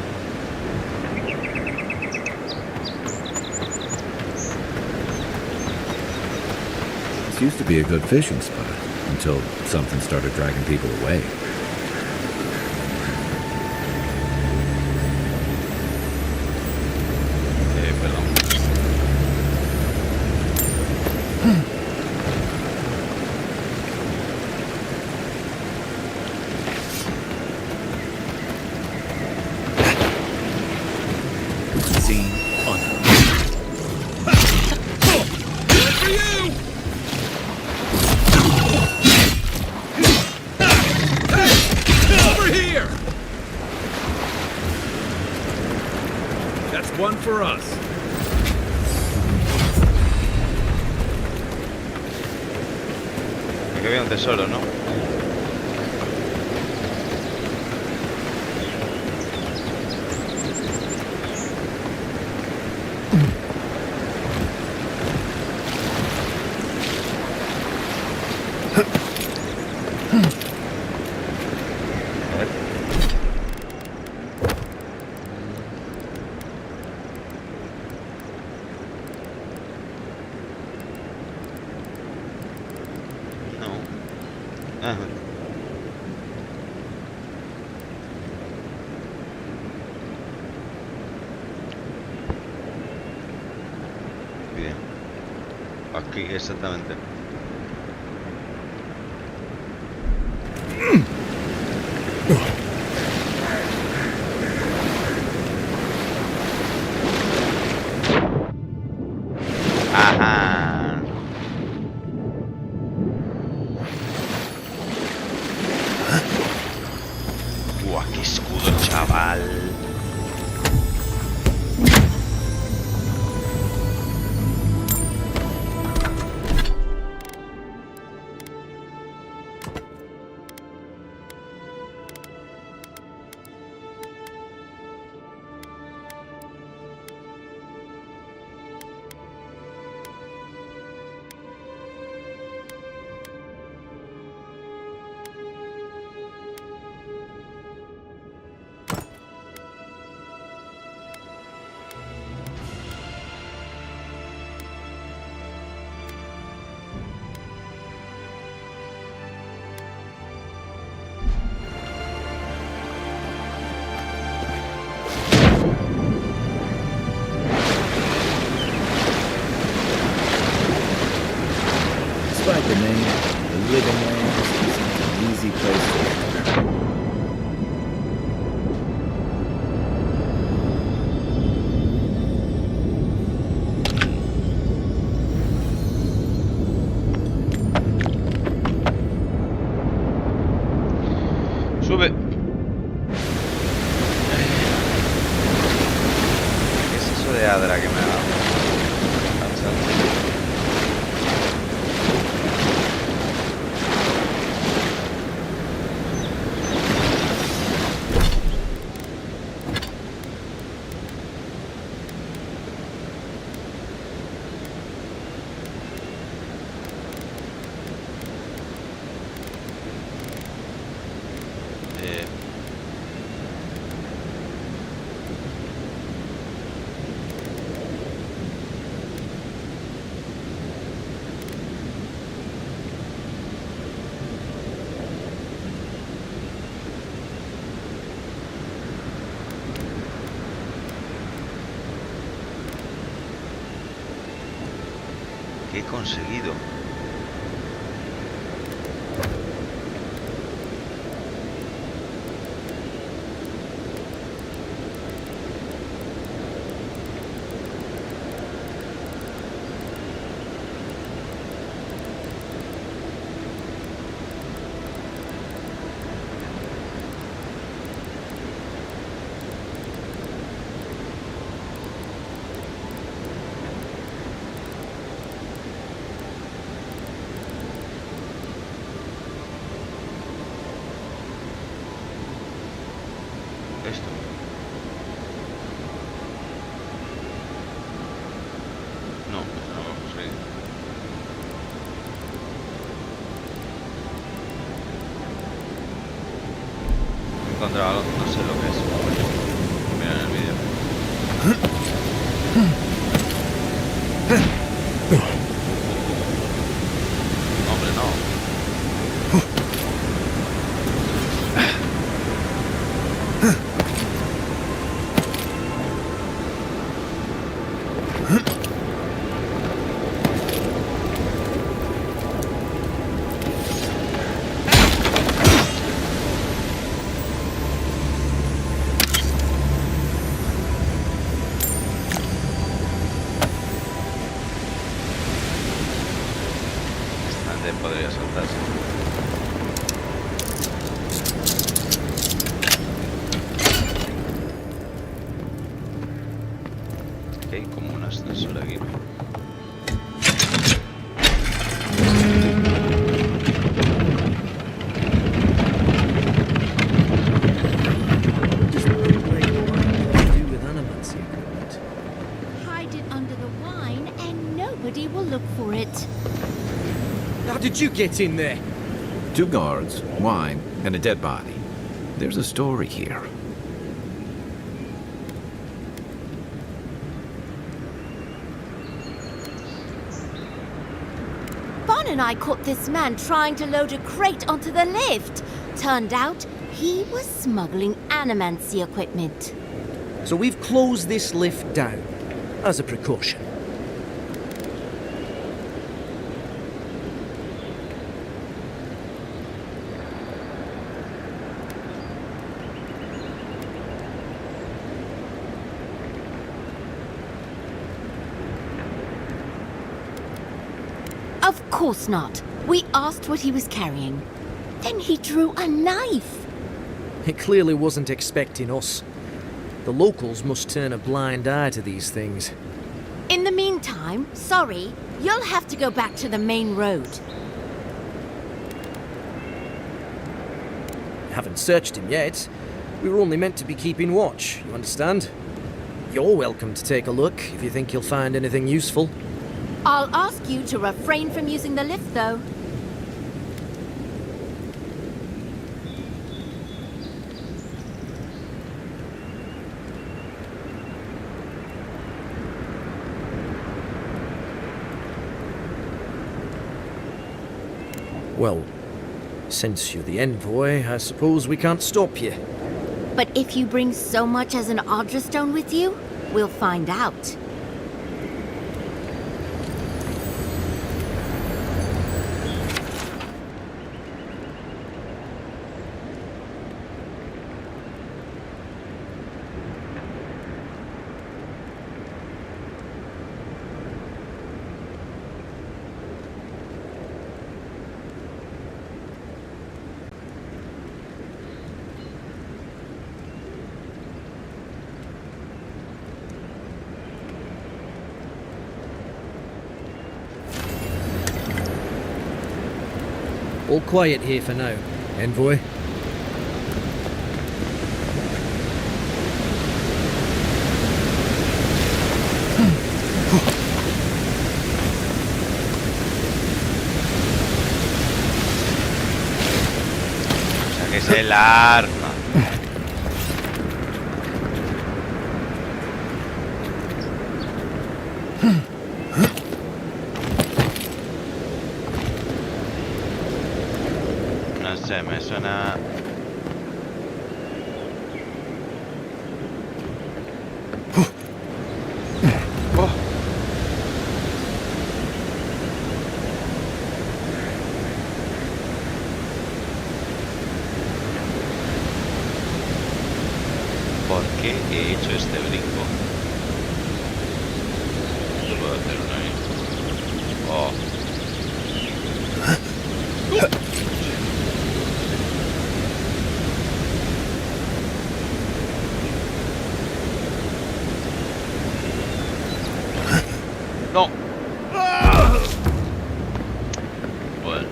This used to be a good fishing spot, until something started dragging people away. One for us. Aquí había un tesoro, ¿no? Bien. Aquí, exactamente. Ajá. Buah, qué escudo, chaval. Despite the name, the living land isn't an easy place to live. Sube. ¿Qué es eso de Adra que me ha dado? ¿Qué he conseguido? Esto. No, esto no lo vamos a conseguir. He encontrado algo, no sé lo que es. Mira en el vídeo. Hombre, no. Podría saltarse. Aquí hay como un ascensor aquí. Hide it under the wine and nobody will look for it. How did you get in there? 2 guards, wine, and a dead body. There's a story here. Bon and I caught this man trying to load a crate onto the lift. Turned out he was smuggling animancy equipment. So we've closed this lift down, as a precaution. Of course not. We asked what he was carrying. Then he drew a knife. It clearly wasn't expecting us. The locals must turn a blind eye to these things. In the meantime, sorry, you'll have to go back to the main road. Haven't searched him yet. We were only meant to be keeping watch, you understand? You're welcome to take a look if you think you'll find anything useful. I'll ask you to refrain from using the lift, though. Well, since you're the envoy, I suppose we can't stop you. But if you bring so much as an Audra stone with you, we'll find out. All quiet here for now, envoy. Saques el arma. No sé, me suena... Oh. ¿Por qué he hecho este brinco? Yo puedo hacer uno ahí. Oh. No. Bueno.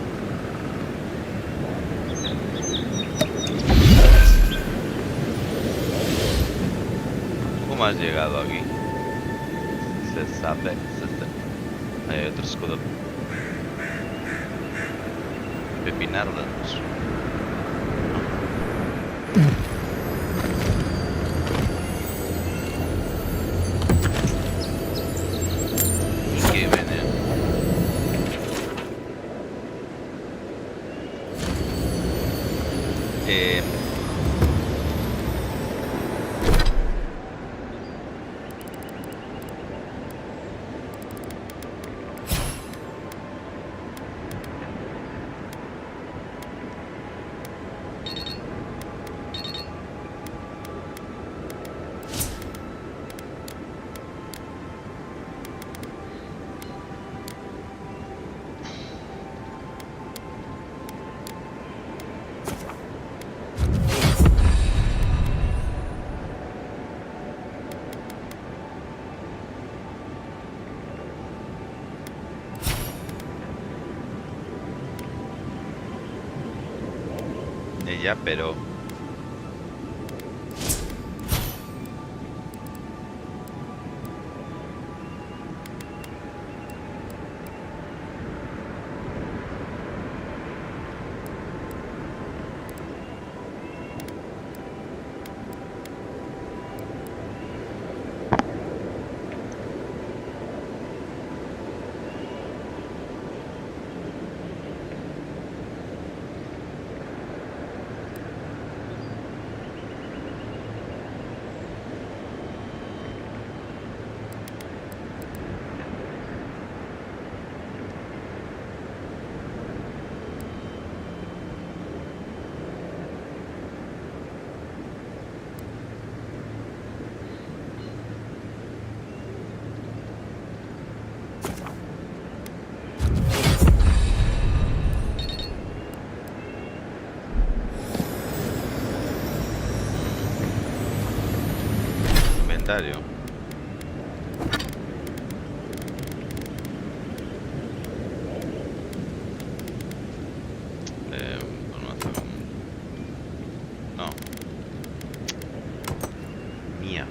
has llegado aquí? Se sabe. Ahí hay otro escudo. Pepinardos. ¿Y qué viene? Ya, pero inventario. No. Mía.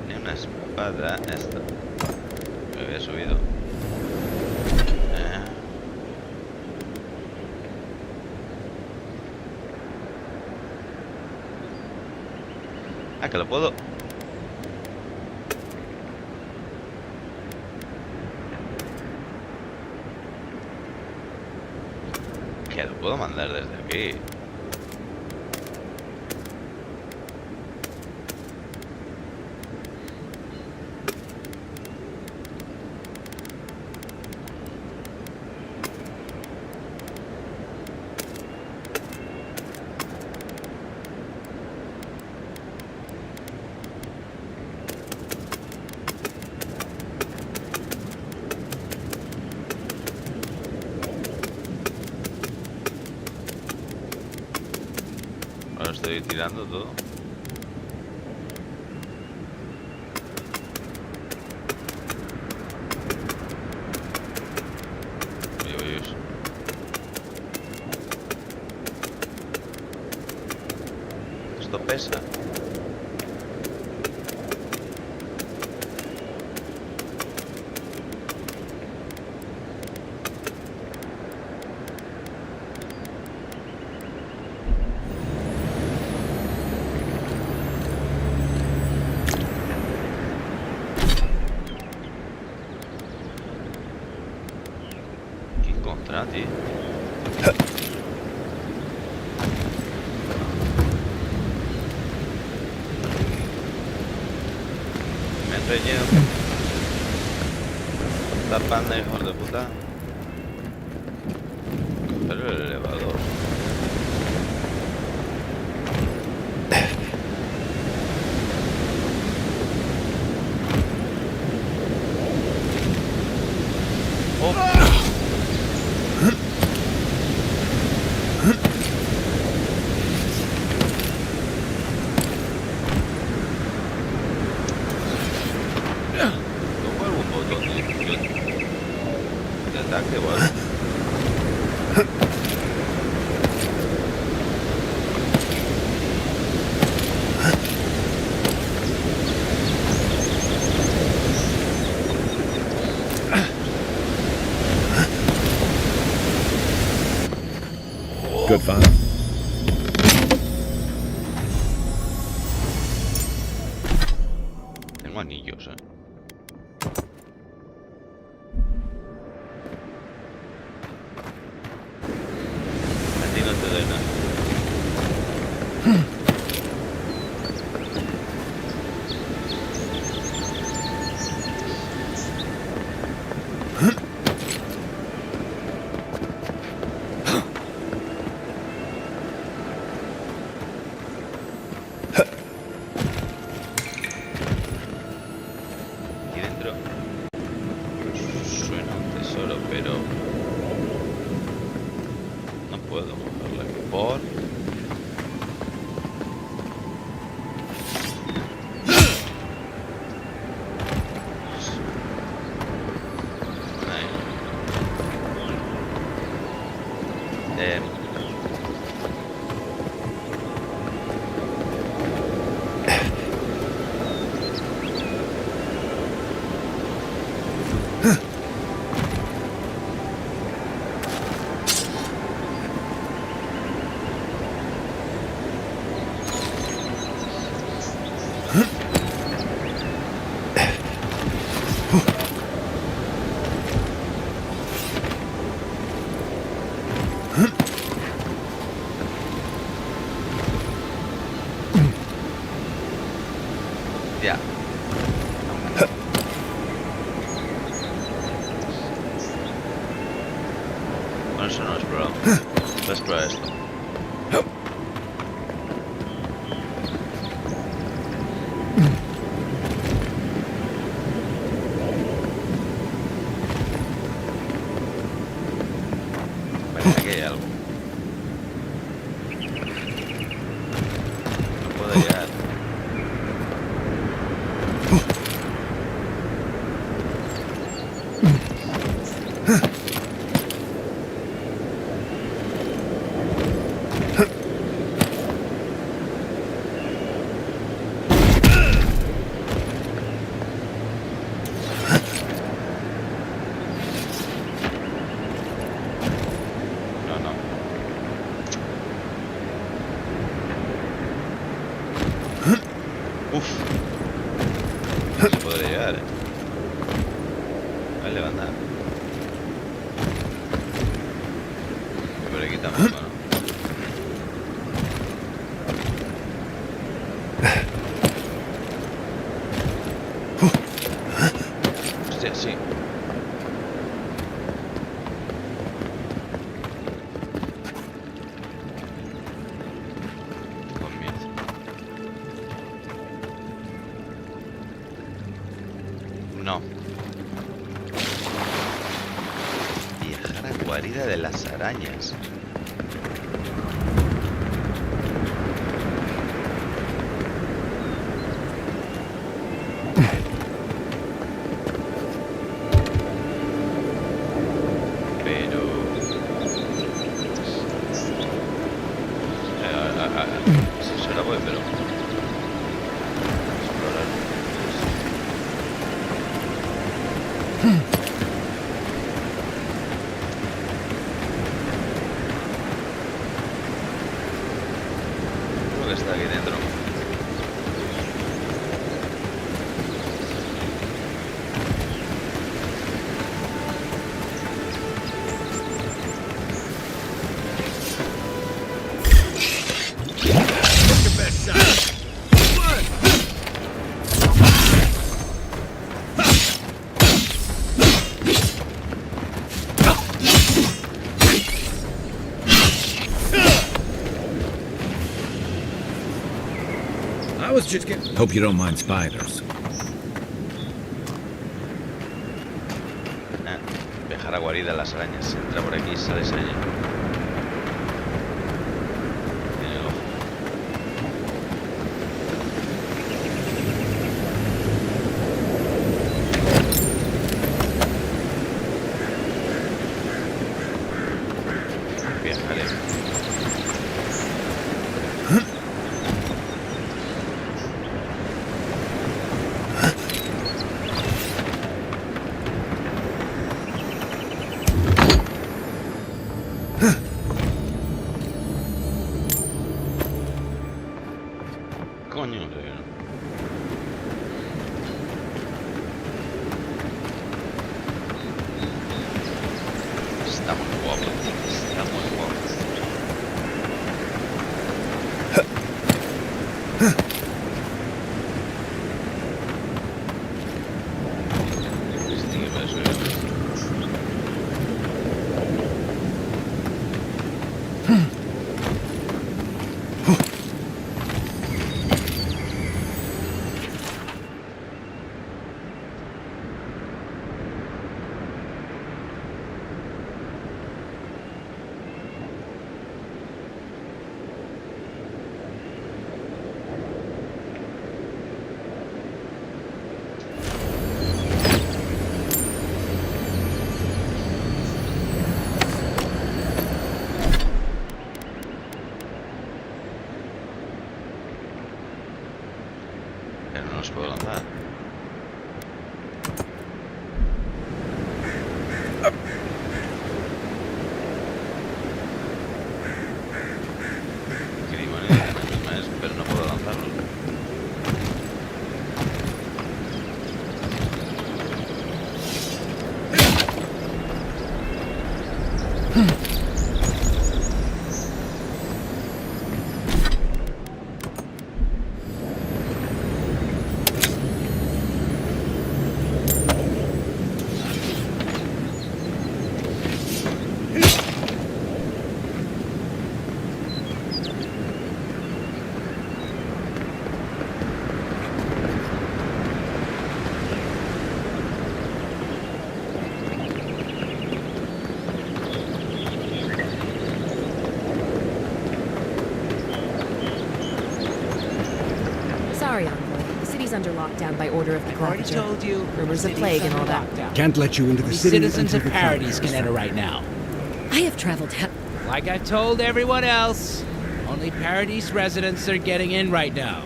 Ni una espada esta. Me había subido. Ah, que lo puedo. Que lo puedo mandar desde aquí. Ahora estoy tirando todo. Dios. Esto pesa. Contra ti. Me han relleno. Esta panda, hijos de puta. Pero el elevador. far. Tengo anillos, A ti no te doy nada. Aquí dentro suena un tesoro, pero no puedo cogerlo aquí por... Ya. Bueno, eso no lo he explorado. Voy a explorar esto. Vale, aquí hay algo. No puedo llegar. Uf. No se podrá llegar, Vale, levantar. Por aquí tampoco, ¿no? Hostia, sí. Con miedo. No. Viajar a guarida de las arañas. Pero... sí, se la voy, pero... explorar. Creo que está aquí dentro. I was just getting... Hope you don't mind spiders. Viajar a guarida de las arañas. Entra por aquí y sale esa araña. Tiene el ojo. Viajaré. coño? O sea, está muy guapo, está muy guapo. Pero no los puedo lanzar. Crimones, pero no puedo lanzarlos. Sorry, Envoy. The city's under lockdown by order of the I've already Claviger. told you. Rumors of plague and all that. Can't let you into the Only city citizens until of the Paradise Claviger's can enter through. right now. I have traveled. Like I told everyone else, only Paradise residents are getting in right now.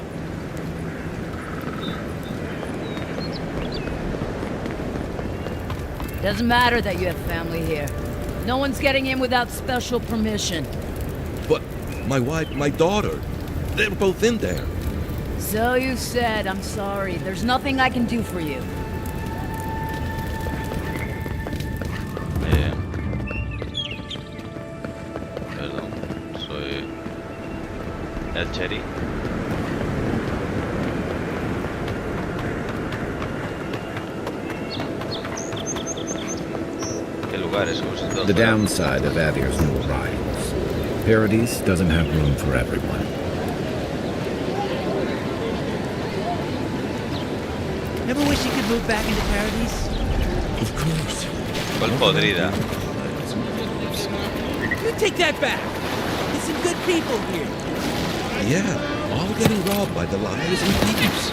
Doesn't matter that you have family here. No one's getting in without special permission. But my wife, my daughter, they're both in there. So you said. I'm sorry. There's nothing I can do for you. Perdón, soy el Cherry. ¿Qué lugares? The downside of Adir's new arrivals. Paradise doesn't have room for everyone. Ever wish you could move back into Paradise? Of course. Cuál podrida. You take that back. There's some good people here. Yeah, all getting robbed by the liars and thieves.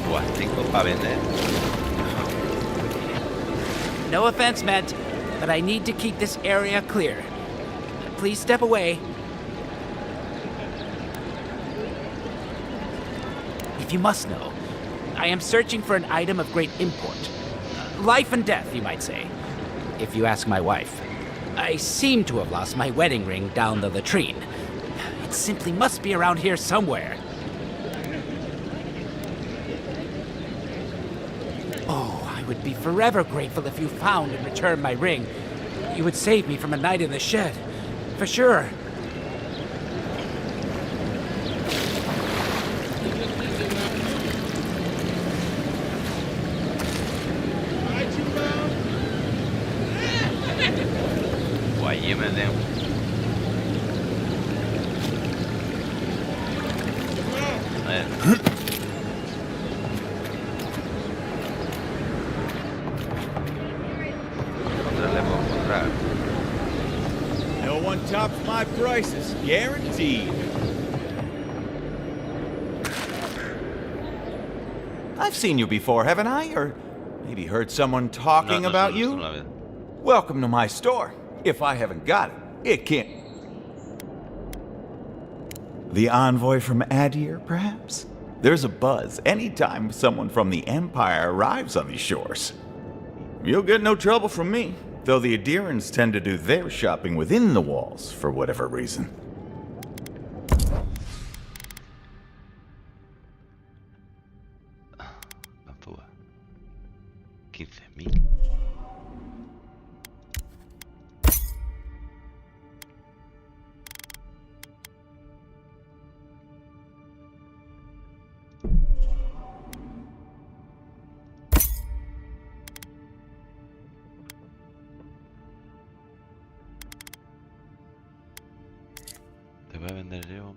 Buah, tengo para vender. No offense meant, but I need to keep this area clear. Please step away. If you must know, I am searching for an item of great import. Life and death, you might say. If you ask my wife, I seem to have lost my wedding ring down the latrine. It simply must be around here somewhere. Oh, I would be forever grateful if you found and returned my ring. You would save me from a night in the shed. For sure. Guay, me tengo. A ver. Encontrarle puedo encontrar. No one tops my prices, guaranteed. I've seen you before, haven't I? Or Maybe heard someone talking about you? Welcome to my store. If I haven't got it, it can't... The envoy from Adir, perhaps? There's a buzz anytime someone from the Empire arrives on these shores. You'll get no trouble from me, though the Adirans tend to do their shopping within the walls for whatever reason. Papúa. 15.000. Te voy a vender yo.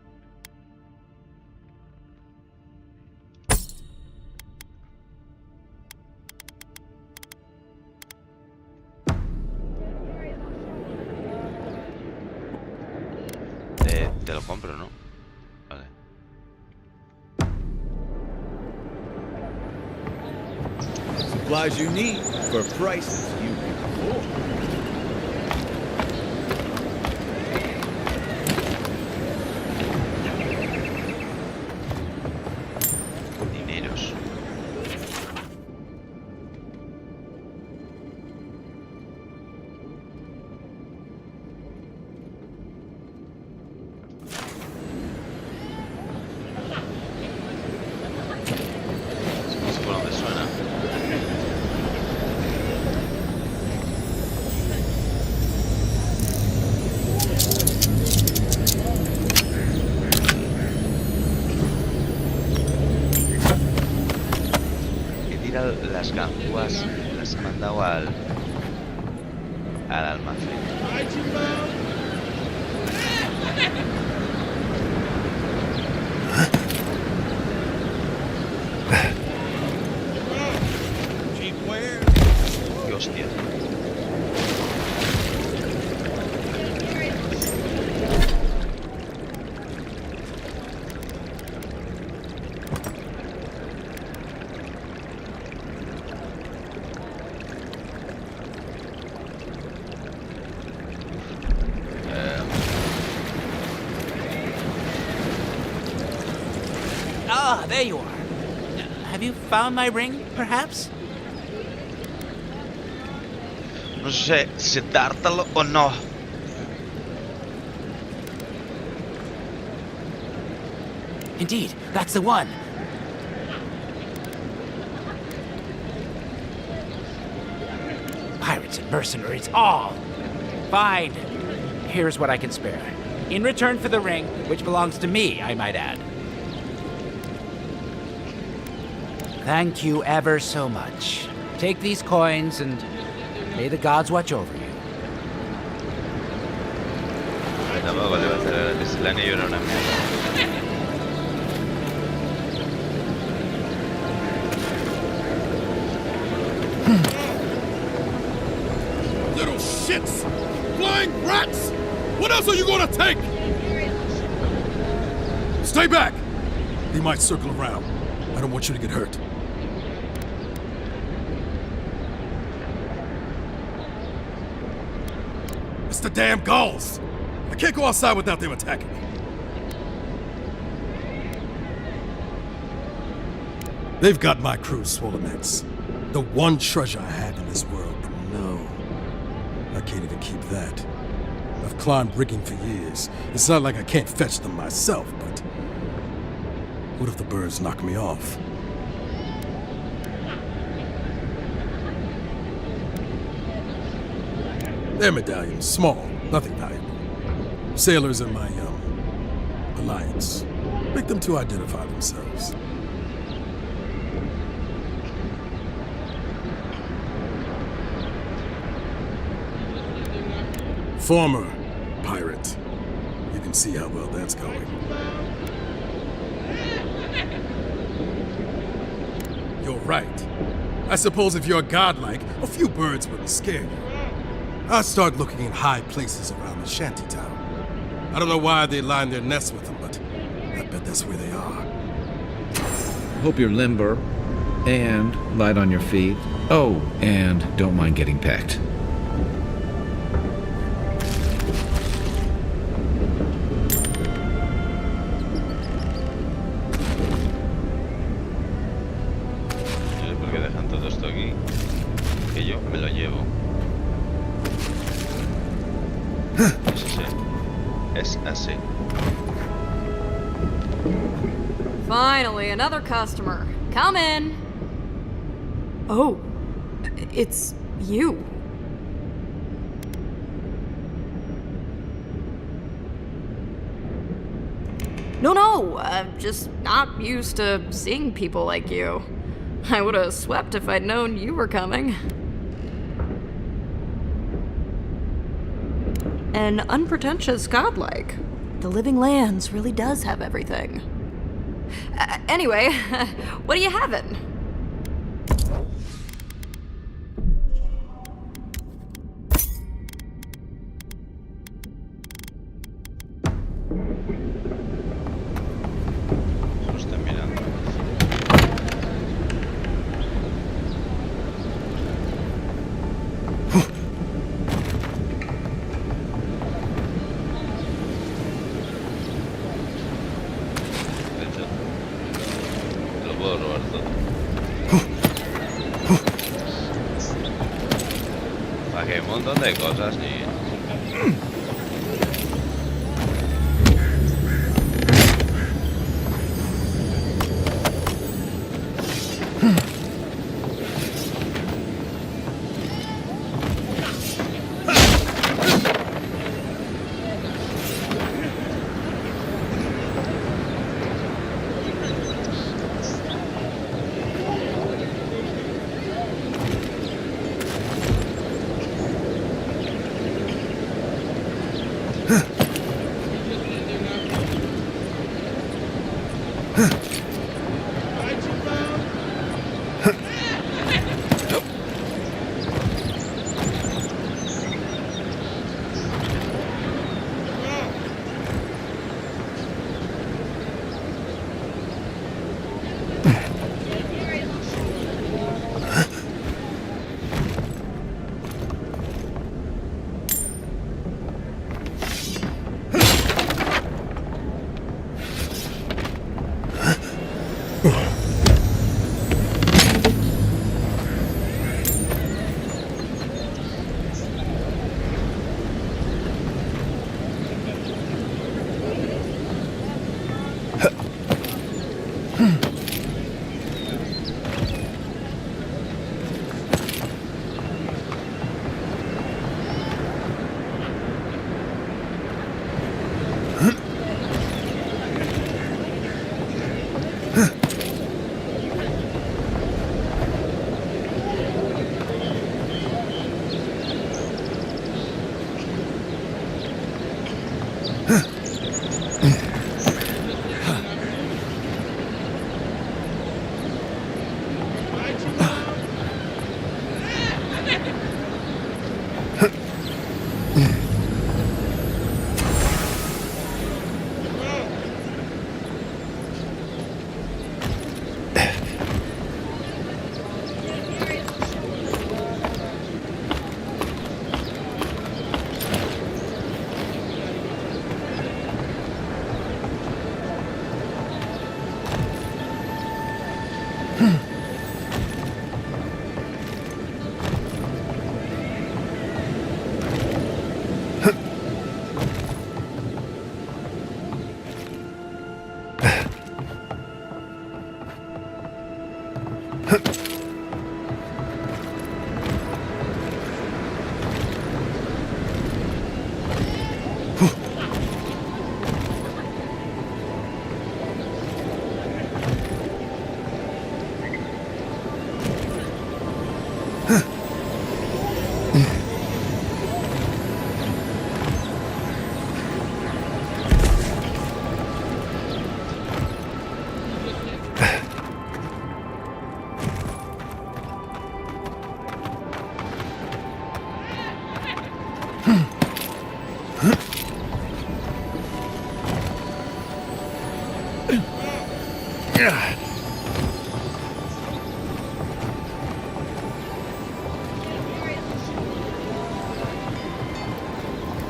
Te lo compro, ¿no? Vale. Supplies you need for prices you can afford. Dineros. No sé por dónde suena. He tirado las ganzúas, las he mandado al almacén. ¡Qué hostia! Ah, there you are. Have you found my ring, perhaps? No sé si dártelo o no. Indeed, that's the one. Pirates and mercenaries, all. Fine. Here's what I can spare. In return for the ring, which belongs to me, I might add. Thank you ever so much. Take these coins and may the gods watch over you. Tampoco le va a hacer gratis. El anillo era una mierda. Little shits! Flying rats! What else are you gonna take? Stay back! They might circle around. I don't want you to get hurt. It's the damn gulls! I can't go outside without them attacking me. They've got my crew swollen-ets. The one treasure I had in this world, but no. I can't even keep that. I've climbed rigging for years. It's not like I can't fetch them myself, but... what if the birds knock me off? Their medallions, small, nothing valuable. Sailors in my, alliance. Pick them to identify themselves. Former pirate. You can see how well that's going. You're right. I suppose if you're godlike, a few birds wouldn't scare you. I'll start looking in high places around the shantytown. I don't know why they line their nests with them, but I bet that's where they are. Hope you're limber. And light on your feet. Oh, and don't mind getting pecked. No sé por qué dejan todo esto aquí, que yo me lo llevo. Es así. Es así. Finally, another customer. Come in. Oh, it's you. No, I'm just not used to seeing people like you. I would have swept if I'd known you were coming. An unpretentious godlike. The Living Lands really does have everything. Anyway, what are you having? Lo estoy mirando. De hecho, lo puedo robar todo. Aquí hay un montón de cosas y...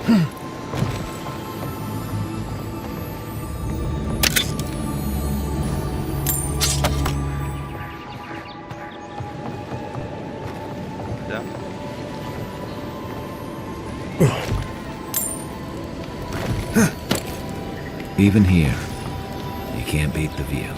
Ya. Even here, you can't beat the view.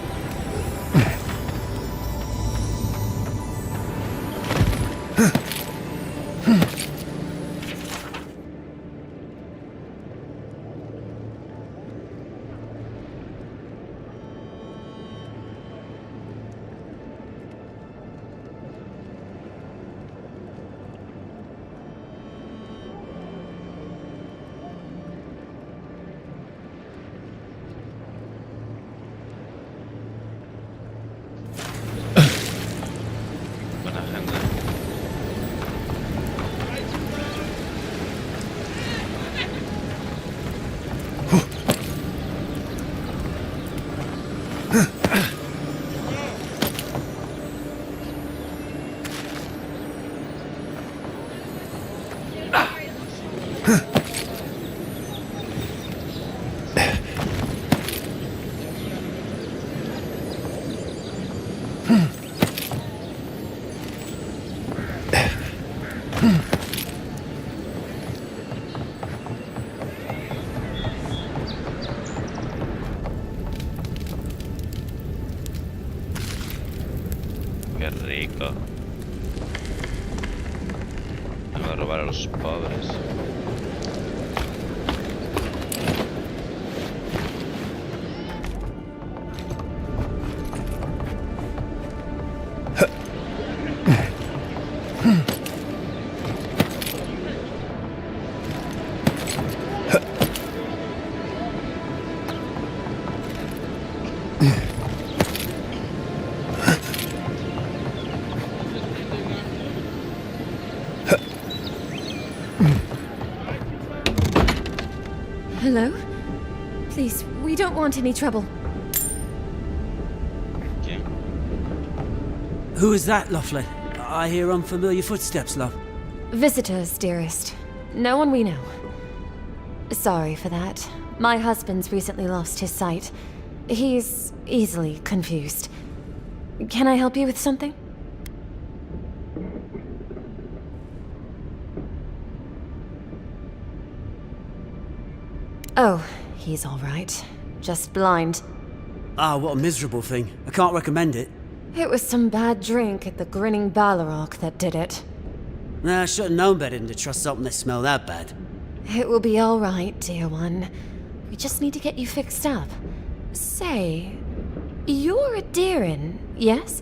Buena gente. Qué rico. Vamos a robar a los pobres. Hello? Please, we don't want any trouble. Who is that, Lovely? I hear unfamiliar footsteps, love. Visitors, dearest. No one we know. Sorry for that. My husband's recently lost his sight. He's easily confused. Can I help you with something? Oh, he's all right. Just blind. Ah, what a miserable thing. I can't recommend it. It was some bad drink at the Grinning Balrog that did it. Nah, I should have known better than to trust something that smelled that bad. It will be all right, dear one. We just need to get you fixed up. Say, you're a Deerin, yes?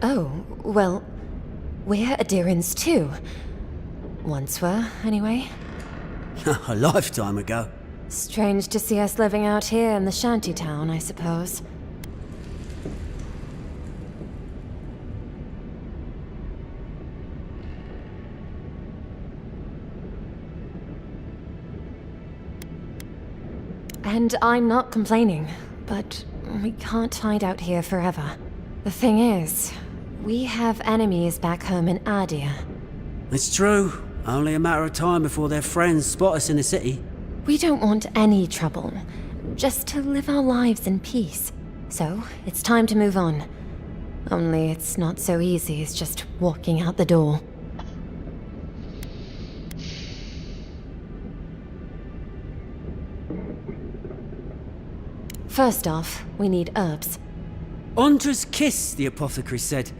Oh, well, we're Adirans too. Once were, anyway. A lifetime ago. Strange to see us living out here in the shantytown, I suppose. And I'm not complaining, but we can't hide out here forever. The thing is, we have enemies back home in Adir. It's true. Only a matter of time before their friends spot us in the city. We don't want any trouble, just to live our lives in peace. So, it's time to move on. Only it's not so easy as just walking out the door. First off, we need herbs. Ondra's kiss, the apothecary said.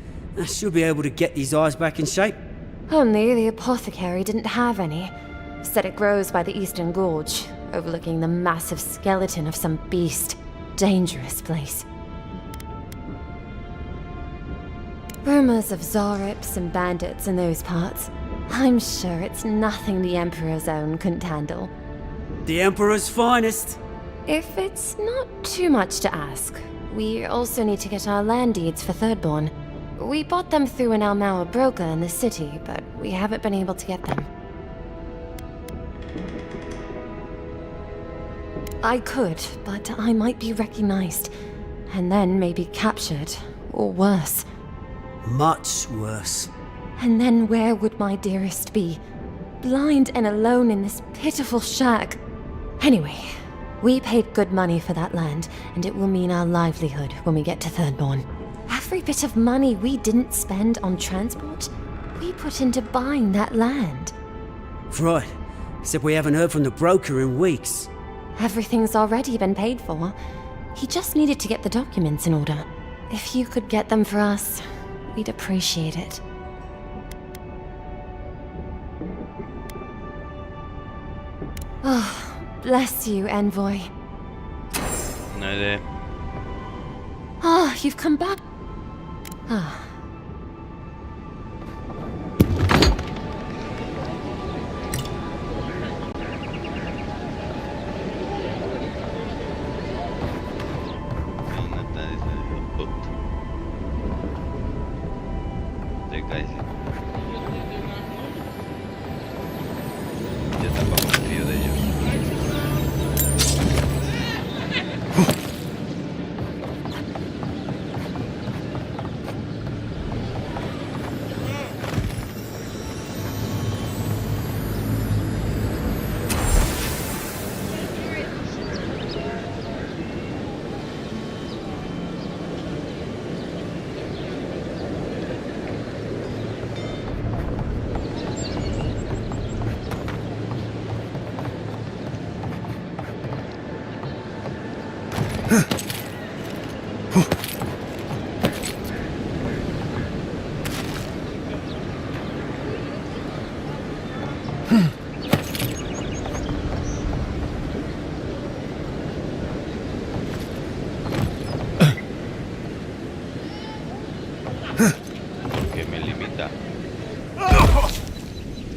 She'll be able to get these eyes back in shape. Only the apothecary didn't have any. Said it grows by the Eastern Gorge, overlooking the massive skeleton of some beast. Dangerous place. Rumors of Zarips and bandits in those parts. I'm sure it's nothing the Emperor's own couldn't handle. The Emperor's finest. If it's not too much to ask, we also need to get our land deeds for Thirdborn. We bought them through an Almauer broker in the city, but we haven't been able to get them. I could, but I might be recognized, and then maybe captured, or worse. Much worse. And then where would my dearest be? Blind and alone in this pitiful shack. Anyway, we paid good money for that land, and it will mean our livelihood when we get to Thirdborn. Every bit of money we didn't spend on transport, we put into buying that land. Right. Except we haven't heard from the broker in weeks. Everything's already been paid for. He just needed to get the documents in order. If you could get them for us, we'd appreciate it. Oh, bless you, Envoy. No idea. Ah, you've come back. Ah. Yo tampoco me fío de ellos. Que me limita.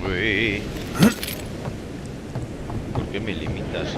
Uy. ¿Por qué me limitas?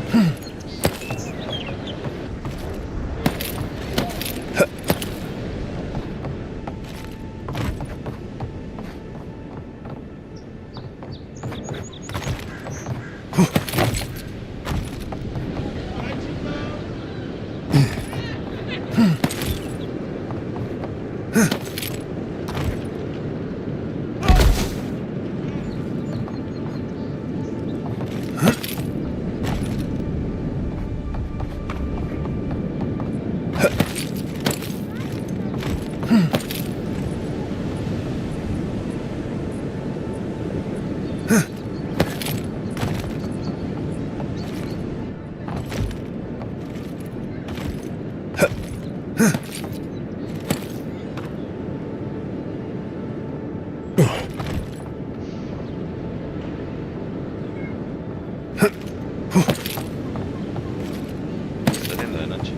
Está haciendo de noche.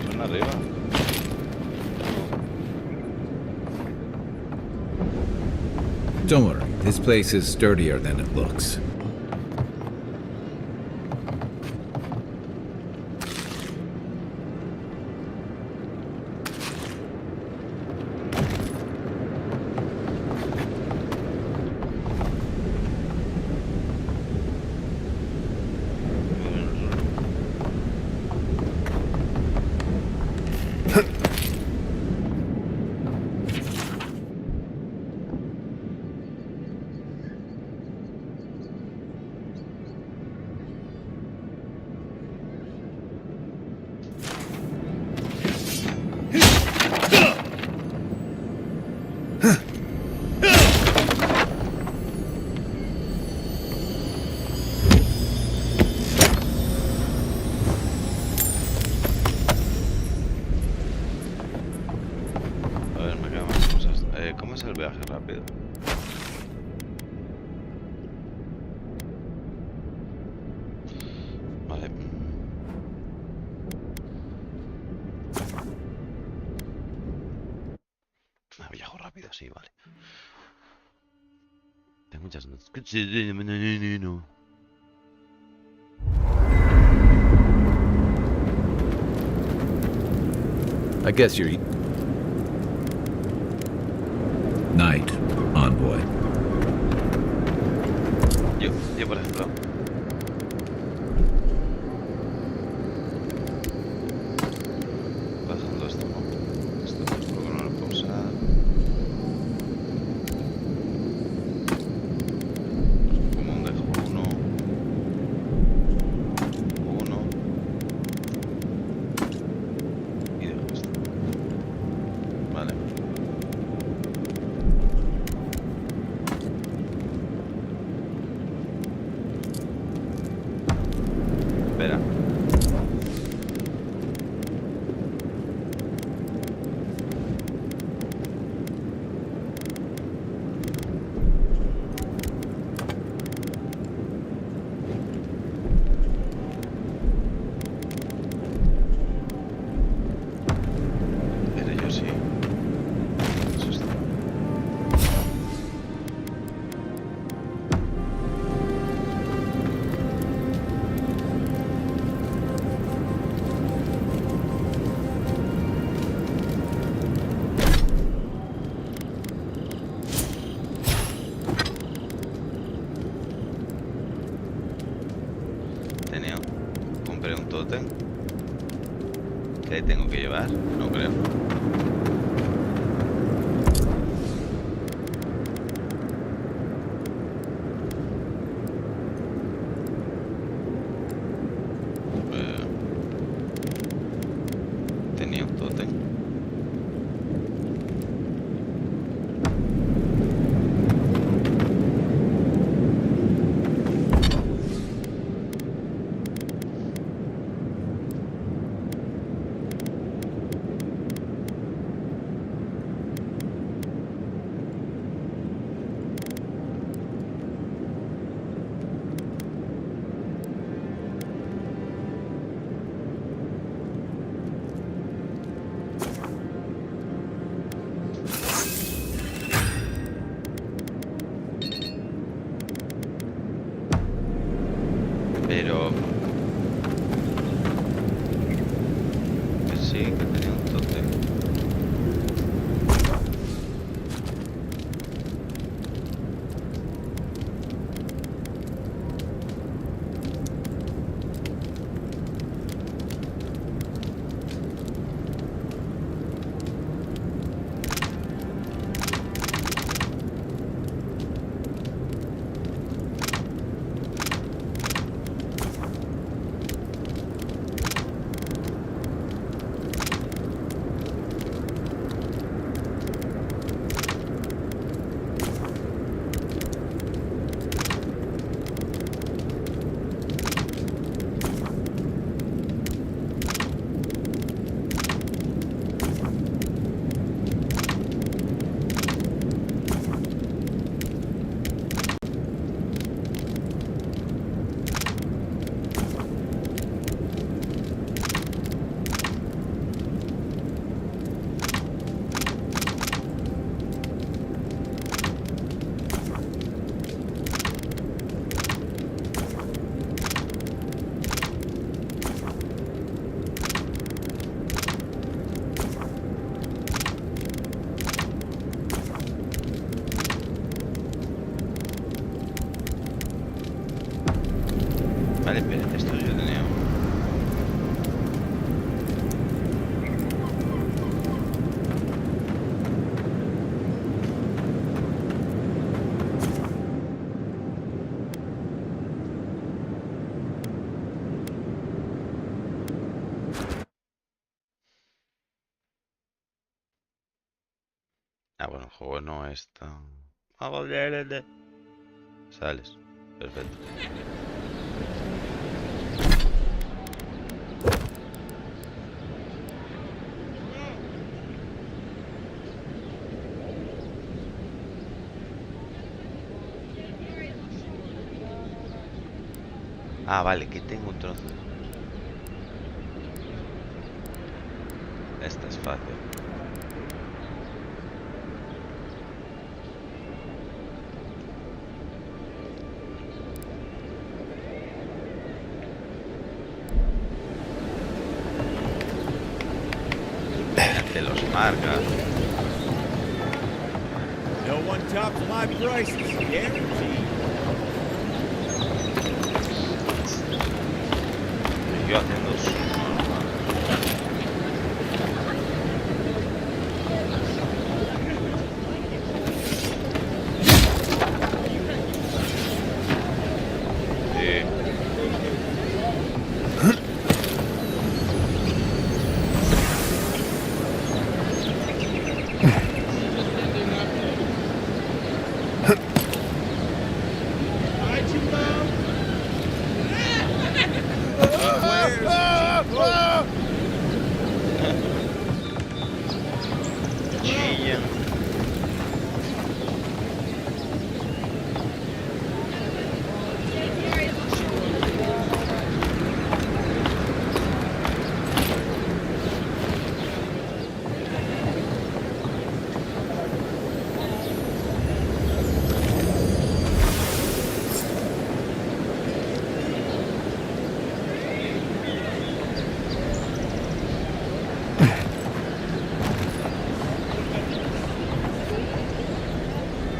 Van arriba. Don't worry, this place is sturdier than it looks. A ver, me quedan más cosas. ¿Cómo es el viaje rápido? Vale. Viajo rápido, sí, vale. Tengo muchas notas. No. I guess you're... Night, envoy. Yo por ejemplo. Bajando esto, ¿no? Esto porque no lo puedo usar. Común dejo uno. Y dejo esto. Vale. Espera. Pero yo sí. Eso está. Compré un tótem. ¿Qué tengo que llevar? No creo. Tenía un tótem. Pero... que sí, que tenía un tótem. Vale, espérate, esto yo tenía. Ah, bueno, el juego no es tan... Sales. Perfecto. Ah, vale, que tengo un trozo. Esta es fácil. te los marca. No one tops my prices, guaranteed. Yo haciendo su...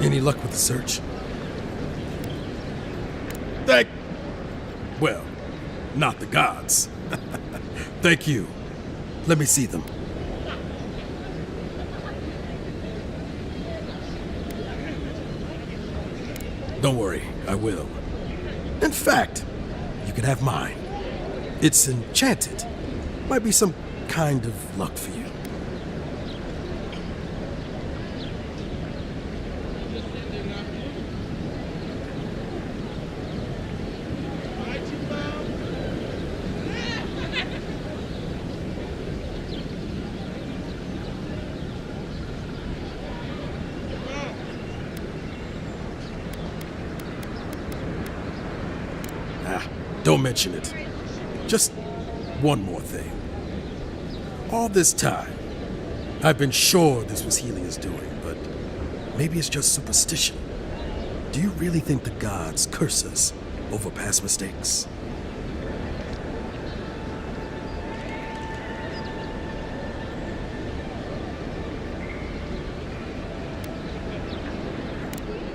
Any luck with the search? Well, not the gods. Thank you. Let me see them. Don't worry, I will. In fact, you can have mine. It's enchanted. Might be some kind of luck for you. Don't mention it. Just one more thing. All this time, I've been sure this was healing is doing, but maybe it's just superstition. Do you really think the gods curse us over past mistakes?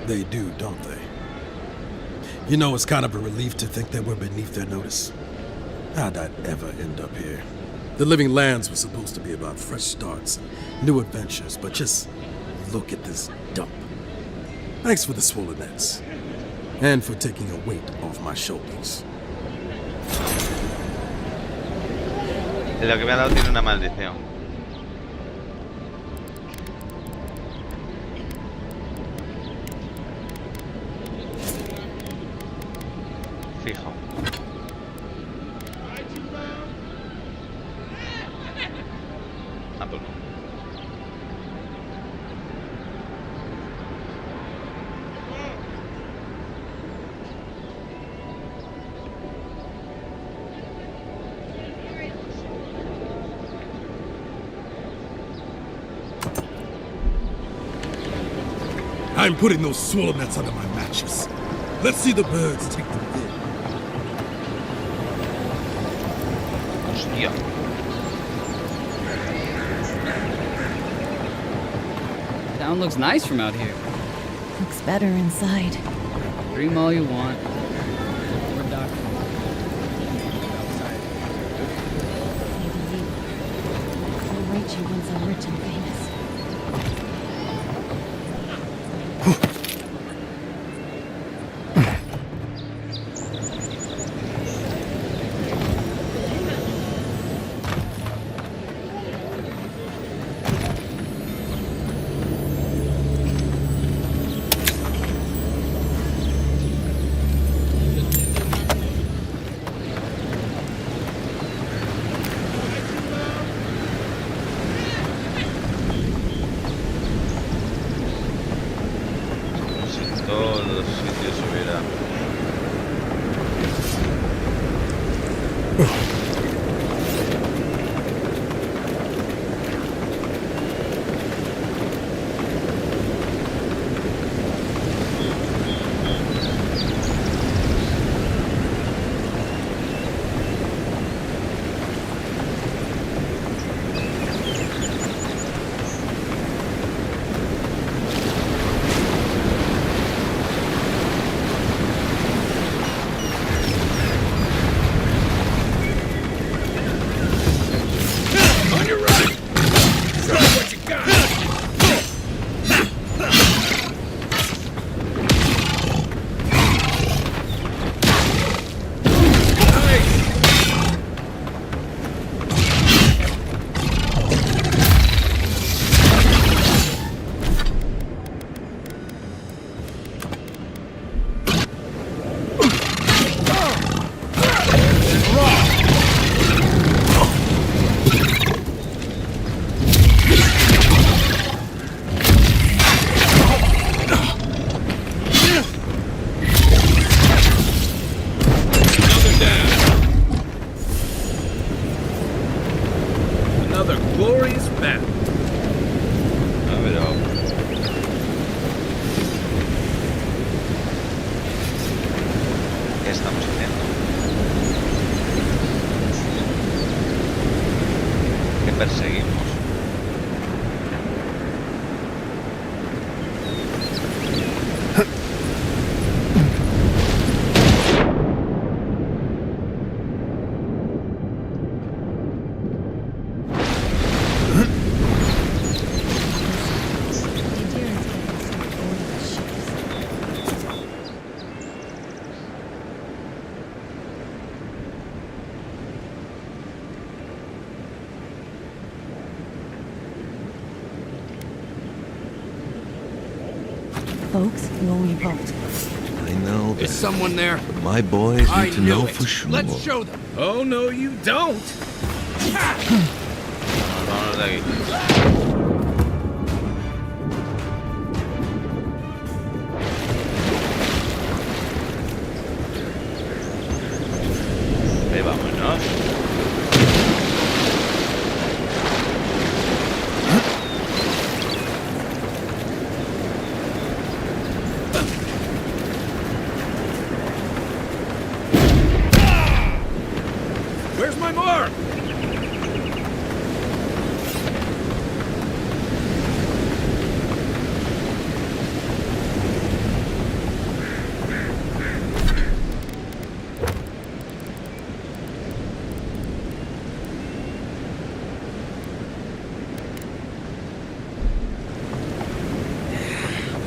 They do, don't they? You know, it's kind of a relief to think that we're beneath their notice. How'd I ever end up here? The Living Lands was supposed to be about fresh starts and new adventures, but just look at this dump. Thanks for the swollen nets, and for taking a weight off my shoulders. Lo que me ha dado tiene una maldición. Fijo. Ah, pues no. I'm putting those swallow nets under my mattress. Let's see the birds take them in. Hostia. Town looks nice from out here. Looks better inside. Dream all you want. We're doctors. I'll rate you once I'm rich and famous. Todos los sitios hubiera. perseguimos. Folks, you're all revolt. I know. Is someone there? But my boys I need to knew know it. for sure. Let's show them. Oh, no, you don't. Vámonos de aquí. Vámonos. Where's my mark?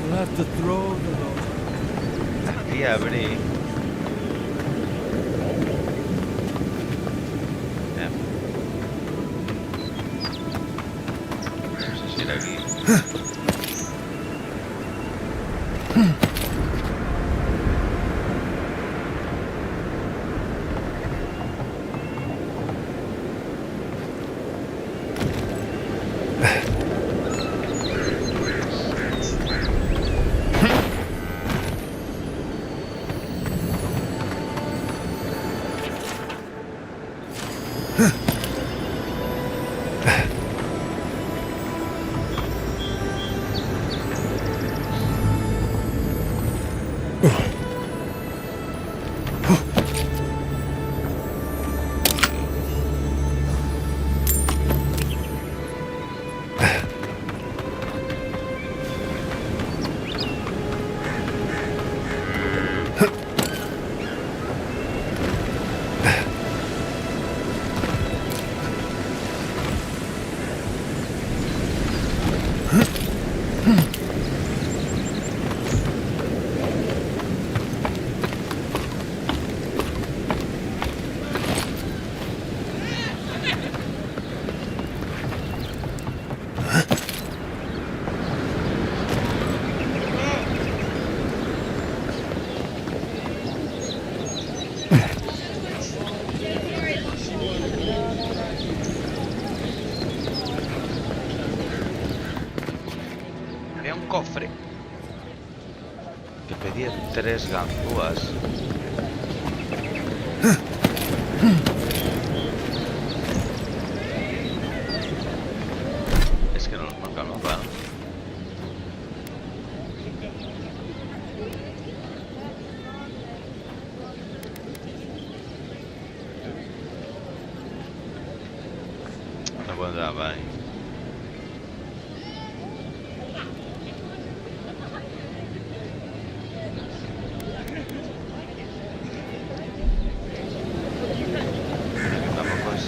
We'll have to throw the load. Aquí abrí. No sé si era aquí. Había un cofre que pedía 3 ganzúas. Es que no nos marca el mapa, ¿no? No puedo entrar, vale. Tampoco es...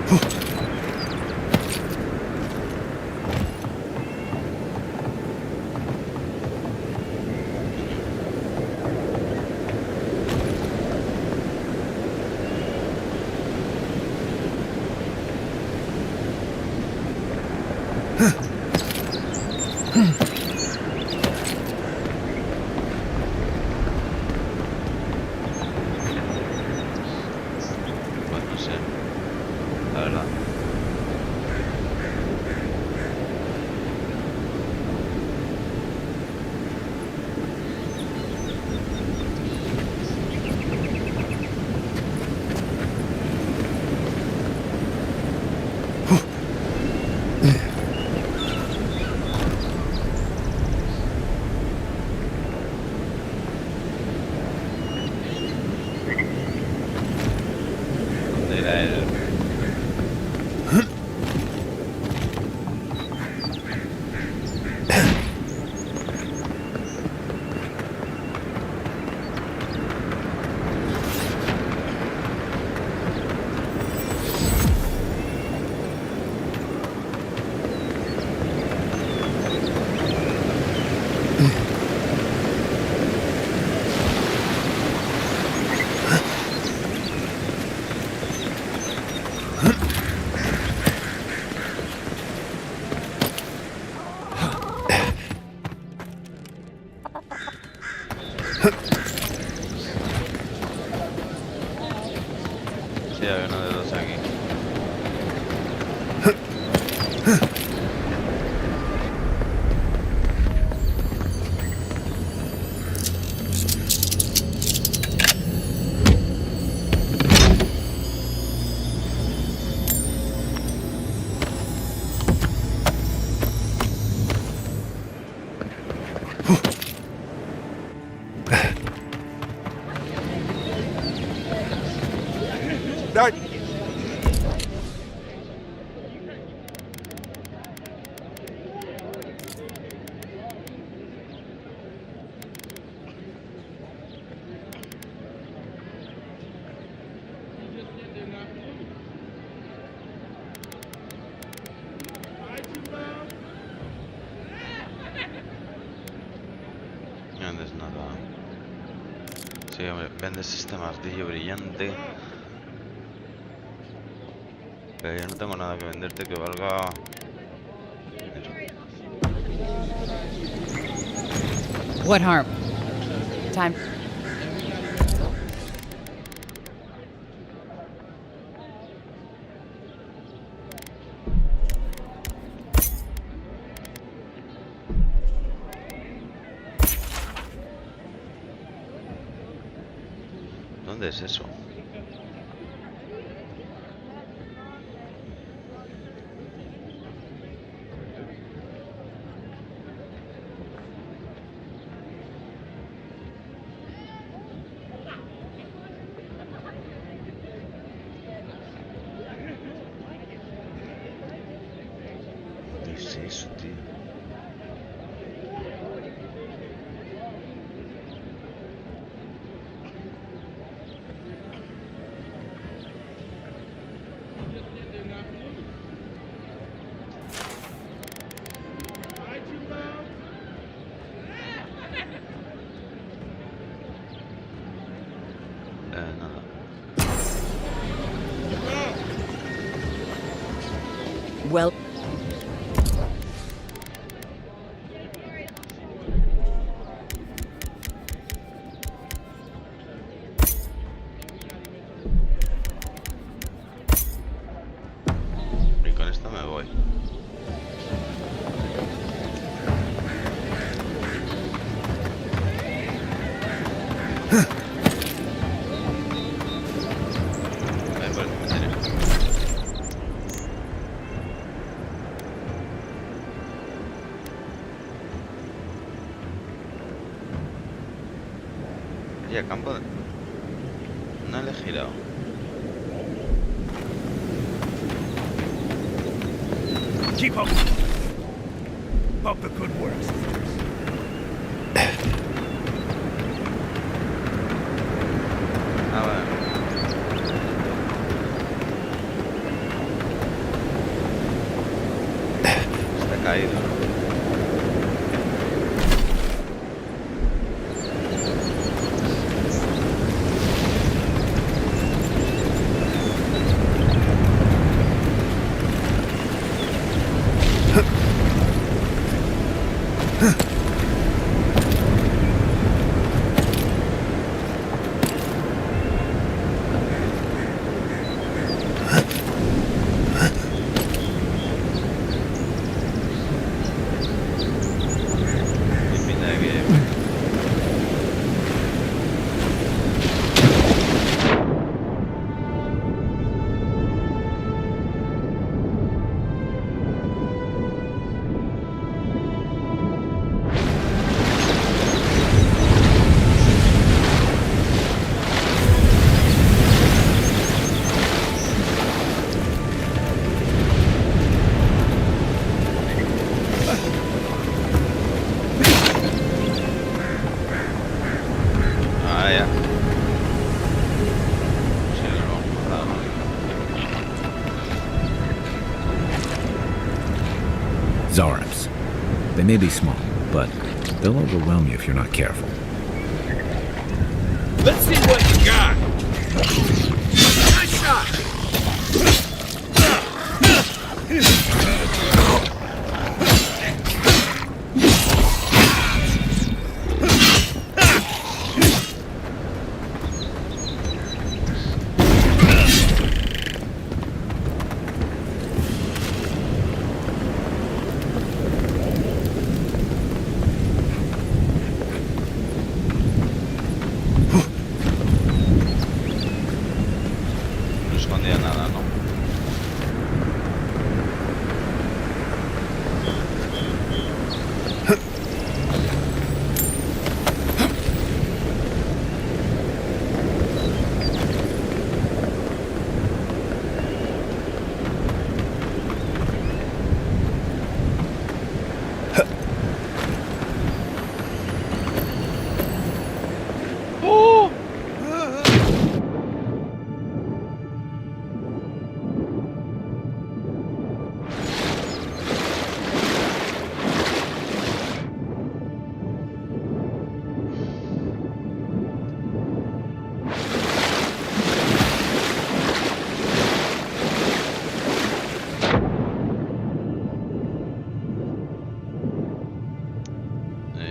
Pues no sé, la verdad. ¿Dónde era el...? Sí, hay uno de dos aquí. No vendes nada. Sí, hombre, vendes este martillo brillante. Pero yo no tengo nada que venderte que valga... What harm? Time. ¿Dónde es eso? ¿Qué es eso, tío? Nada. Well, Y con esto me voy. Voy por el cementerio. Y a campo de... No le he girado. Keep up. Up the good works. Ah, vale. caído, ¿no? Zarabs. They may be small, but they'll overwhelm you if you're not careful. Let's see what you got. Nice shot.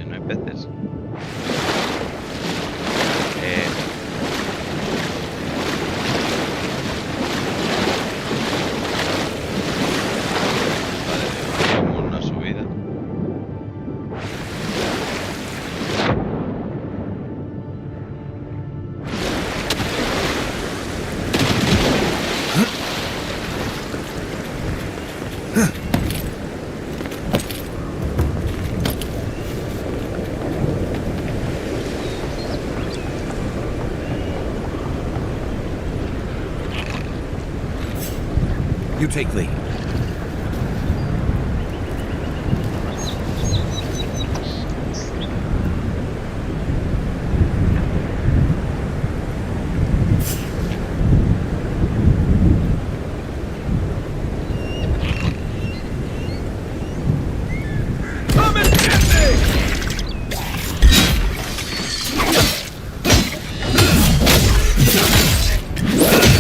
No hay peces. Vale, como una subida. You take lead. Come and get me!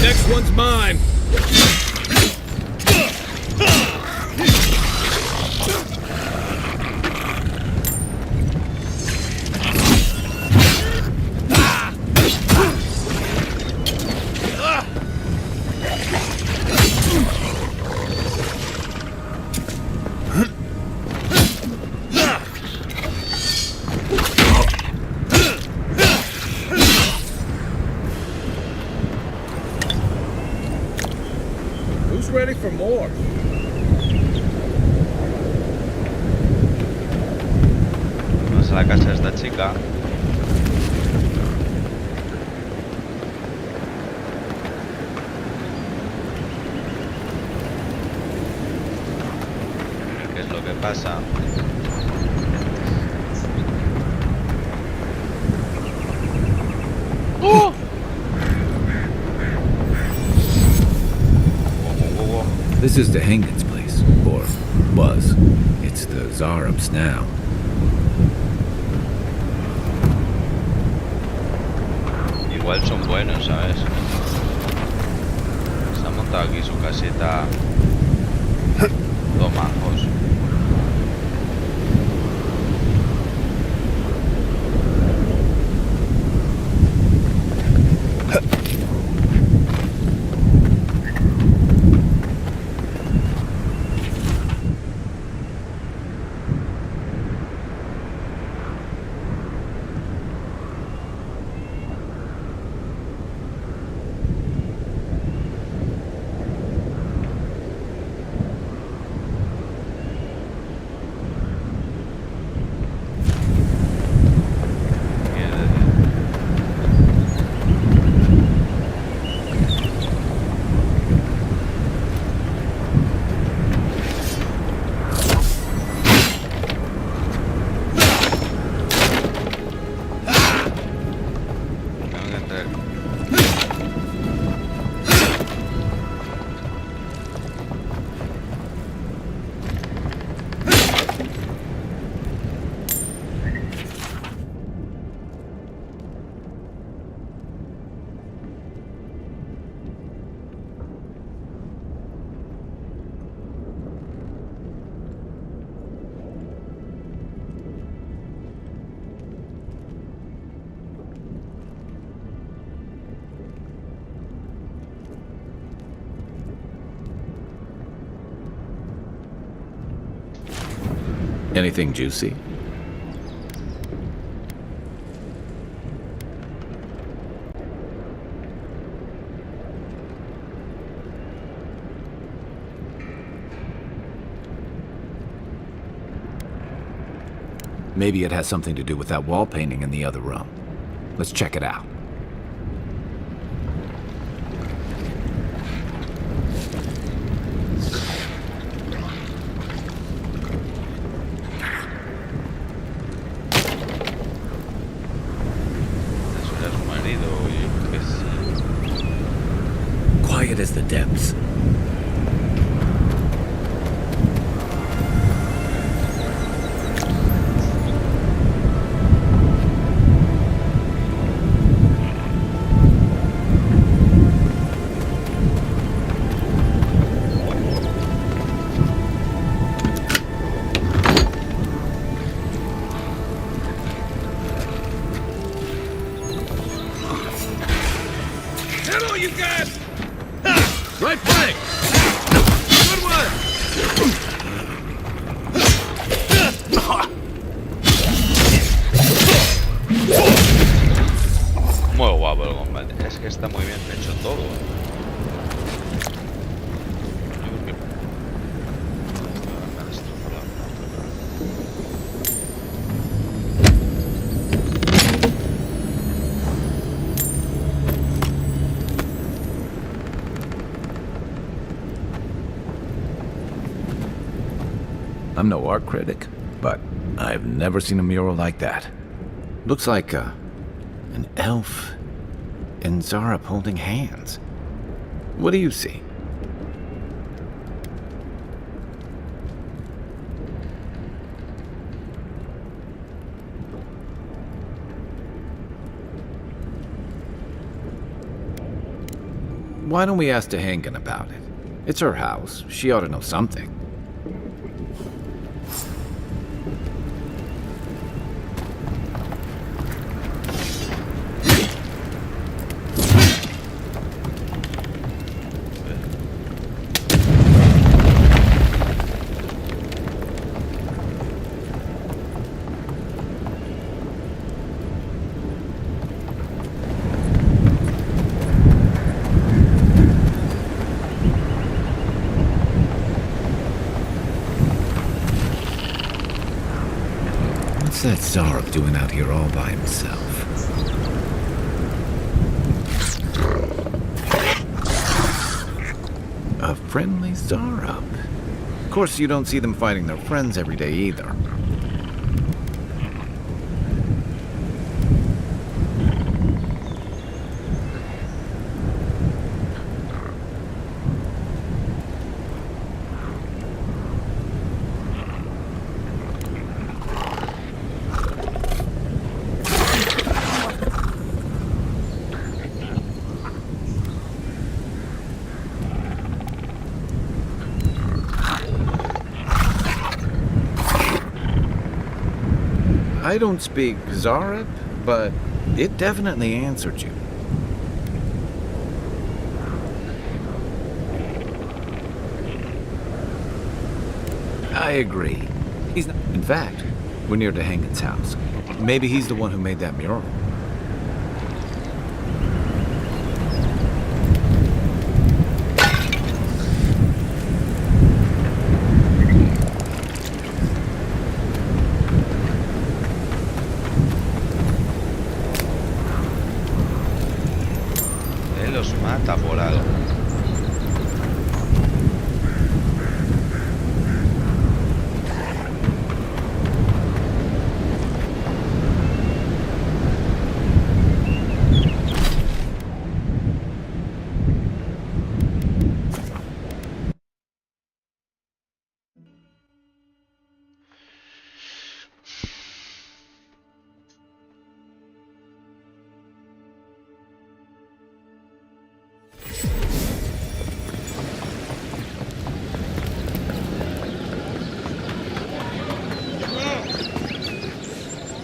Next one's mine. Who's ready for more? Vamos a la casa de esta chica. ¿Qué es lo que pasa? ¡Oh! This is the Hengen's place, or was. It's the Zarabs now. Igual son buenos, ¿sabes? Se ha montado aquí su caseta. Dos majos. Anything juicy? Maybe it has something to do with that wall painting in the other room. Let's check it out. Quiet as the depths. Hello, you guys! Right flank! Good one! Muy guapo el combate. Es que está muy bien hecho todo. I'm no art critic, but I've never seen a mural like that. Looks like an elf and Zarab holding hands. What do you see? Why don't we ask Tehangan about it? It's her house. She ought to know something. What's that Zarab doing out here all by himself? A friendly Zarab. Of course, you don't see them fighting their friends every day either. I don't speak Zarep, but it definitely answered you. I agree. He's not. In fact, we're near to Hangen's house. Maybe he's the one who made that mural. Él los mata por algo.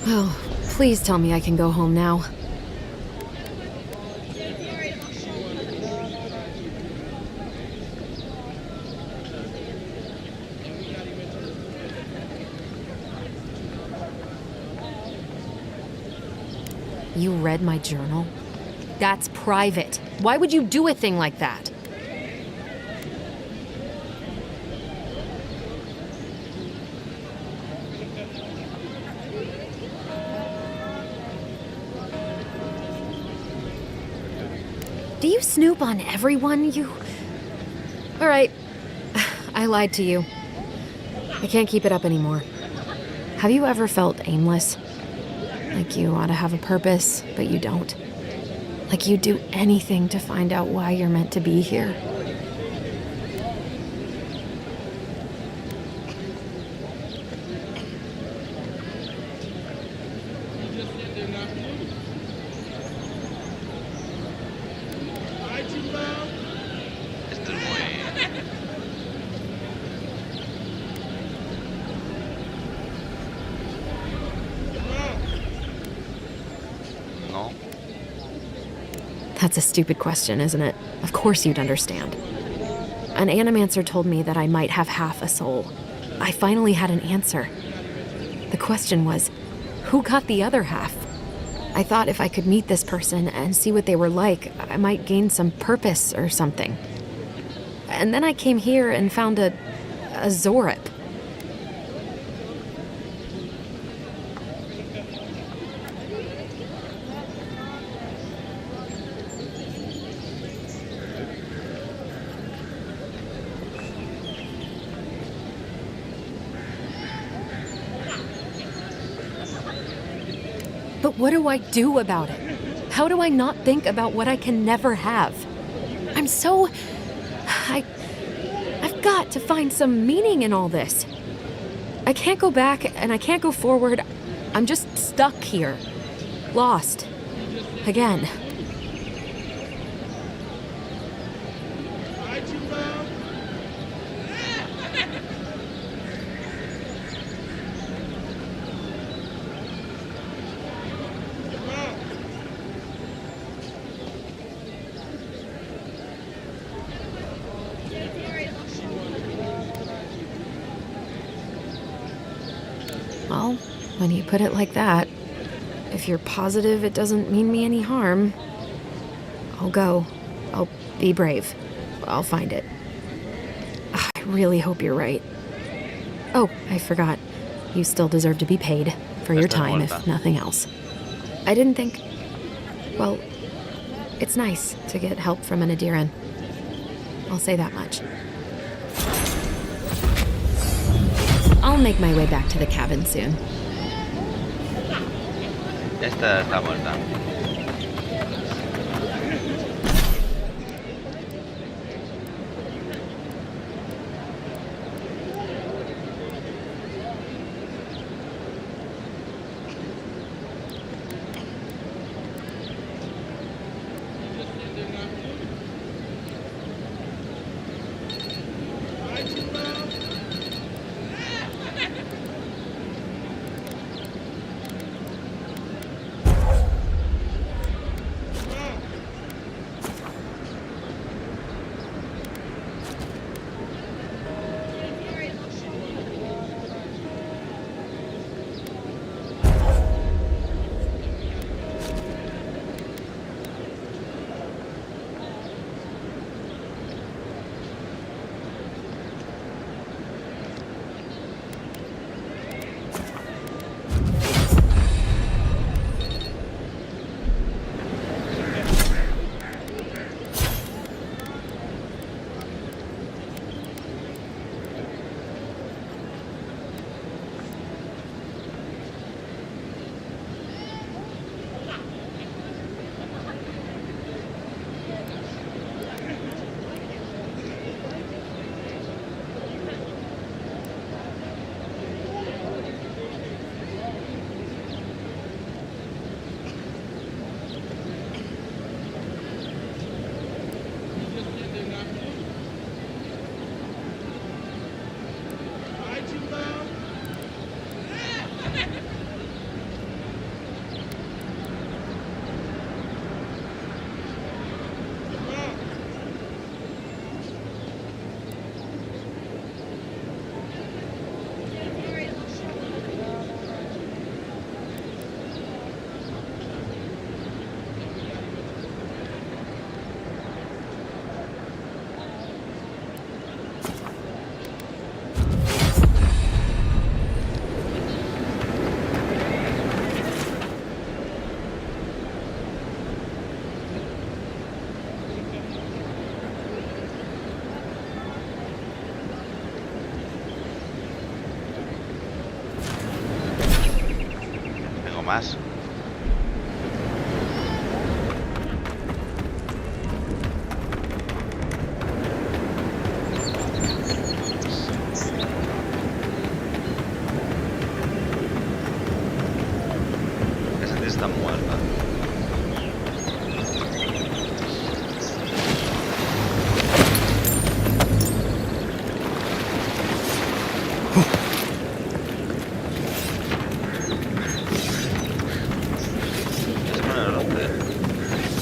Oh, please tell me I can go home now. You read my journal? That's private. Why would you do a thing like that? Do you snoop on everyone, you... Alright. I lied to you. I can't keep it up anymore. Have you ever felt aimless? Like you ought to have a purpose, but you don't? Like you'd do anything to find out why you're meant to be here? That's a stupid question, isn't it? Of course you'd understand. An animancer told me that I might have half a soul. I finally had an answer. The question was, who got the other half? I thought if I could meet this person and see what they were like, I might gain some purpose or something. And then I came here and found a Zorip. But what do I do about it? How do I not think about what I can never have? I'm so... I've got to find some meaning in all this. I can't go back and I can't go forward. I'm just stuck here. Lost. Again. Well, when you put it like that, if you're positive it doesn't mean me any harm, I'll go. I'll be brave. I'll find it. I really hope you're right. Oh, I forgot. You still deserve to be paid for your time, if nothing else. I didn't think... Well, it's nice to get help from an Adiran. I'll say that much. I'll make my way back to the cabin soon. Esta está muerta. más. Esa tía está muerta.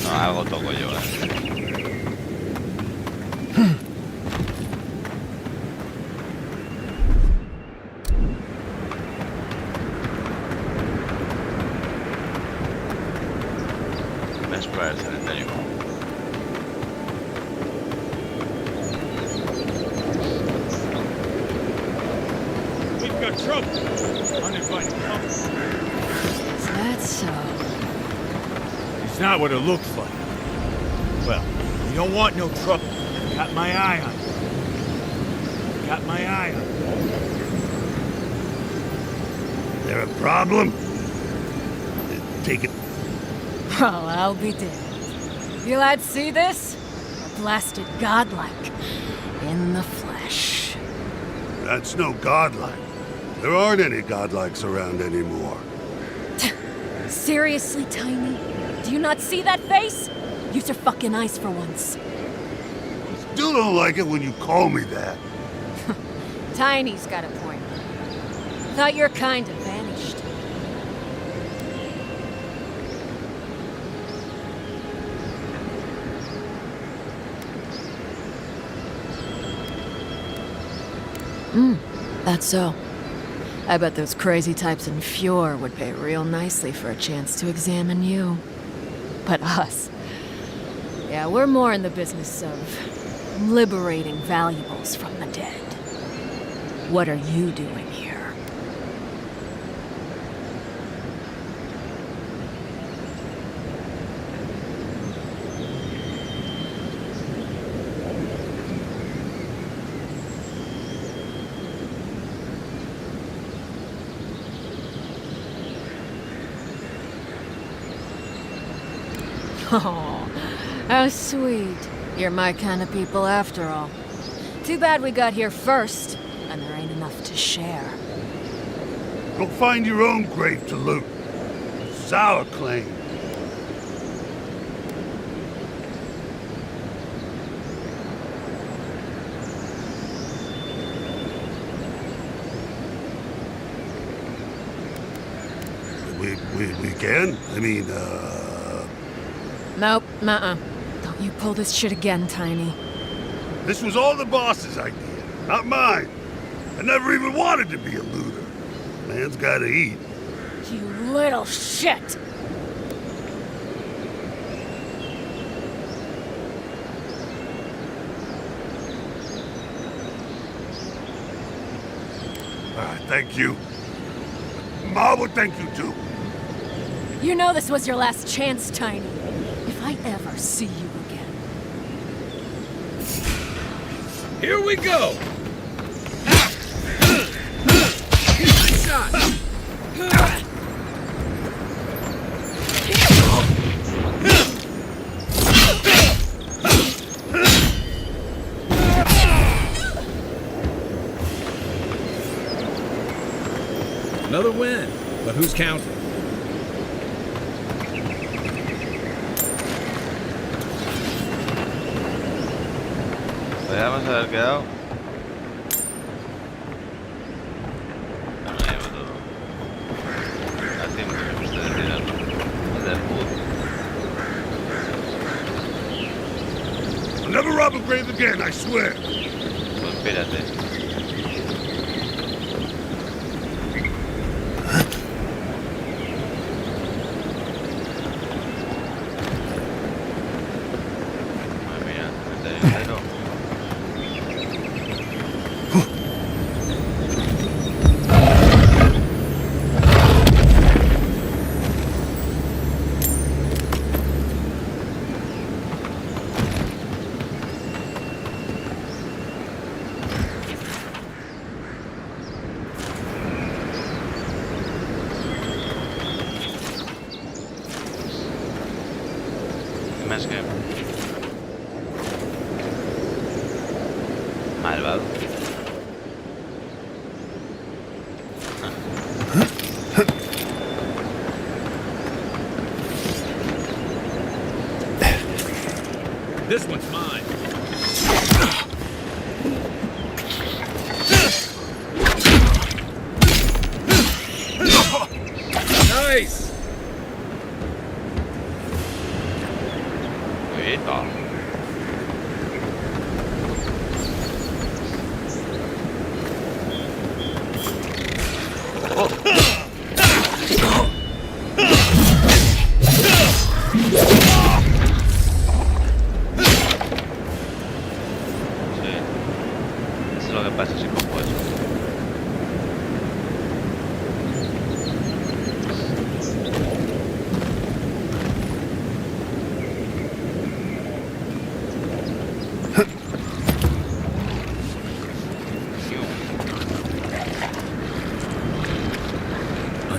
No, algo toco yo, Voy a explorar el cementerio. We've got trouble. Uninvited company. Is that so? It's not what it looks like. Well, you don't want no trouble. Got my eye on you. Got my eye on you. There a problem? Take it. Well, I'll be damned. You lads see this? A blasted godlike. In the flesh. That's no godlike. There aren't any godlikes around anymore. Seriously, Tiny? Do you not see that face? Use your fucking eyes for once. Still don't like it when you call me that. Tiny's got a point. Thought your kind had vanished. That's so. I bet those crazy types in Fjord would pay real nicely for a chance to examine you. But us... yeah, we're more in the business of liberating valuables from the dead. What are you doing here? Oh, how sweet. You're my kind of people after all. Too bad we got here first, and there ain't enough to share. Go find your own grave to loot. It's our claim. We can? I mean, Nope, nuh-uh. Don't you pull this shit again, Tiny. This was all the boss's idea, not mine. I never even wanted to be a looter. Man's gotta eat. You little shit! Thank you. Ma would thank you too. You know this was your last chance, Tiny. If I ever see you again. Here we go! Shot! Another win, but who's counting? Podríamos haber quedado. No me llevo todo. Así me gusta decirlo. Del I'll never rob a grave again, I swear. Pues espérate.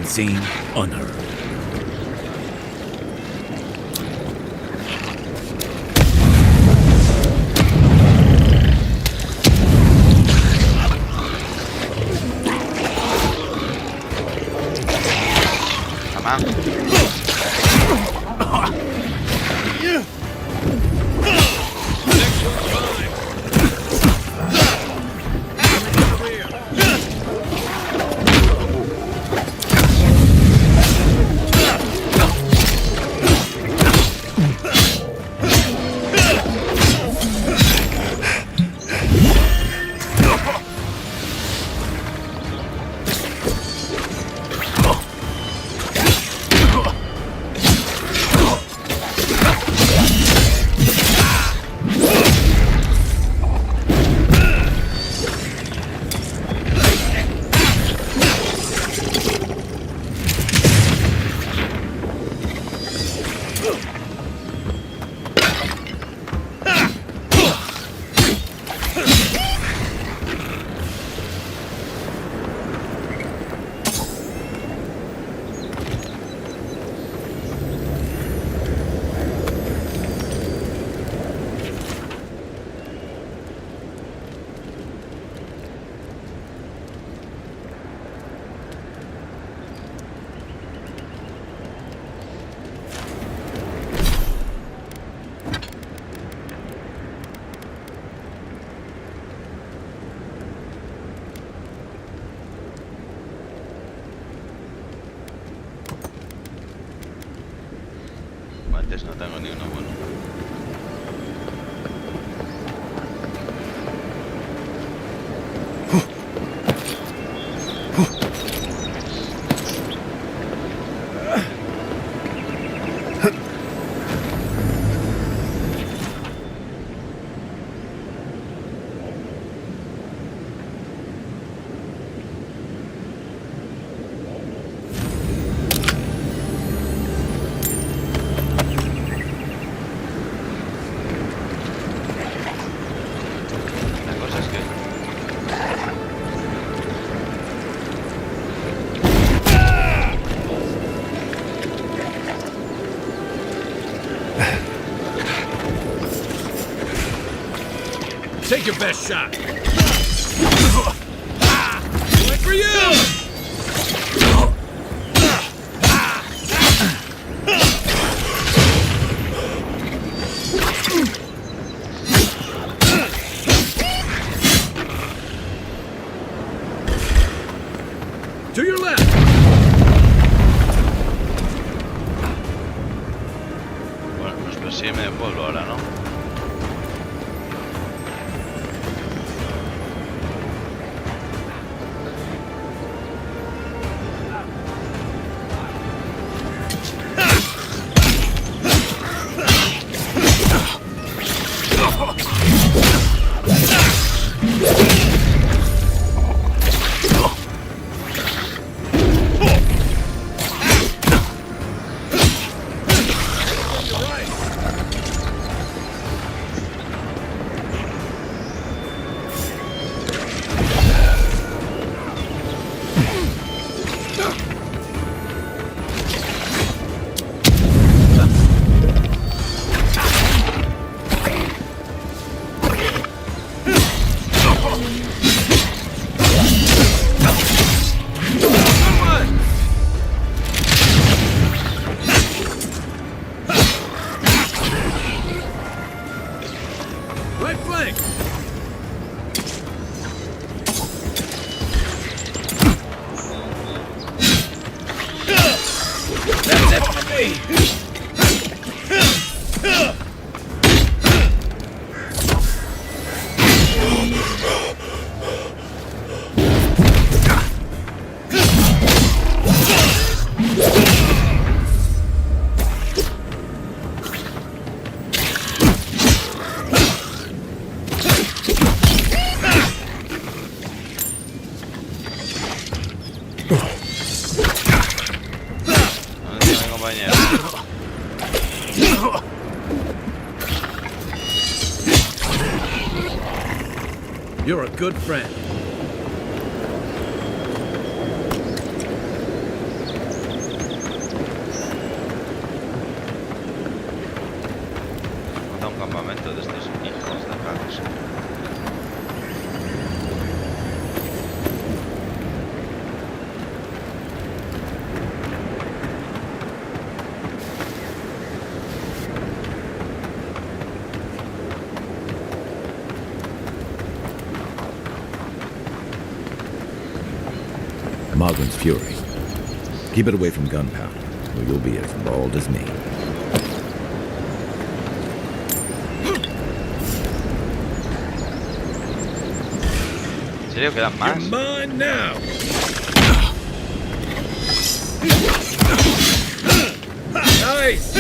Unseen, unheard. Guantes no tengo ni uno bueno. Take your best shot. Wait for you! To your left. Bueno, nos persigue medio pueblo ahora, ¿no? Right flank! That's it for me! You're a good friend. Moglin's fury. Keep it away from gunpowder, or you'll be as bald as me. ¿En serio quedan más? You're mine now. Nice.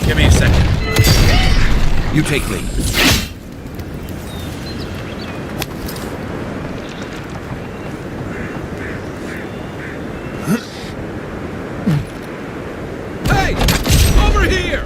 Give me a second. You take lead. Hey! Over here!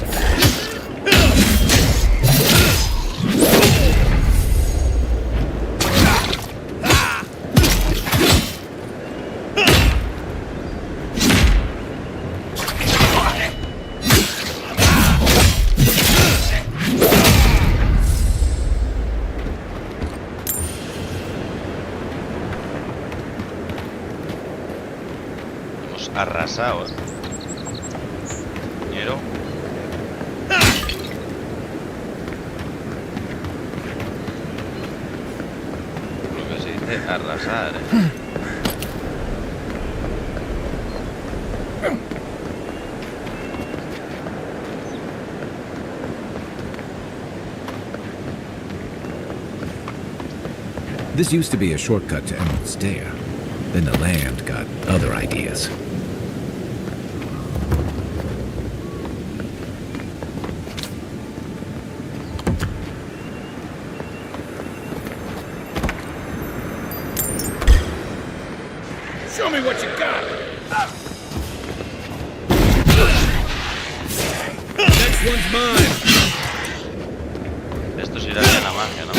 Hemos arrasado, ¿eh? Compañero. Lo que se dice arrasar, ¿eh? This used to be a shortcut to Emerald Stair. Then the land got other ideas. Show me what you got. Next one's mine. Esto será de la magia, ¿no?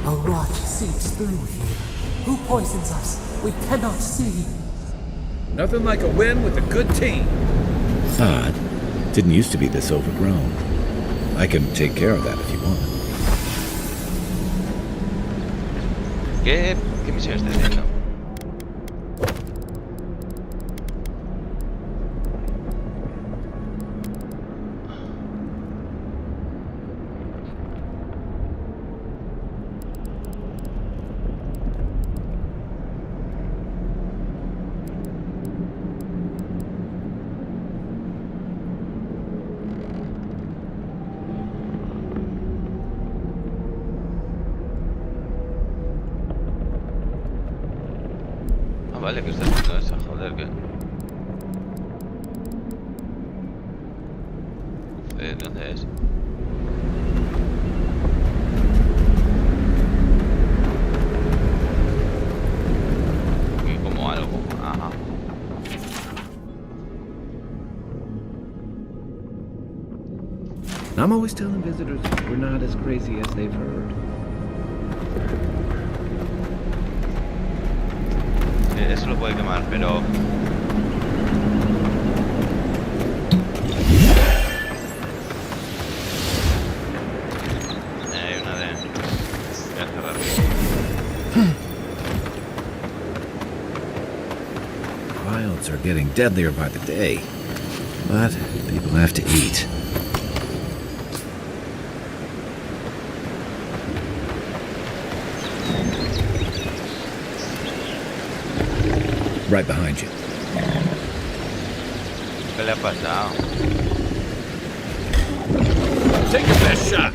A rot seeps through here. Who poisons us? We cannot see. Nothing like a win with a good team. Odd. Didn't used to be this overgrown. I can take care of that if you want. ¿Qué misión está haciendo? Vale, que está haciendo esa, joder, que... ¿Dónde es? Aquí como algo, ajá. I'm always telling visitors we're not as crazy as they've heard. Eso lo puede quemar, pero... Hay una de... Voy a cerrar. Wilds are getting deadlier by the day, but people have to eat. Right behind you. ¿Qué le ha pasado? Take your best shot.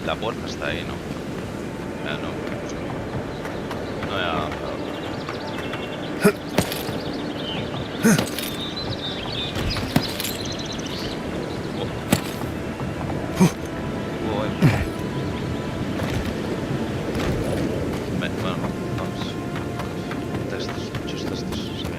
La puerta está ahí, ¿no? Ah, no. No he avanzado. Bueno, vamos. Textos, muchos textos. Se ven.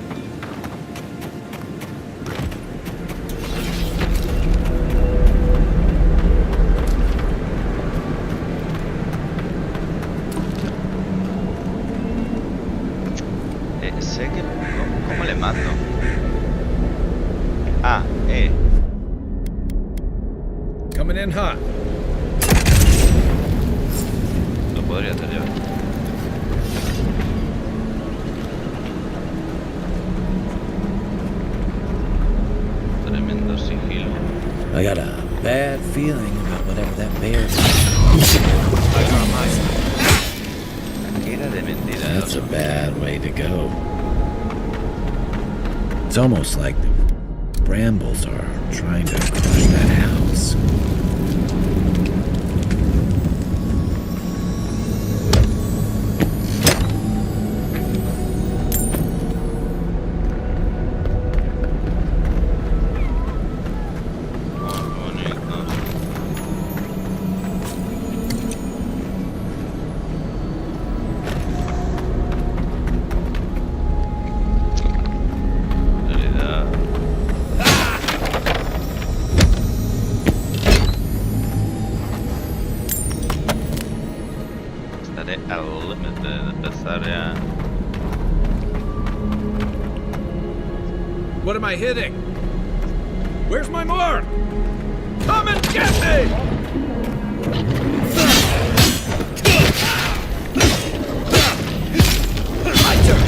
Sé que... ¿Cómo le mando? Ah, Coming in hot. Lo podría hacer yo. Tremendo sigilo. I got a bad feeling about whatever that bear's. Era de mentira. That's a bad way to go. It's almost like the brambles are trying to crush that house. Al límite de empezar ya. What am I hitting? Where's my mark? Come and get me! My turn.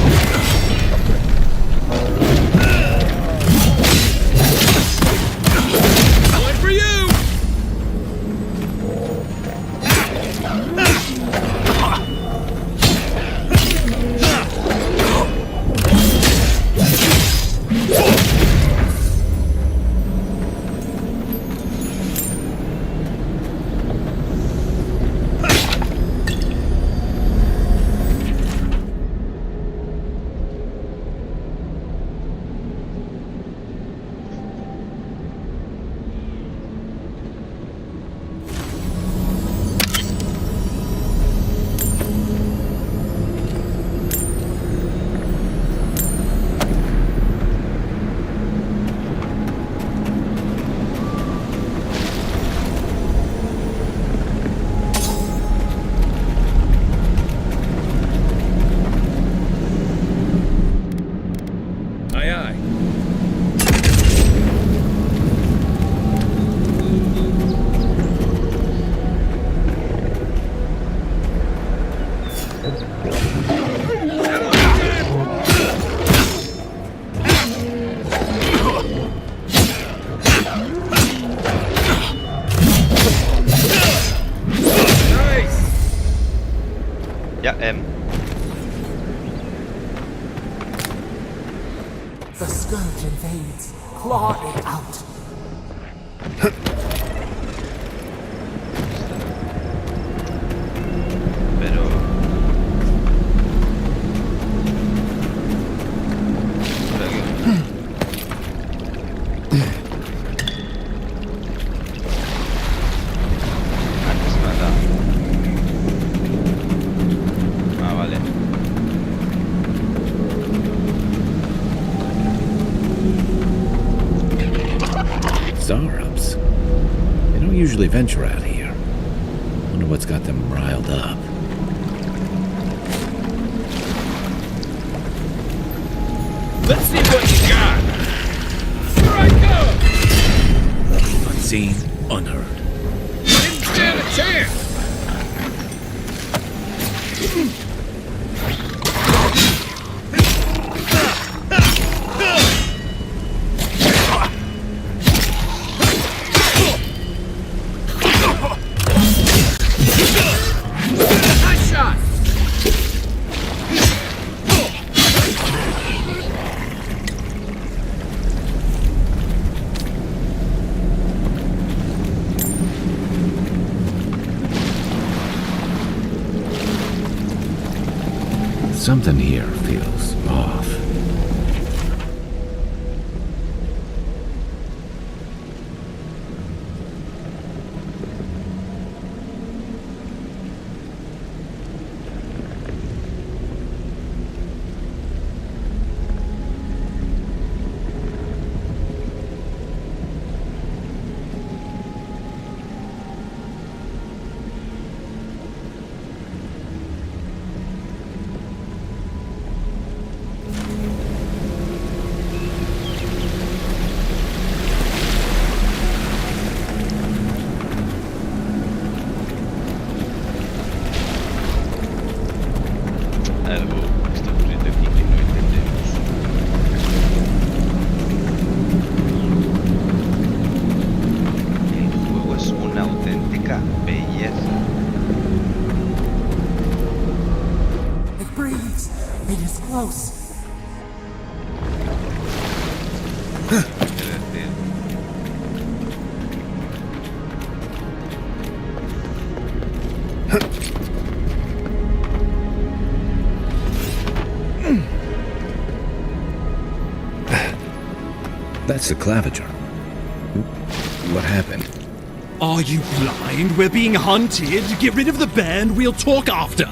Going for you! Ya, The scourge invades. Claw it out. Pero... Antes mata. Ah, usually venture out here. Wonder what's got them riled up. Let's see what you got. Here I go. Unseen, unheard. Didn't stand a chance. Nice shot. Something here feels off. Algo está ocurriendo aquí que no entendemos. El juego es una auténtica belleza. It breathes. It is close. That's the claviger. What happened? Are you blind? We're being hunted. Get rid of the band. We'll talk after.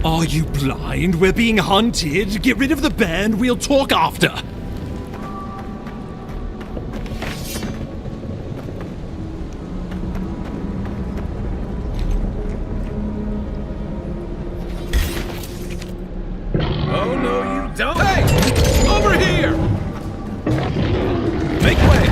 Are you blind? We're being hunted. Get rid of the band. We'll talk after. Oh, no, you don't. Hey! Over here! Make way!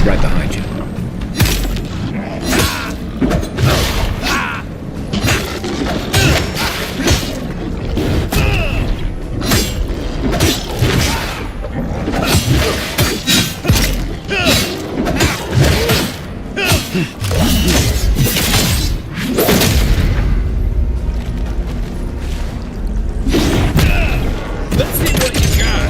Right behind you. Let's see what you got.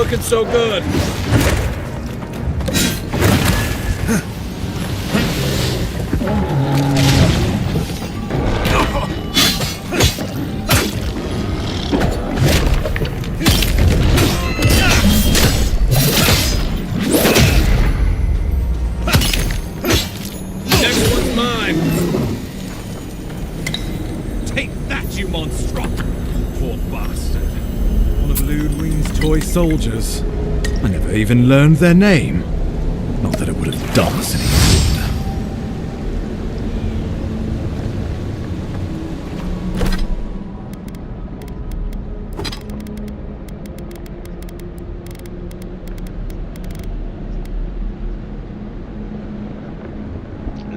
looking so good. Next one's mine. Take that, you monstrous! Poor bastard. One of Ludwig's toy soldiers. I never even learned their name. Not that it would have done us any good.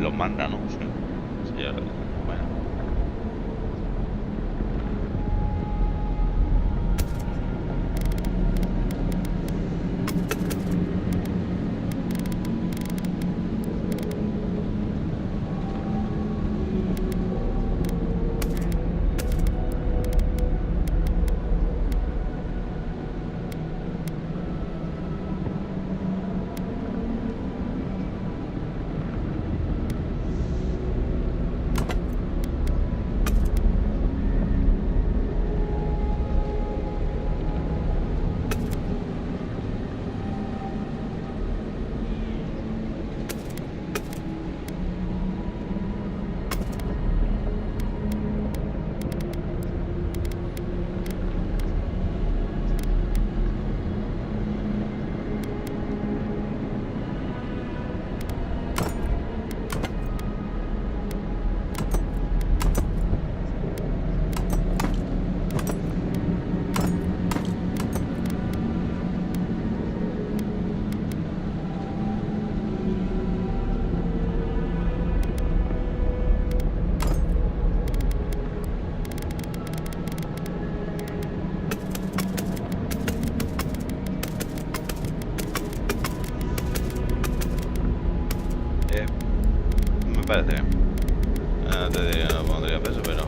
Lo manda, ¿no? Sí. Sí, bueno. Me parece. No te diría, no pondría peso, pero...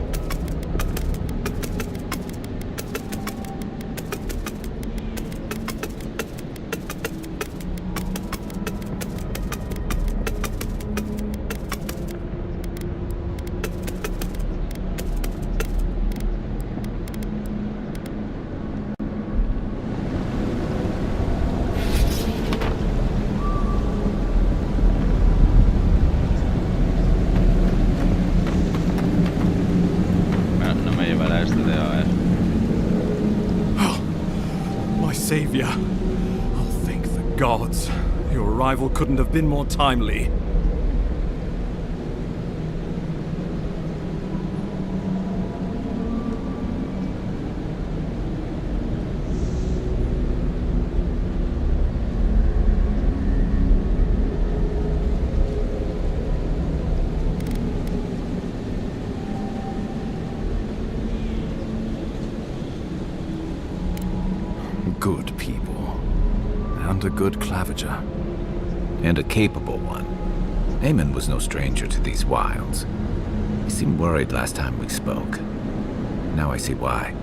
Savior. Oh, thank the gods. Your arrival couldn't have been more timely. Good people. And a good clavager. And a capable one. Eamon was no stranger to these wilds. He seemed worried last time we spoke. Now I see why.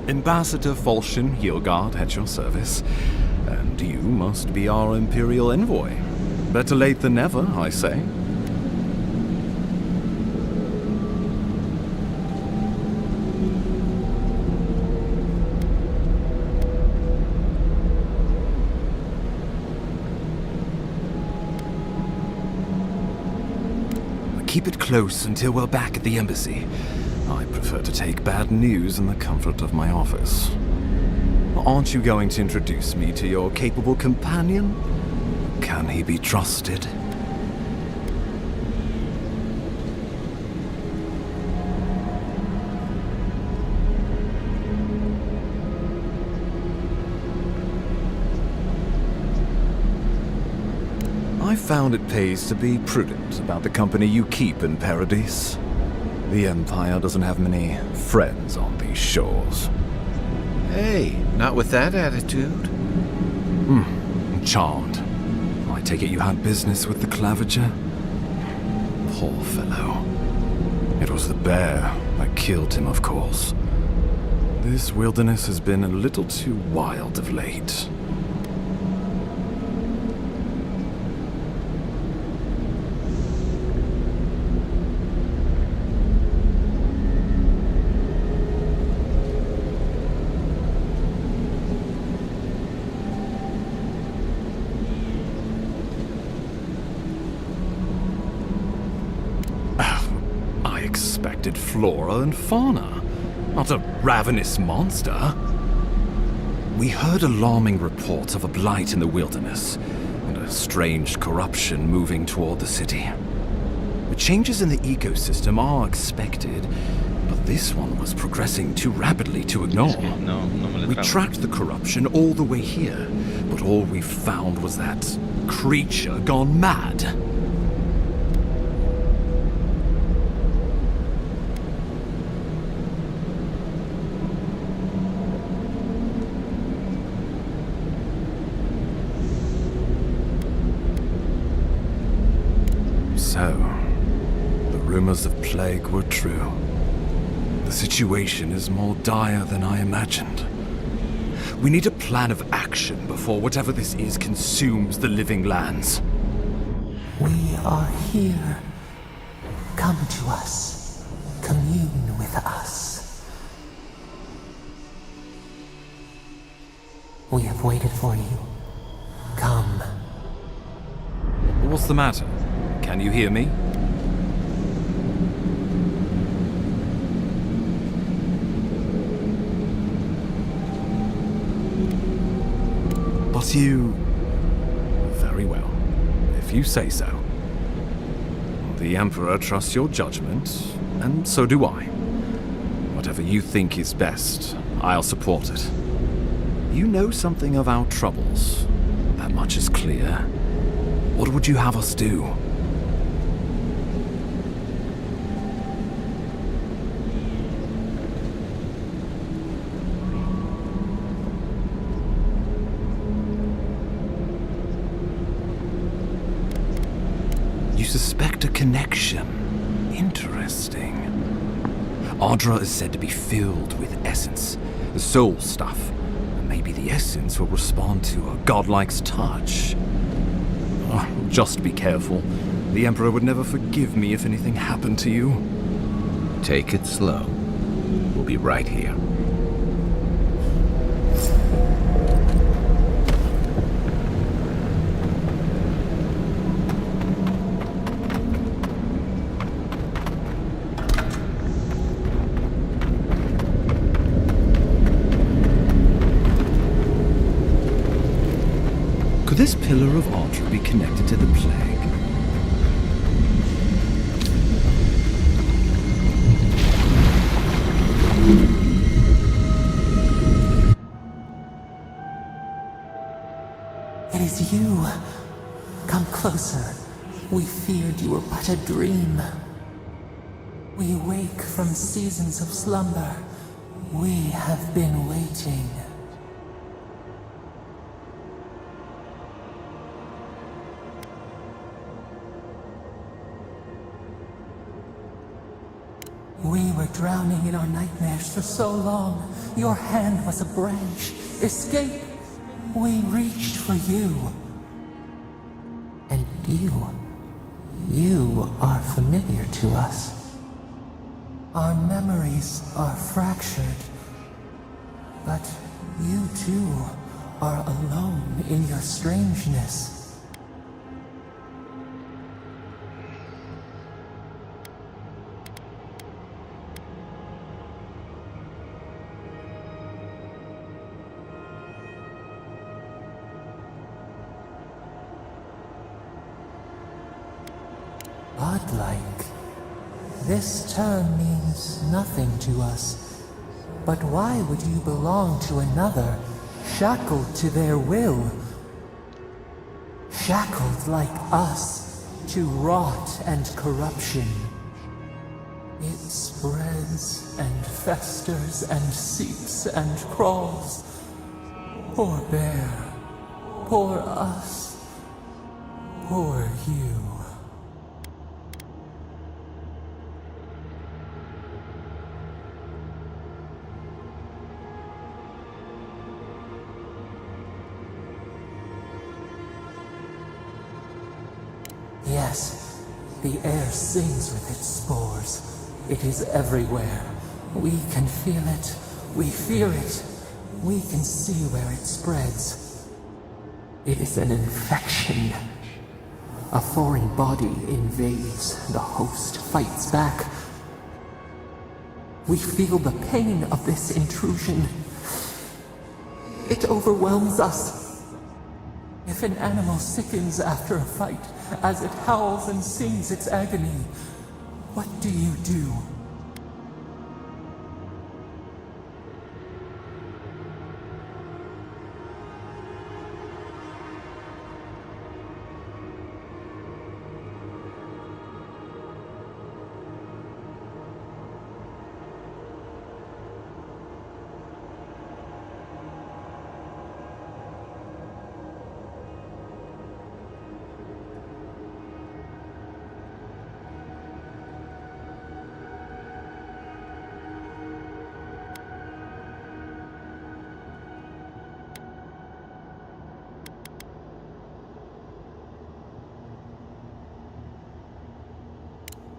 Ambassador Volshin Hildgard at your service. And you must be our Imperial envoy. Better late than never, I say. Keep it close until we're back at the embassy. I prefer to take bad news in the comfort of my office. Aren't you going to introduce me to your capable companion? Can he be trusted? I found it pays to be prudent about the company you keep in Paradise. The Empire doesn't have many friends on these shores. Hey, not with that attitude. Charmed. I take it you had business with the Clavager? Poor fellow. It was the bear that killed him, of course. This wilderness has been a little too wild of late. I expected flora and fauna, not a ravenous monster. We heard alarming reports of a blight in the wilderness, and a strange corruption moving toward the city. The changes in the ecosystem are expected, but this one was progressing too rapidly to ignore. We tracked the corruption all the way here, but all we found was that creature gone mad. So, the rumors of plague were true. The situation is more dire than I imagined. We need a plan of action before whatever this is consumes the living lands. We are here. Come to us. Commune with us. We have waited for you. Come. What's the matter? Can you hear me? But you... Very well, if you say so. The Emperor trusts your judgment, and so do I. Whatever you think is best, I'll support it. You know something of our troubles. That much is clear. What would you have us do? You suspect a connection. Interesting. Ardra is said to be filled with essence, the soul stuff. And maybe the essence will respond to a godlike's touch. Oh, just be careful. The Emperor would never forgive me if anything happened to you. Take it slow. We'll be right here. Could this pillar of Ardra be connected to the plague? It is you. Come closer. We feared you were but a dream. We wake from seasons of slumber. We have been waiting. We were drowning in our nightmares for so long. Your hand was a branch. Escape! We reached for you. And you are familiar to us. Our memories are fractured. But you too are alone in your strangeness. Godlike. This term means nothing to us. But why would you belong to another, shackled to their will? Shackled like us, to rot and corruption. It spreads and festers and seeps and crawls. Poor bear. Poor us. Poor you. Yes, the air sings with its spores. It is everywhere. We can feel it. We fear it. We can see where it spreads. It is an infection. A foreign body invades. The host fights back. We feel the pain of this intrusion. It overwhelms us. If an animal sickens after a fight, as it howls and sings its agony, what do you do?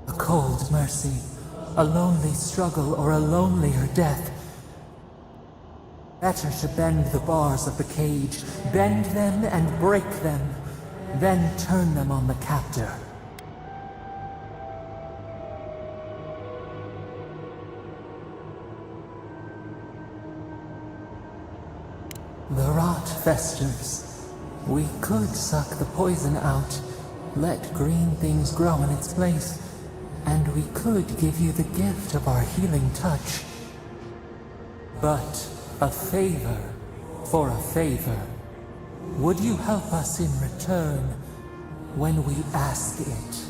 A cold mercy, a lonely struggle, or a lonelier death. Better to bend the bars of the cage, bend them and break them, then turn them on the captor. The rot festers. We could suck the poison out, let green things grow in its place, and we could give you the gift of our healing touch. But a favor for a favor. Would you help us in return when we ask it?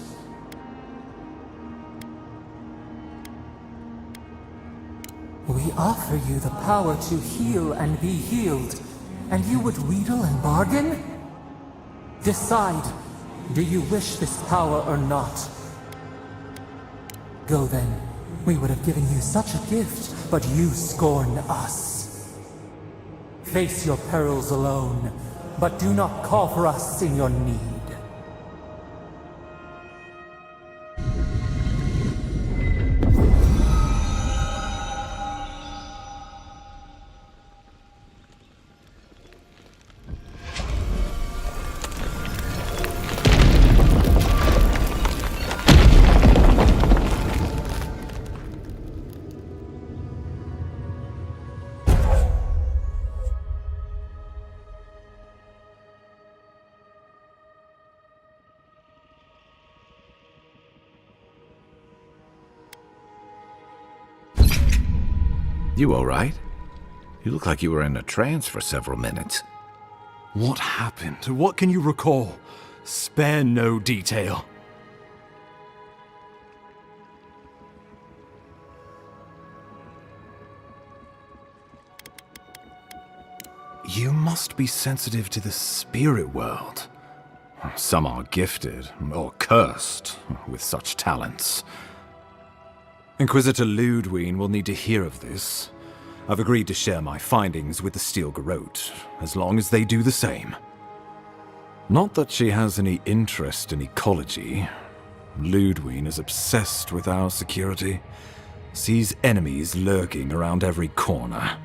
We offer you the power to heal and be healed, and you would wheedle and bargain? Decide, do you wish this power or not? Go then. We would have given you such a gift, but you scorn us. Face your perils alone, but do not call for us in your need. You all right? You look like you were in a trance for several minutes. What happened? What can you recall? Spare no detail. You must be sensitive to the spirit world. Some are gifted, or cursed, with such talents. Inquisitor Ludwine will need to hear of this. I've agreed to share my findings with the Steel Garrote, as long as they do the same. Not that she has any interest in ecology. Ludwine is obsessed with our security, sees enemies lurking around every corner.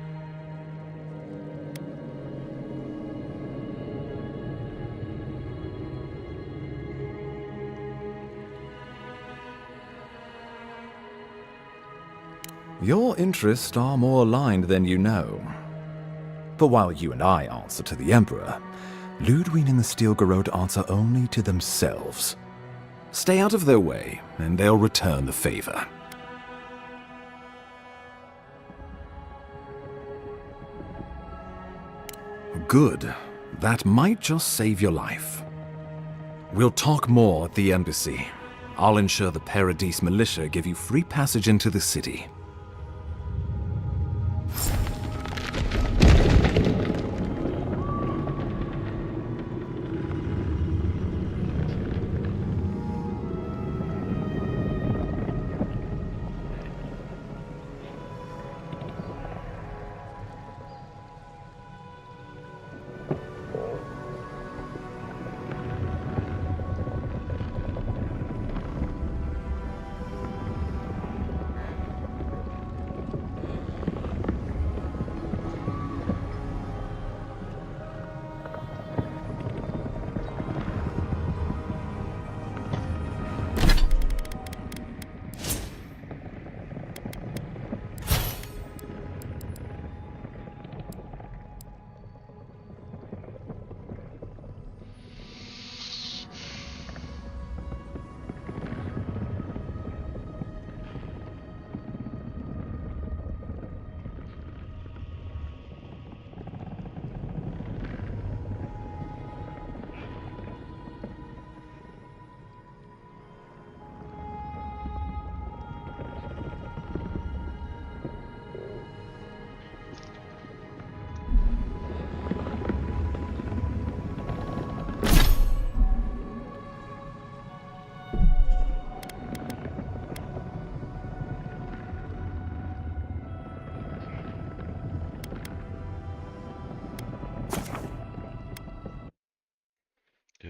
Your interests are more aligned than you know. But while you and I answer to the Emperor, Ludwine and the Steel Garrote answer only to themselves. Stay out of their way, and they'll return the favor. Good. That might just save your life. We'll talk more at the embassy. I'll ensure the Paradise militia give you free passage into the city.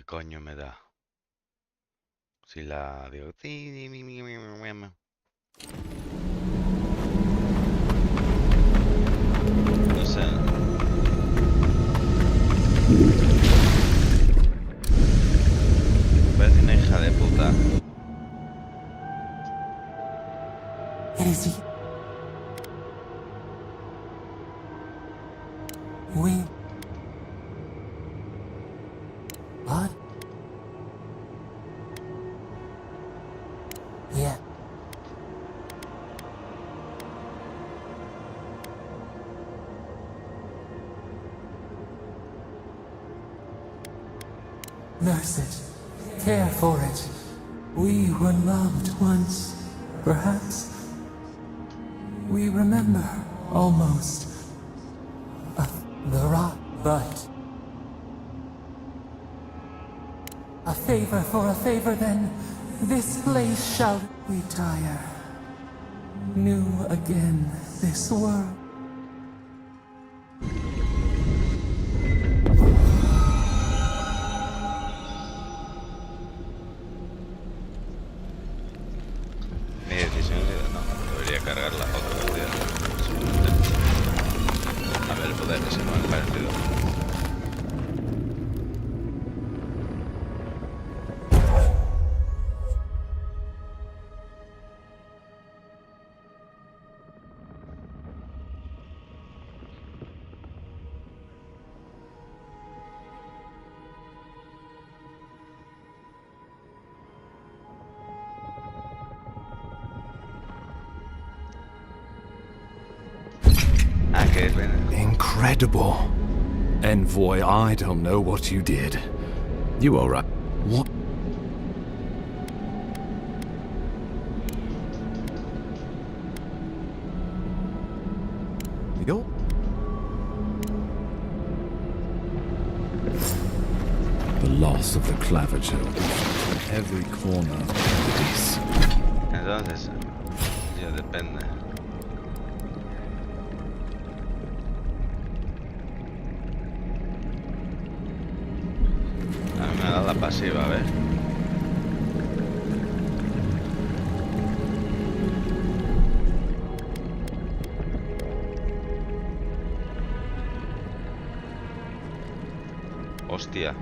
¿qué coño me da? Si la digo... No sé. Parece una hija de puta. Easy. What? Yeah. Nurse it. Care for it. We were loved once, perhaps. We remember, almost. The rock, but... A favor for a favor, then. This place shall retire. New again, this world. Mi decisión no, debería cargar la otra partida. A ver el poder que se me ha parecido. Incredible. Envoy, I don't know what you did. You alright? What? Yo? The loss of the clavicle in every corner of this. Entonces, ya depende. A mí me da la pasiva, a ver. Hostia.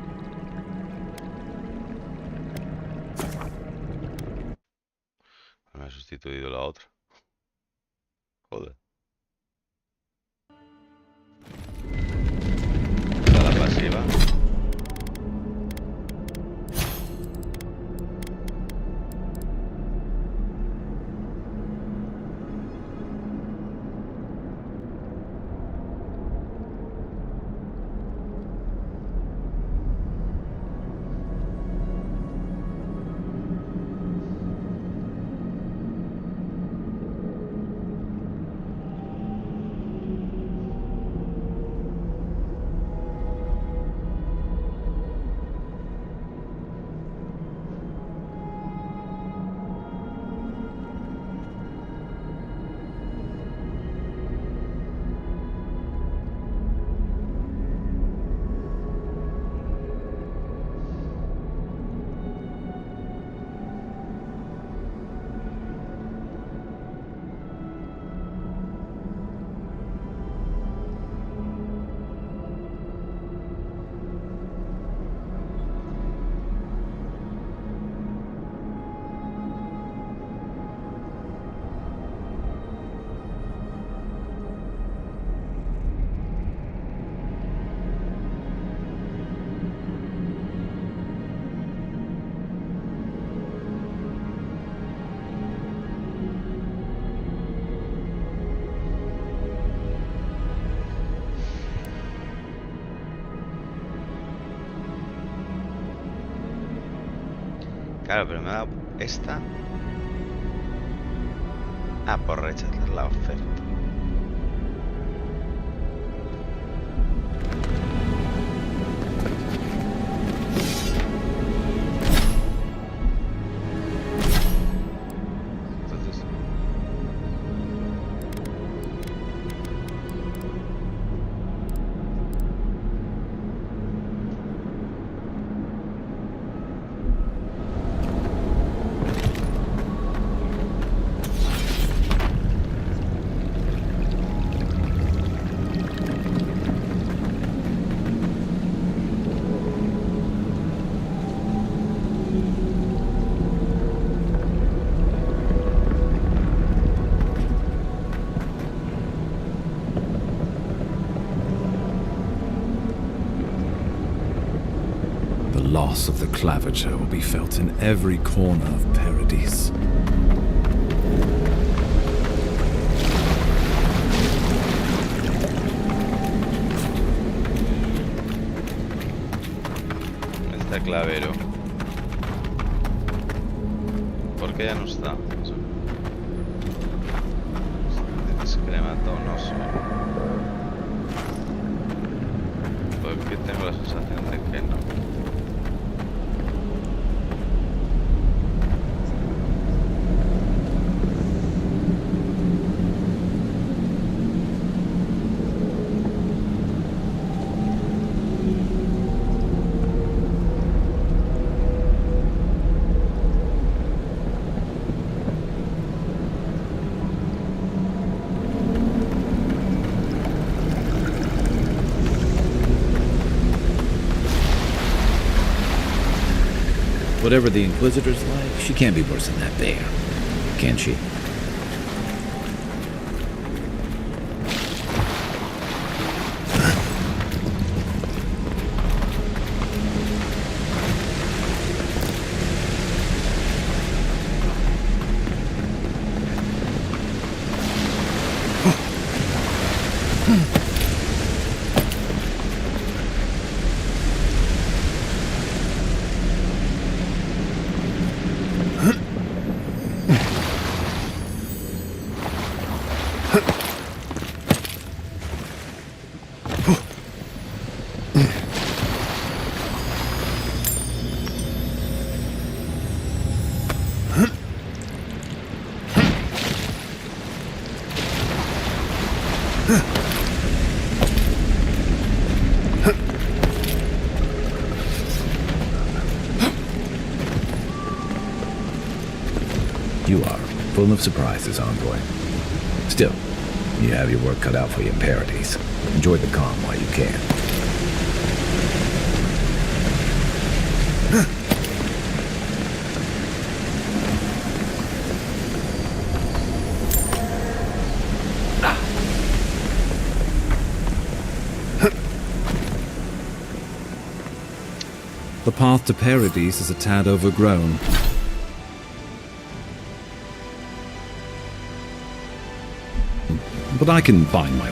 Me ha sustituido la otra. Joder. Da la pasiva. Claro, pero me ha dado esta. Ah, por rechazar la oferta. Entonces... loss of the claviger will be felt in every corner of Paradise. Está clavero. ¿Por qué ya no está? Crematonoso. Porque tengo la sensación de que no. Whatever the Inquisitor's like, she can't be worse than that bear, can she? You are full of surprises, Envoy. Still, you have your work cut out for you in Paradise. Enjoy the calm while you can. The path to Paradise is a tad overgrown. But I can find my